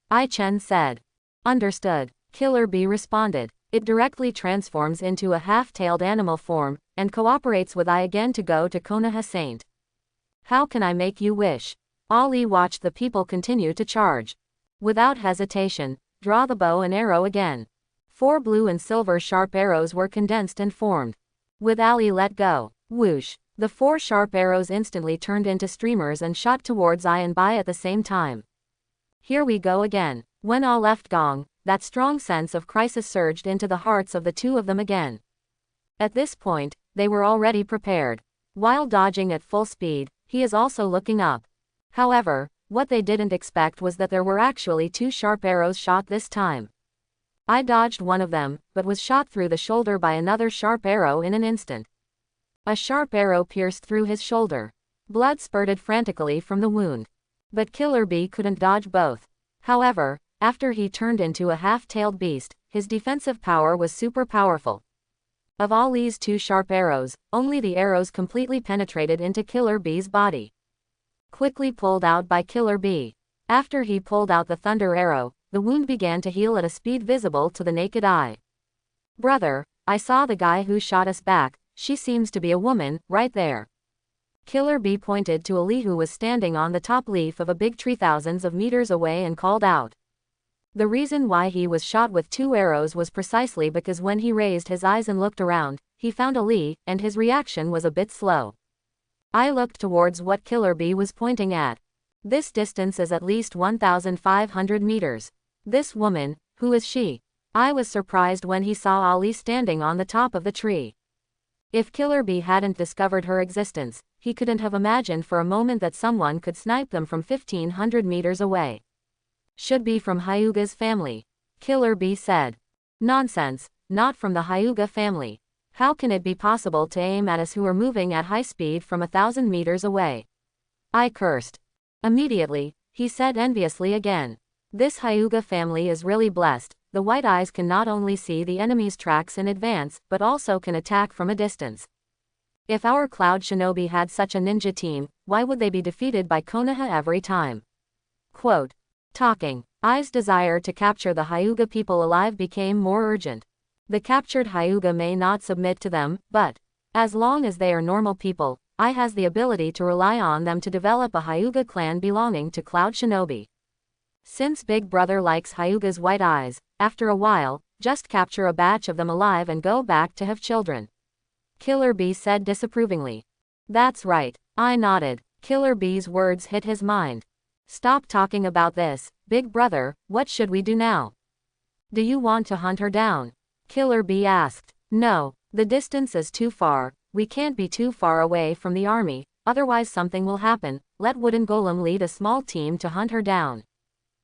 I-Chen said. Understood. Killer B responded. It directly transforms into a half-tailed animal form, and cooperates with I again to go to Konoha Saint. How can I make you wish? Ali watched the people continue to charge. Without hesitation, draw the bow and arrow again. 4 blue and silver sharp arrows were condensed and formed. With Ali let go, whoosh, the 4 sharp arrows instantly turned into streamers and shot towards I and Bai at the same time. Here we go again. When all left Gong, that strong sense of crisis surged into the hearts of the two of them again. At this point, they were already prepared. While dodging at full speed, he is also looking up. However, what they didn't expect was that there were actually 2 sharp arrows shot this time. I dodged one of them, but was shot through the shoulder by another sharp arrow in an instant. A sharp arrow pierced through his shoulder. Blood spurted frantically from the wound. But Killer B couldn't dodge both. However, after he turned into a half-tailed beast, his defensive power was super powerful. Of all these 2 sharp arrows, only the arrows completely penetrated into Killer B's body. Quickly pulled out by Killer B. After he pulled out the thunder arrow, the wound began to heal at a speed visible to the naked eye. Brother, I saw the guy who shot us back, she seems to be a woman, right there. Killer B pointed to Ali who was standing on the top leaf of a big tree thousands of meters away and called out. The reason why he was shot with 2 arrows was precisely because when he raised his eyes and looked around, he found Ali, and his reaction was a bit slow. I looked towards what Killer B was pointing at. This distance is at least 1,500 meters. This woman, who is she? I was surprised when he saw Ali standing on the top of the tree. If Killer B hadn't discovered her existence, he couldn't have imagined for a moment that someone could snipe them from 1,500 meters away. Should be from Hyuga's family. Killer B said. Nonsense, not from the Hyuga family. How can it be possible to aim at us who are moving at high speed from 1,000 meters away? I cursed. Immediately, he said enviously again. This Hyuga family is really blessed. The White Eyes can not only see the enemy's tracks in advance, but also can attack from a distance. If our Cloud Shinobi had such a ninja team, why would they be defeated by Konoha every time? Quote. Talking. Ai's desire to capture the Hyuga people alive became more urgent. The captured Hyuga may not submit to them, but, as long as they are normal people, Ai has the ability to rely on them to develop a Hyuga clan belonging to Cloud Shinobi. Since Big Brother likes Hyuga's White Eyes, after a while, just capture a batch of them alive and go back to have children. Killer B said disapprovingly. That's right, I nodded. Killer B's words hit his mind. Stop talking about this, Big Brother, what should we do now? Do you want to hunt her down? Killer B asked. No, the distance is too far, we can't be too far away from the army, otherwise something will happen. Let Wooden Golem lead a small team to hunt her down.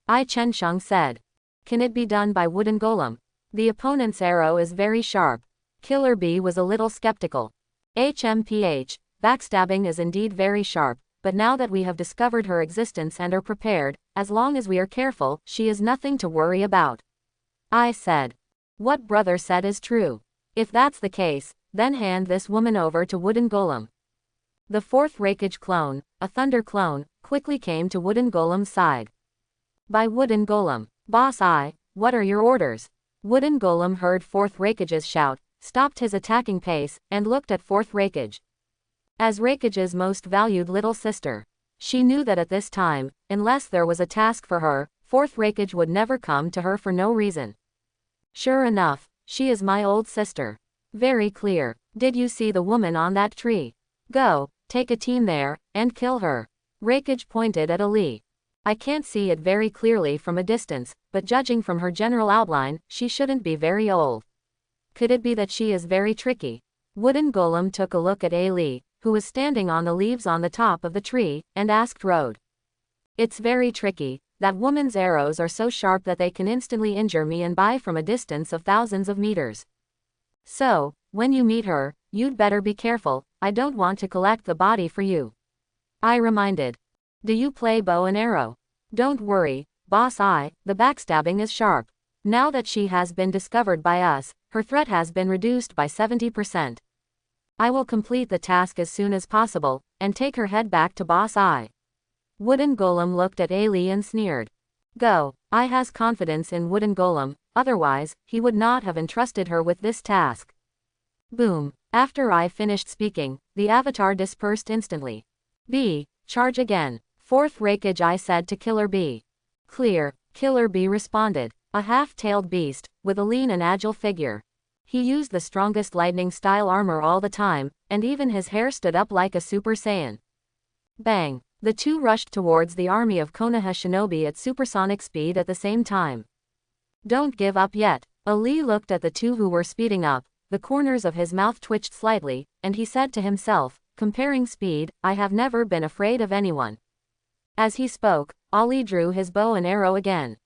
I Chen Sheng said. Can it be done by Wooden Golem? The opponent's arrow is very sharp. Killer B was a little skeptical. HMPH, backstabbing is indeed very sharp, but now that we have discovered her existence and are prepared, as long as we are careful, she is nothing to worry about. I said. What brother said is true. If that's the case, then hand this woman over to Wooden Golem. The fourth Raikage clone, a Thunder clone, quickly came to Wooden Golem's side. By Wooden Golem, Boss what are your orders? Wooden Golem heard fourth Raikage's shout, stopped his attacking pace, and looked at fourth Raikage. As Raikage's most valued little sister, she knew that at this time, unless there was a task for her, fourth Raikage would never come to her for no reason. Sure enough, she is my old sister. Very clear. Did you see the woman on that tree? Go, take a team there, and kill her. Raikage pointed at Ali. I can't see it very clearly from a distance, but judging from her general outline, she shouldn't be very old. Could it be that she is very tricky? Wooden Golem took a look at Ali, who was standing on the leaves on the top of the tree, and asked Road. It's very tricky. That woman's arrows are so sharp that they can instantly injure me and by from a distance of thousands of meters. So, when you meet her, you'd better be careful, I don't want to collect the body for you. I reminded. Do you play bow and arrow? Don't worry, boss the backstabbing is sharp. Now that she has been discovered by us, her threat has been reduced by 70%. I will complete the task as soon as possible, and take her head back to Boss Wooden Golem looked at Ali and sneered. Go, I has confidence in Wooden Golem, otherwise, he would not have entrusted her with this task. Boom. After I finished speaking, the avatar dispersed instantly. B, charge again. Fourth Raikage I said to Killer B. Clear, Killer B responded. A half-tailed beast, with a lean and agile figure. He used the strongest lightning-style armor all the time, and even his hair stood up like a Super Saiyan. Bang. The two rushed towards the army of Konoha shinobi at supersonic speed at the same time. Don't give up yet. Ali looked at the two who were speeding up, the corners of his mouth twitched slightly, and he said to himself, comparing speed, I have never been afraid of anyone. As he spoke, Ali drew his bow and arrow again.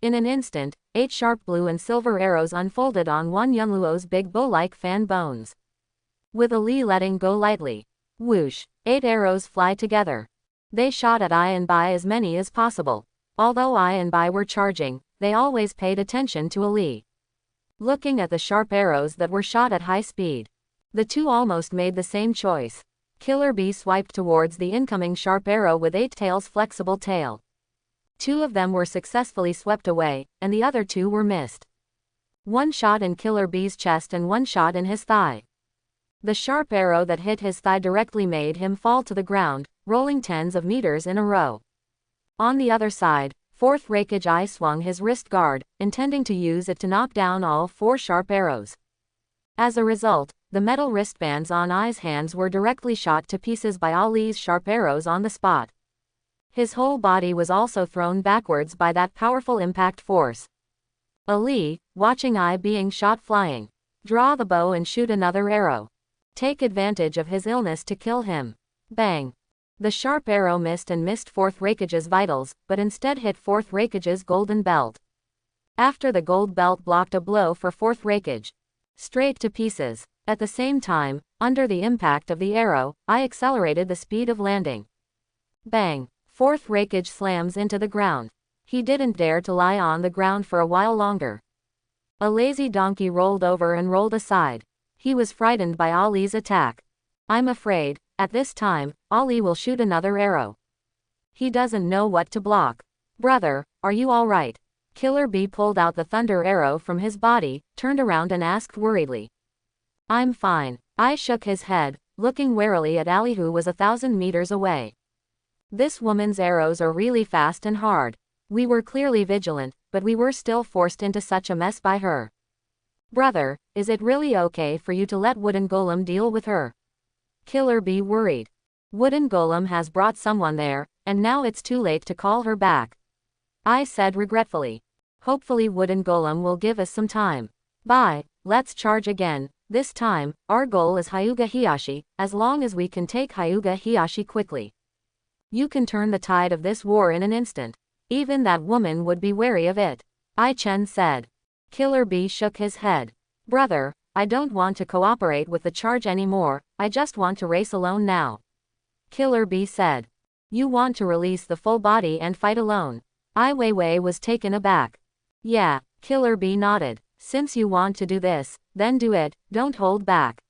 In an instant, 8 sharp blue and silver arrows unfolded on one Yunluo's big bow-like fan bones. With Ali letting go lightly. Whoosh, 8 arrows fly together. They shot at I and by as many as possible. Although I and by were charging, they always paid attention to Ali. Looking at the sharp arrows that were shot at high speed, the two almost made the same choice. Killer B swiped towards the incoming sharp arrow with 8 tails flexible tail. 2 of them were successfully swept away, and the other 2 were missed. 1 shot in Killer B's chest and 1 shot in his thigh. The sharp arrow that hit his thigh directly made him fall to the ground, rolling tens of meters in a row. On the other side, fourth Raikage I swung his wrist guard, intending to use it to knock down all 4 sharp arrows. As a result, the metal wristbands on I's hands were directly shot to pieces by Ali's sharp arrows on the spot. His whole body was also thrown backwards by that powerful impact force. Ali, watching I being shot flying. Draw the bow and shoot another arrow. Take advantage of his illness to kill him. Bang. The sharp arrow missed and missed fourth Raikage's vitals, but instead hit fourth Raikage's golden belt. After the gold belt blocked a blow for fourth Raikage. Straight to pieces. At the same time, under the impact of the arrow, I accelerated the speed of landing. Bang. Fourth Raikage slams into the ground. He didn't dare to lie on the ground for a while longer. A lazy donkey rolled over and rolled aside. He was frightened by Ali's attack. I'm afraid, at this time, Ali will shoot another arrow. He doesn't know what to block. Brother, are you all right? Killer B pulled out the thunder arrow from his body, turned around and asked worriedly. I'm fine. I shook his head, looking warily at Ali who was 1,000 meters away. This woman's arrows are really fast and hard. We were clearly vigilant, but we were still forced into such a mess by her. Brother, is it really okay for you to let Wooden Golem deal with her? Killer B worried. Wooden Golem has brought someone there, and now it's too late to call her back. I said regretfully. Hopefully Wooden Golem will give us some time. Bye, let's charge again. This time, our goal is Hyuga Hiyashi, as long as we can take Hyuga Hiyashi quickly. You can turn the tide of this war in an instant. Even that woman would be wary of it. I-Chen said. Killer B shook his head. Brother, I don't want to cooperate with the charge anymore, I just want to race alone now. Killer Bee said. You want to release the full body and fight alone? Ai Weiwei was taken aback. Yeah, Killer Bee nodded. Since you want to do this, then do it, don't hold back.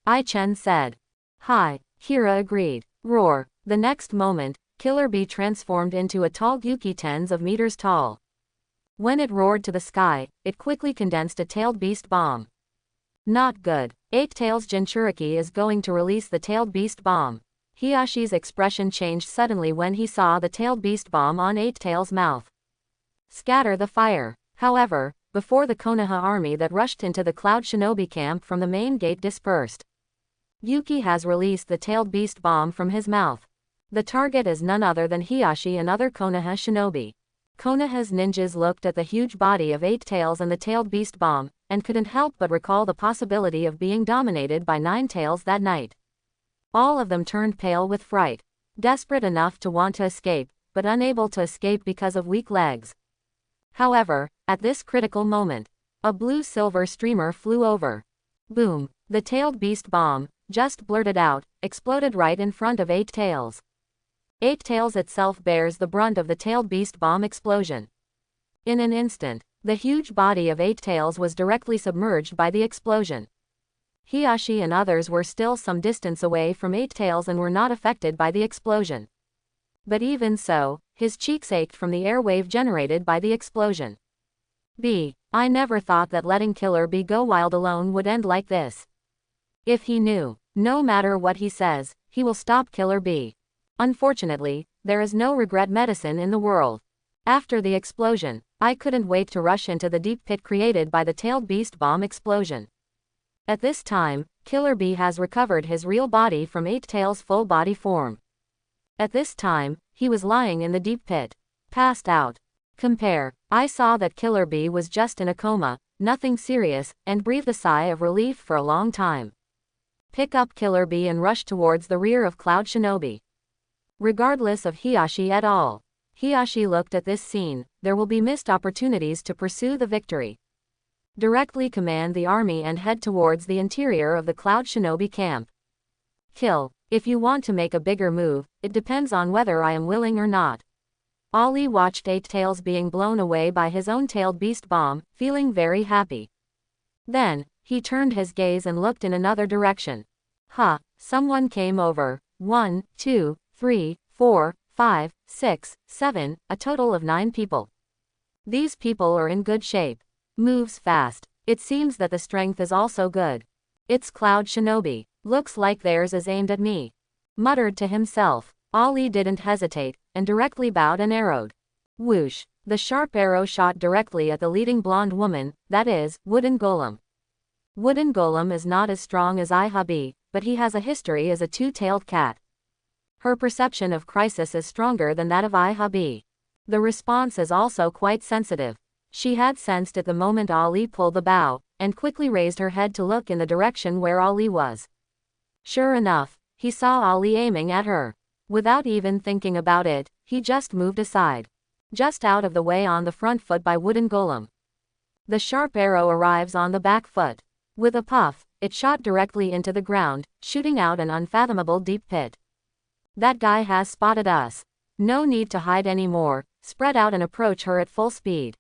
Ai Chen said. Hi, Kira agreed. Roar. The next moment, Killer Bee transformed into a tall Yuki tens of meters tall. When it roared to the sky, it quickly condensed a tailed beast bomb. Not good. Eight Tails Jinchuriki is going to release the tailed beast bomb. Hiyashi's expression changed suddenly when he saw the tailed beast bomb on Eight Tails' mouth. Scatter the fire. However, before the Konoha army that rushed into the Cloud Shinobi camp from the main gate dispersed, Yuki has released the tailed beast bomb from his mouth. The target is none other than Hiyashi and other Konoha shinobi. Konoha's ninjas looked at the huge body of Eight Tails and the tailed beast bomb, and couldn't help but recall the possibility of being dominated by Nine Tails that night. All of them turned pale with fright, desperate enough to want to escape, but unable to escape because of weak legs. However, at this critical moment, a blue-silver streamer flew over. Boom! The tailed beast bomb, just blurted out, exploded right in front of Eight Tails. Eight Tails itself bears the brunt of the tailed beast bomb explosion. In an instant, the huge body of Eight Tails was directly submerged by the explosion. Hiyashi and others were still some distance away from Eight Tails and were not affected by the explosion. But even so, his cheeks ached from the airwave generated by the explosion. I never thought that letting Killer Bee go wild alone would end like this. If he knew, no matter what he says, he will stop Killer Bee. Unfortunately, there is no regret medicine in the world. After the explosion, I couldn't wait to rush into the deep pit created by the tailed beast bomb explosion. At this time, Killer Bee has recovered his real body from Eight Tails' full body form. At this time, he was lying in the deep pit, passed out. I saw that Killer Bee was just in a coma, nothing serious, and breathed a sigh of relief for a long time. Pick up Killer Bee and rush towards the rear of Cloud Shinobi. Regardless of Hiyashi et al. Hiyashi looked at this scene. There will be missed opportunities to pursue the victory. Directly command the army and head towards the interior of the Cloud Shinobi camp. Kill. If you want to make a bigger move, it depends on whether I am willing or not. Ali watched Eight Tails being blown away by his own tailed beast bomb, feeling very happy. Then, he turned his gaze and looked in another direction. Someone came over. 1, 2, 3, 4, 5, 6, 7, a total of 9 people. These people are in good shape. Moves fast. It seems that the strength is also good. It's Cloud Shinobi. Looks like theirs is aimed at me. Muttered to himself. Ali didn't hesitate, and directly bowed and arrowed. Whoosh! The sharp arrow shot directly at the leading blonde woman, that is, Wooden Golem. Wooden Golem is not as strong as Ihabi, but he has a history as a two-tailed cat. Her perception of crisis is stronger than that of Ihabi. The response is also quite sensitive. She had sensed it the moment Ali pulled the bow, and quickly raised her head to look in the direction where Ali was. Sure enough, he saw Ali aiming at her. Without even thinking about it, he just moved aside. Just out of the way on the front foot by Wooden Golem. The sharp arrow arrives on the back foot. With a puff, it shot directly into the ground, shooting out an unfathomable deep pit. That guy has spotted us. No need to hide anymore, spread out and approach her at full speed.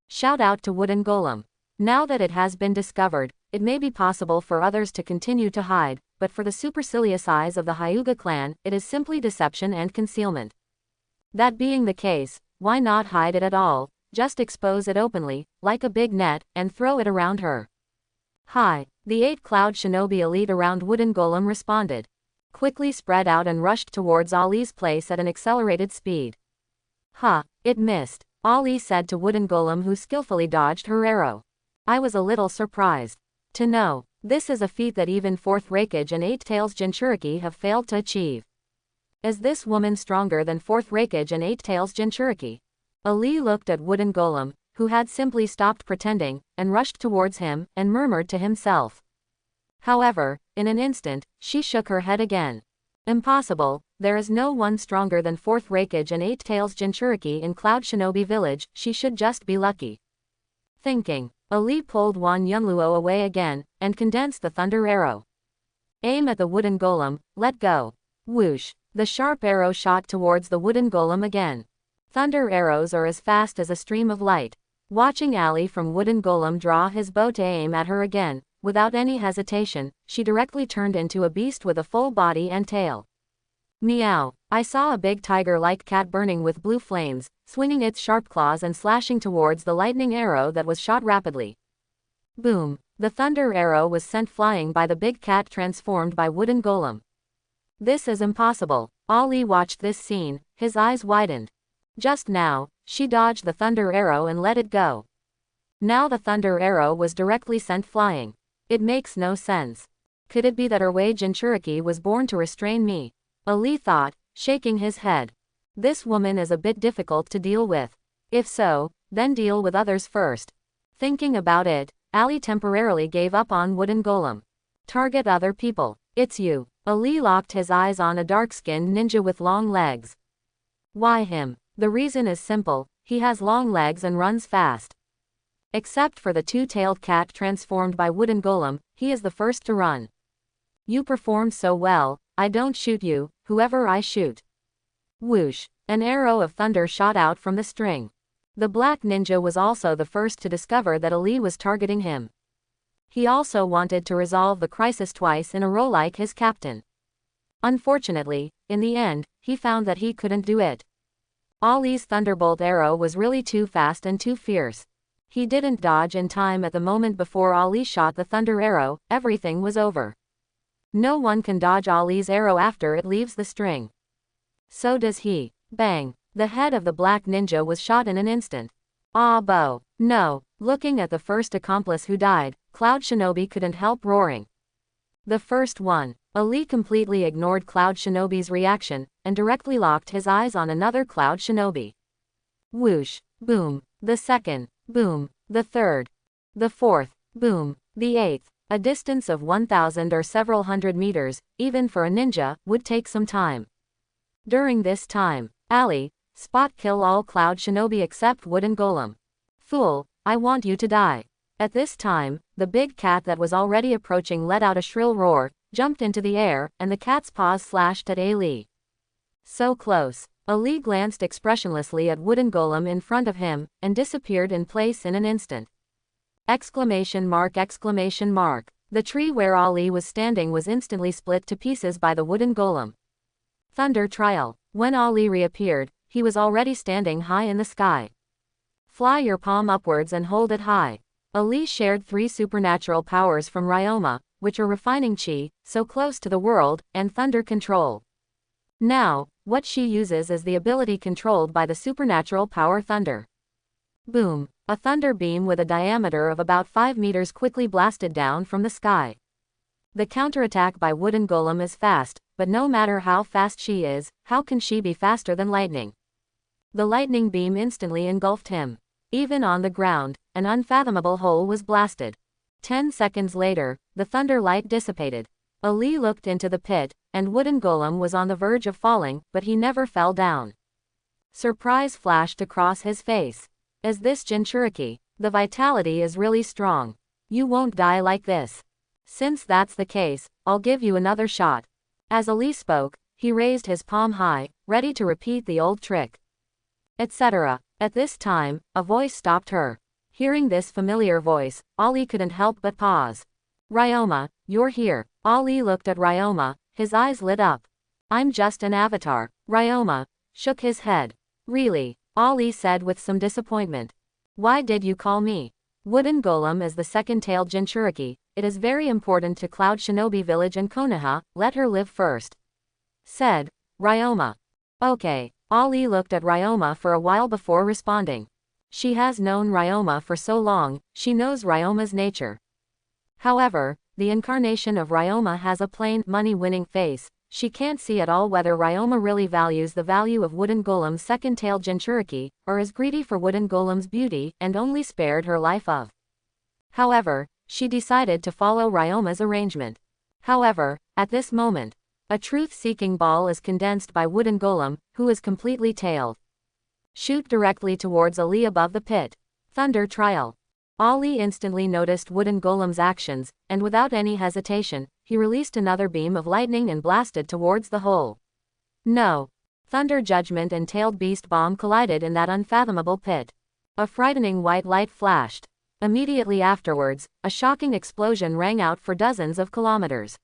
Shout out to Wooden Golem. Now that it has been discovered, it may be possible for others to continue to hide, but for the supercilious eyes of the Hyuga clan, it is simply deception and concealment. That being the case, why not hide it at all, just expose it openly, like a big net, and throw it around her. The 8 Cloud Shinobi elite around Wooden Golem responded. Quickly spread out and rushed towards Ali's place at an accelerated speed. It missed, Ali said to Wooden Golem, who skillfully dodged her arrow. I was a little surprised. To know, this is a feat that even 4th Raikage and 8 Tails Jinchuriki have failed to achieve. Is this woman stronger than 4th Raikage and 8 Tails Jinchuriki? Ali looked at Wooden Golem, who had simply stopped pretending, and rushed towards him, and murmured to himself. However, in an instant, she shook her head again. Impossible, there is no one stronger than 4th Raikage and 8 Tails Jinchuriki in Cloud Shinobi Village, she should just be lucky. Thinking, Ali pulled Wan Yunluo away again, and condensed the thunder arrow. Aim at the wooden golem, let go. Whoosh. The sharp arrow shot towards the wooden golem again. Thunder arrows are as fast as a stream of light. Watching Ali from wooden golem draw his bow to aim at her again, without any hesitation, she directly turned into a beast with a full body and tail. Meow. I saw a big tiger-like cat burning with blue flames, swinging its sharp claws and slashing towards the lightning arrow that was shot rapidly. Boom. The thunder arrow was sent flying by the big cat transformed by wooden golem. This is impossible. Ali watched this scene, his eyes widened. Just now, she dodged the thunder arrow and let it go. Now the thunder arrow was directly sent flying. It makes no sense. Could it be that Erwei Jinchuriki was born to restrain me? Ali thought, shaking his head. This woman is a bit difficult to deal with. If so, then deal with others first. Thinking about it, Ali temporarily gave up on wooden golem. Target other people. It's you. Ali locked his eyes on a dark-skinned ninja with long legs. Why him? The reason is simple, he has long legs and runs fast. Except for the two-tailed cat transformed by wooden golem, he is the first to run. You performed so well, I don't shoot you, whoever I shoot. Whoosh. An arrow of thunder shot out from the string. The black ninja was also the first to discover that Ali was targeting him. He also wanted to resolve the crisis twice in a row like his captain. Unfortunately, in the end, he found that he couldn't do it. Ali's thunderbolt arrow was really too fast and too fierce. He didn't dodge in time at the moment before Ali shot the thunder arrow, everything was over. No one can dodge Ali's arrow after it leaves the string. So does he. Bang! The head of the black ninja was shot in an instant. Ah, bow. No. Looking at the first accomplice who died, Cloud Shinobi couldn't help roaring. The first one. Ali completely ignored Cloud Shinobi's reaction, and directly locked his eyes on another Cloud Shinobi. Whoosh. Boom. The second. Boom. The third. The fourth. Boom. The eighth. A distance of 1,000 or several hundred meters, even for a ninja, would take some time. During this time, Ali, spot kill all Cloud Shinobi except wooden golem. Fool, I want you to die. At this time, the big cat that was already approaching let out a shrill roar, jumped into the air, and the cat's paws slashed at Ali. So close. Ali glanced expressionlessly at wooden golem in front of him, and disappeared in place in an instant. Exclamation mark, exclamation mark. The tree where Ali was standing was instantly split to pieces by the wooden golem. Thunder trial. When Ali reappeared, he was already standing high in the sky. Fly your palm upwards and hold it high. Ali shared 3 supernatural powers from Ryoma, which are refining chi, so close to the world, and thunder control. Now, what she uses is the ability controlled by the supernatural power thunder. Boom. A thunder beam with a diameter of about 5 meters quickly blasted down from the sky. The counterattack by wooden golem is fast, but no matter how fast she is, how can she be faster than lightning? The lightning beam instantly engulfed him. Even on the ground, an unfathomable hole was blasted. 10 seconds later, the thunder light dissipated. Ali looked into the pit, and wooden golem was on the verge of falling, but he never fell down. Surprise flashed across his face. Is this Jinchuriki? The vitality is really strong. You won't die like this. Since that's the case, I'll give you another shot. As Ali spoke, he raised his palm high, ready to repeat the old trick. Etc. At this time, a voice stopped her. Hearing this familiar voice, Ali couldn't help but pause. Ryoma, you're here. Ali looked at Ryoma, his eyes lit up. I'm just an avatar. Ryoma shook his head. Really? Ali said with some disappointment. Why did you call me? Wooden golem is the second-tailed Jinchuriki. It is very important to Cloud Shinobi Village and Konoha, let her live first. Said Ryoma. Okay. Ali looked at Ryoma for a while before responding. She has known Ryoma for so long, she knows Ryoma's nature. However, the incarnation of Ryoma has a plain, money-winning face. She can't see at all whether Ryoma really values the value of wooden golem's second-tailed Jinchuriki, or is greedy for wooden golem's beauty, and only spared her life of. However, she decided to follow Ryoma's arrangement. However, at this moment, a truth-seeking ball is condensed by wooden golem, who is completely tailed. Shoot directly towards Ali above the pit. Thunder trial. Ali instantly noticed Wooden Golem's actions, and without any hesitation, he released another beam of lightning and blasted towards the hole. No! Thunder Judgment and Tailed Beast Bomb collided in that unfathomable pit. A frightening white light flashed. Immediately afterwards, a shocking explosion rang out for dozens of kilometers.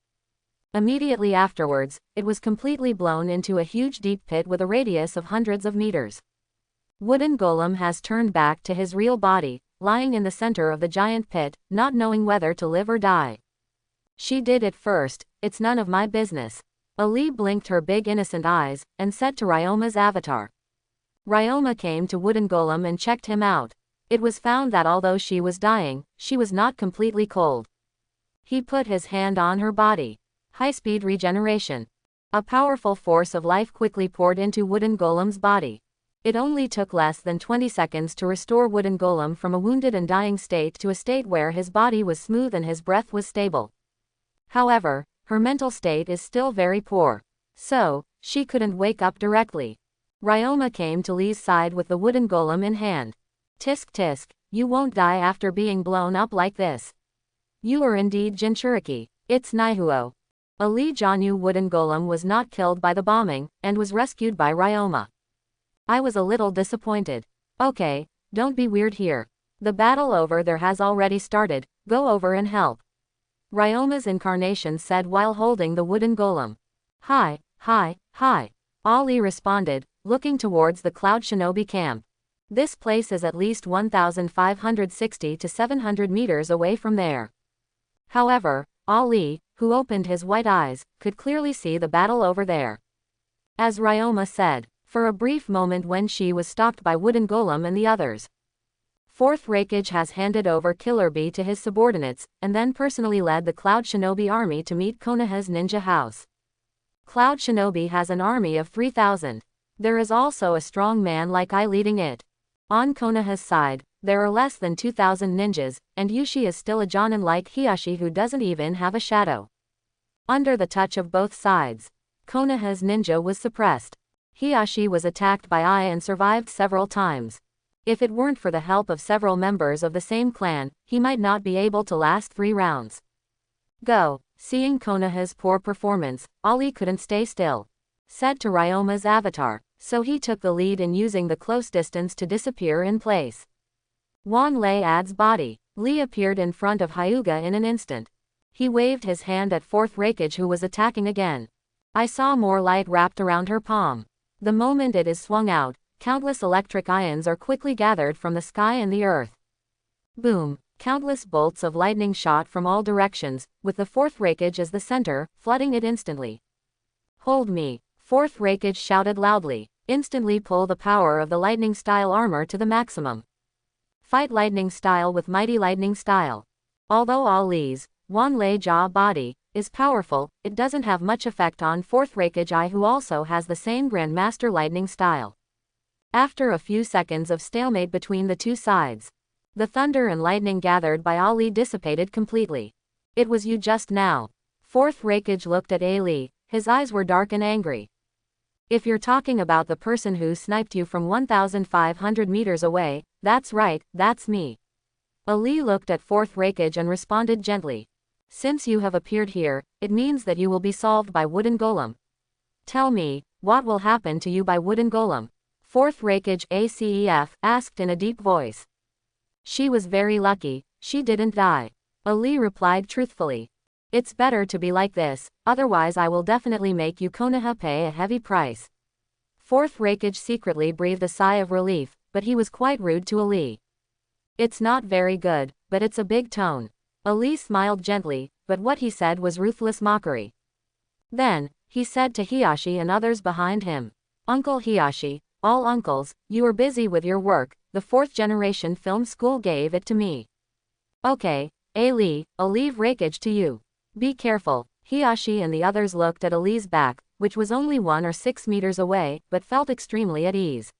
Immediately afterwards, it was completely blown into a huge deep pit with a radius of hundreds of meters. Wooden Golem has turned back to his real body, lying in the center of the giant pit, not knowing whether to live or die. She did it first, it's none of my business. Ali blinked her big innocent eyes, and said to Ryoma's avatar. Ryoma came to Wooden Golem and checked him out. It was found that although she was dying, she was not completely cold. He put his hand on her body. High-speed regeneration. A powerful force of life quickly poured into Wooden Golem's body. It only took less than 20 seconds to restore Wooden Golem from a wounded and dying state to a state where his body was smooth and his breath was stable. However, her mental state is still very poor. So, she couldn't wake up directly. Ryoma came to Lee's side with the Wooden Golem in hand. Tisk tisk, you won't die after being blown up like this. You are indeed Jinchuriki. It's Naihuo. A Lee Janyu Wooden Golem was not killed by the bombing, and was rescued by Ryoma. I was a little disappointed. Okay, don't be weird here. The battle over there has already started, go over and help. Ryoma's incarnation said while holding the Wooden Golem. Hi, hi, hi. Ali responded, looking towards the Cloud Shinobi camp. This place is at least 1,560 to 700 meters away from there. However, Ali, who opened his white eyes, could clearly see the battle over there. As Ryoma said, for a brief moment when she was stopped by Wooden Golem and the others. Fourth Raikage has handed over Killer Bee to his subordinates, and then personally led the Cloud Shinobi army to meet Konoha's ninja house. Cloud Shinobi has an army of 3,000. There is also a strong man like I leading it. On Konoha's side, there are less than 2,000 ninjas, and Yushi is still a jonin like Hiyashi who doesn't even have a shadow. Under the touch of both sides, Konoha's ninja was suppressed. Hiyashi was attacked by Ai and survived several times. If it weren't for the help of several members of the same clan, he might not be able to last 3 rounds. Go. Seeing Konoha's poor performance, Ali couldn't stay still. Said to Ryoma's avatar, so he took the lead in using the close distance to disappear in place. Wan Lei adds body. Lee appeared in front of Hyuga in an instant. He waved his hand at Fourth Raikage who was attacking again. I saw more light wrapped around her palm. The moment it is swung out, countless electric ions are quickly gathered from the sky and the earth. Boom! Countless bolts of lightning shot from all directions, with the Fourth Raikage as the center, flooding it instantly. Hold me! Fourth Raikage shouted loudly. Instantly pull the power of the lightning style armor to the maximum. Fight lightning style with mighty lightning style. Although Ali's Wan Lei Jaw body is powerful, it doesn't have much effect on Fourth Raikage Ai who also has the same Grandmaster lightning style. After a few seconds of stalemate between the two sides, the thunder and lightning gathered by Ali dissipated completely. It was you just now. Fourth Raikage looked at Ali, his eyes were dark and angry. If you're talking about the person who sniped you from 1,500 meters away, that's right, that's me. Ali looked at Fourth Raikage and responded gently. Since you have appeared here, it means that you will be solved by Wooden Golem. Tell me, what will happen to you by Wooden Golem? Fourth Raikage ACEF asked in a deep voice. She was very lucky, she didn't die. Ali replied truthfully. It's better to be like this, otherwise I will definitely make you Konoha pay a heavy price. Fourth Raikage secretly breathed a sigh of relief, but he was quite rude to Ali. It's not very good, but it's a big tone. Ali smiled gently, but what he said was ruthless mockery. Then, he said to Hiyashi and others behind him. Uncle Hiyashi, all uncles, you are busy with your work, the 4th generation film school gave it to me. Okay, Ali, I'll leave Raikage to you. Be careful. Hiyashi and the others looked at Ali's back, which was only 1 or 6 meters away, but felt extremely at ease.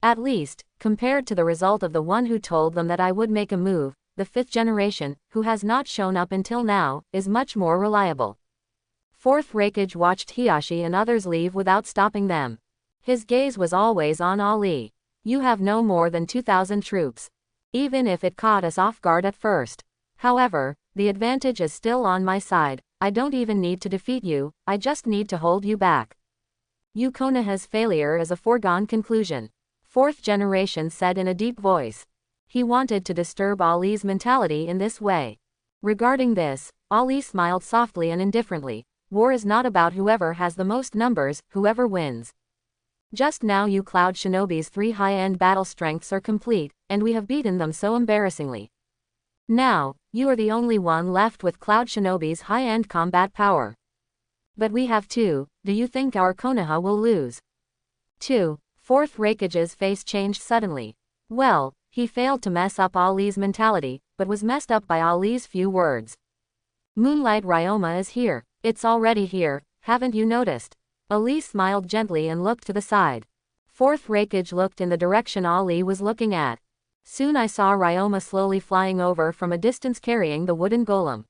At least, compared to the result of the one who told them that I would make a move, the 5th generation, who has not shown up until now, is much more reliable. Fourth Raikage watched Hiyashi and others leave without stopping them. His gaze was always on Ali. You have no more than 2,000 troops. even if it caught us off guard at first. However, the advantage is still on my side. I don't even need to defeat you, I just need to hold you back. Konoha's failure is a foregone conclusion. Fourth generation said in a deep voice. He wanted to disturb Ali's mentality in this way. Regarding this, Ali smiled softly and indifferently. War is not about whoever has the most numbers, whoever wins. Just now you Cloud Shinobi's 3 high-end battle strengths are complete, and we have beaten them so embarrassingly. Now, you are the only one left with Cloud Shinobi's high-end combat power. But we have 2, do you think our Konoha will lose? 2. Fourth Raikage's face changed suddenly. Well, he failed to mess up Ali's mentality, but was messed up by Ali's few words. Moonlight Ryoma is here. It's already here, haven't you noticed? Ali smiled gently and looked to the side. Fourth Raikage looked in the direction Ali was looking at. Soon I saw Ryoma slowly flying over from a distance carrying the wooden golem.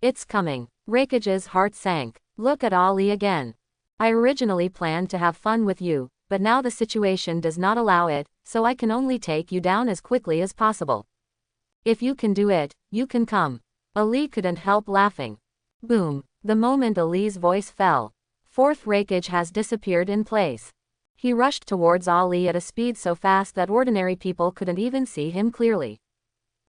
It's coming. Raikage's heart sank. Look at Ali again. I originally planned to have fun with you, but now the situation does not allow it, so I can only take you down as quickly as possible. If you can do it, you can come. Ali couldn't help laughing. Boom. The moment Ali's voice fell, Fourth Raikage has disappeared in place. He rushed towards Ali at a speed so fast that ordinary people couldn't even see him clearly.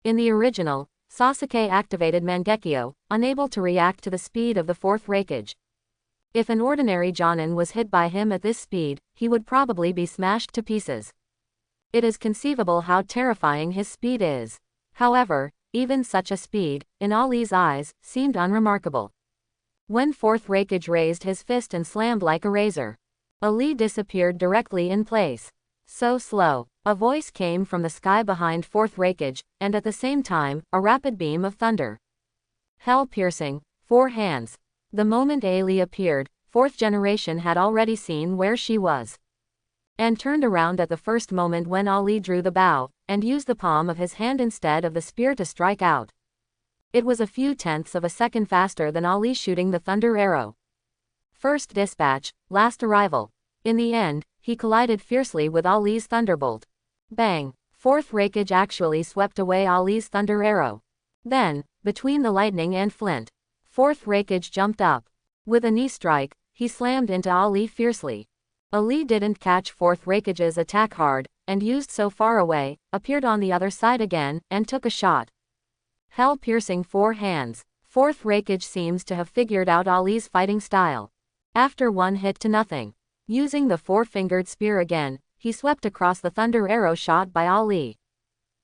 In the original, Sasuke activated Mangekyo, unable to react to the speed of the Fourth Raikage. If an ordinary Jonin was hit by him at this speed, he would probably be smashed to pieces. It is conceivable how terrifying his speed is. However, even such a speed, in Ali's eyes, seemed unremarkable. When Fourth Raikage raised his fist and slammed like a razor, Ali disappeared directly in place. So slow. A voice came from the sky behind Fourth Raikage, and at the same time, a rapid beam of thunder. Hell-piercing, 4 hands. The moment Ali appeared, Fourth Generation had already seen where she was. And turned around at the first moment when Ali drew the bow, and used the palm of his hand instead of the spear to strike out. It was a few tenths of a second faster than Ali shooting the thunder arrow. First dispatch, last arrival. In the end, he collided fiercely with Ali's thunderbolt. Bang! Fourth Raikage actually swept away Ali's thunder arrow. Then, between the lightning and flint, Fourth Raikage jumped up. With a knee strike, he slammed into Ali fiercely. Ali didn't catch Fourth Raikage's attack hard, and used so far away, appeared on the other side again, and took a shot. Hell-piercing 4 hands. Fourth Raikage seems to have figured out Ali's fighting style. After 1 hit to nothing, using the 4-fingered spear again, he swept across the thunder arrow shot by Ali.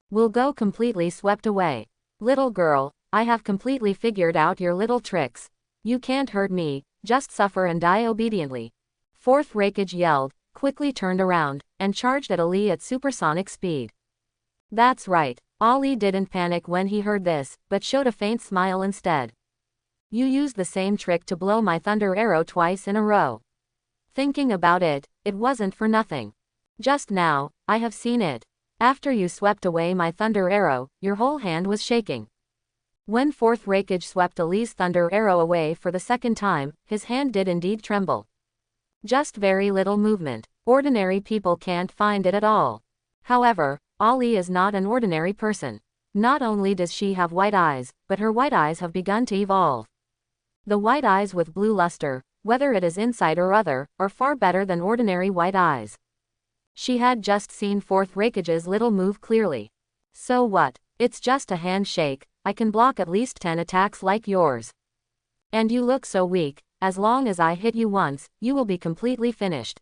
Will go completely swept away. Little girl, I have completely figured out your little tricks. You can't hurt me, just suffer and die obediently. Fourth Raikage yelled, quickly turned around, and charged at Ali at supersonic speed. That's right. Ali didn't panic when he heard this, but showed a faint smile instead. You used the same trick to blow my thunder arrow twice in a row. Thinking about it, it wasn't for nothing. Just now, I have seen it. After you swept away my thunder arrow, your whole hand was shaking. When Fourth Raikage swept Ali's thunder arrow away for the second time, his hand did indeed tremble. Just very little movement. Ordinary people can't find it at all. However, Ali is not an ordinary person. Not only does she have white eyes, but her white eyes have begun to evolve. The white eyes with blue luster, whether it is inside or other, are far better than ordinary white eyes. She had just seen Fourth Raikage's little move clearly. So what? It's just a handshake, I can block at least 10 attacks like yours. And you look so weak, as long as I hit you once, you will be completely finished.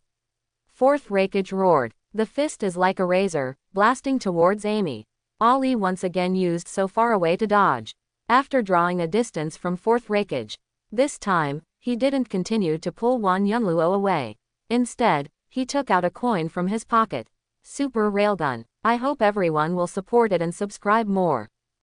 Fourth Raikage roared. The fist is like a razor, blasting towards Amy. Ali once again used so far away to dodge. After drawing a distance from Fourth Raikage. This time, he didn't continue to pull Wan Yunluo away. Instead, he took out a coin from his pocket. Super Railgun. I hope everyone will support it and subscribe more.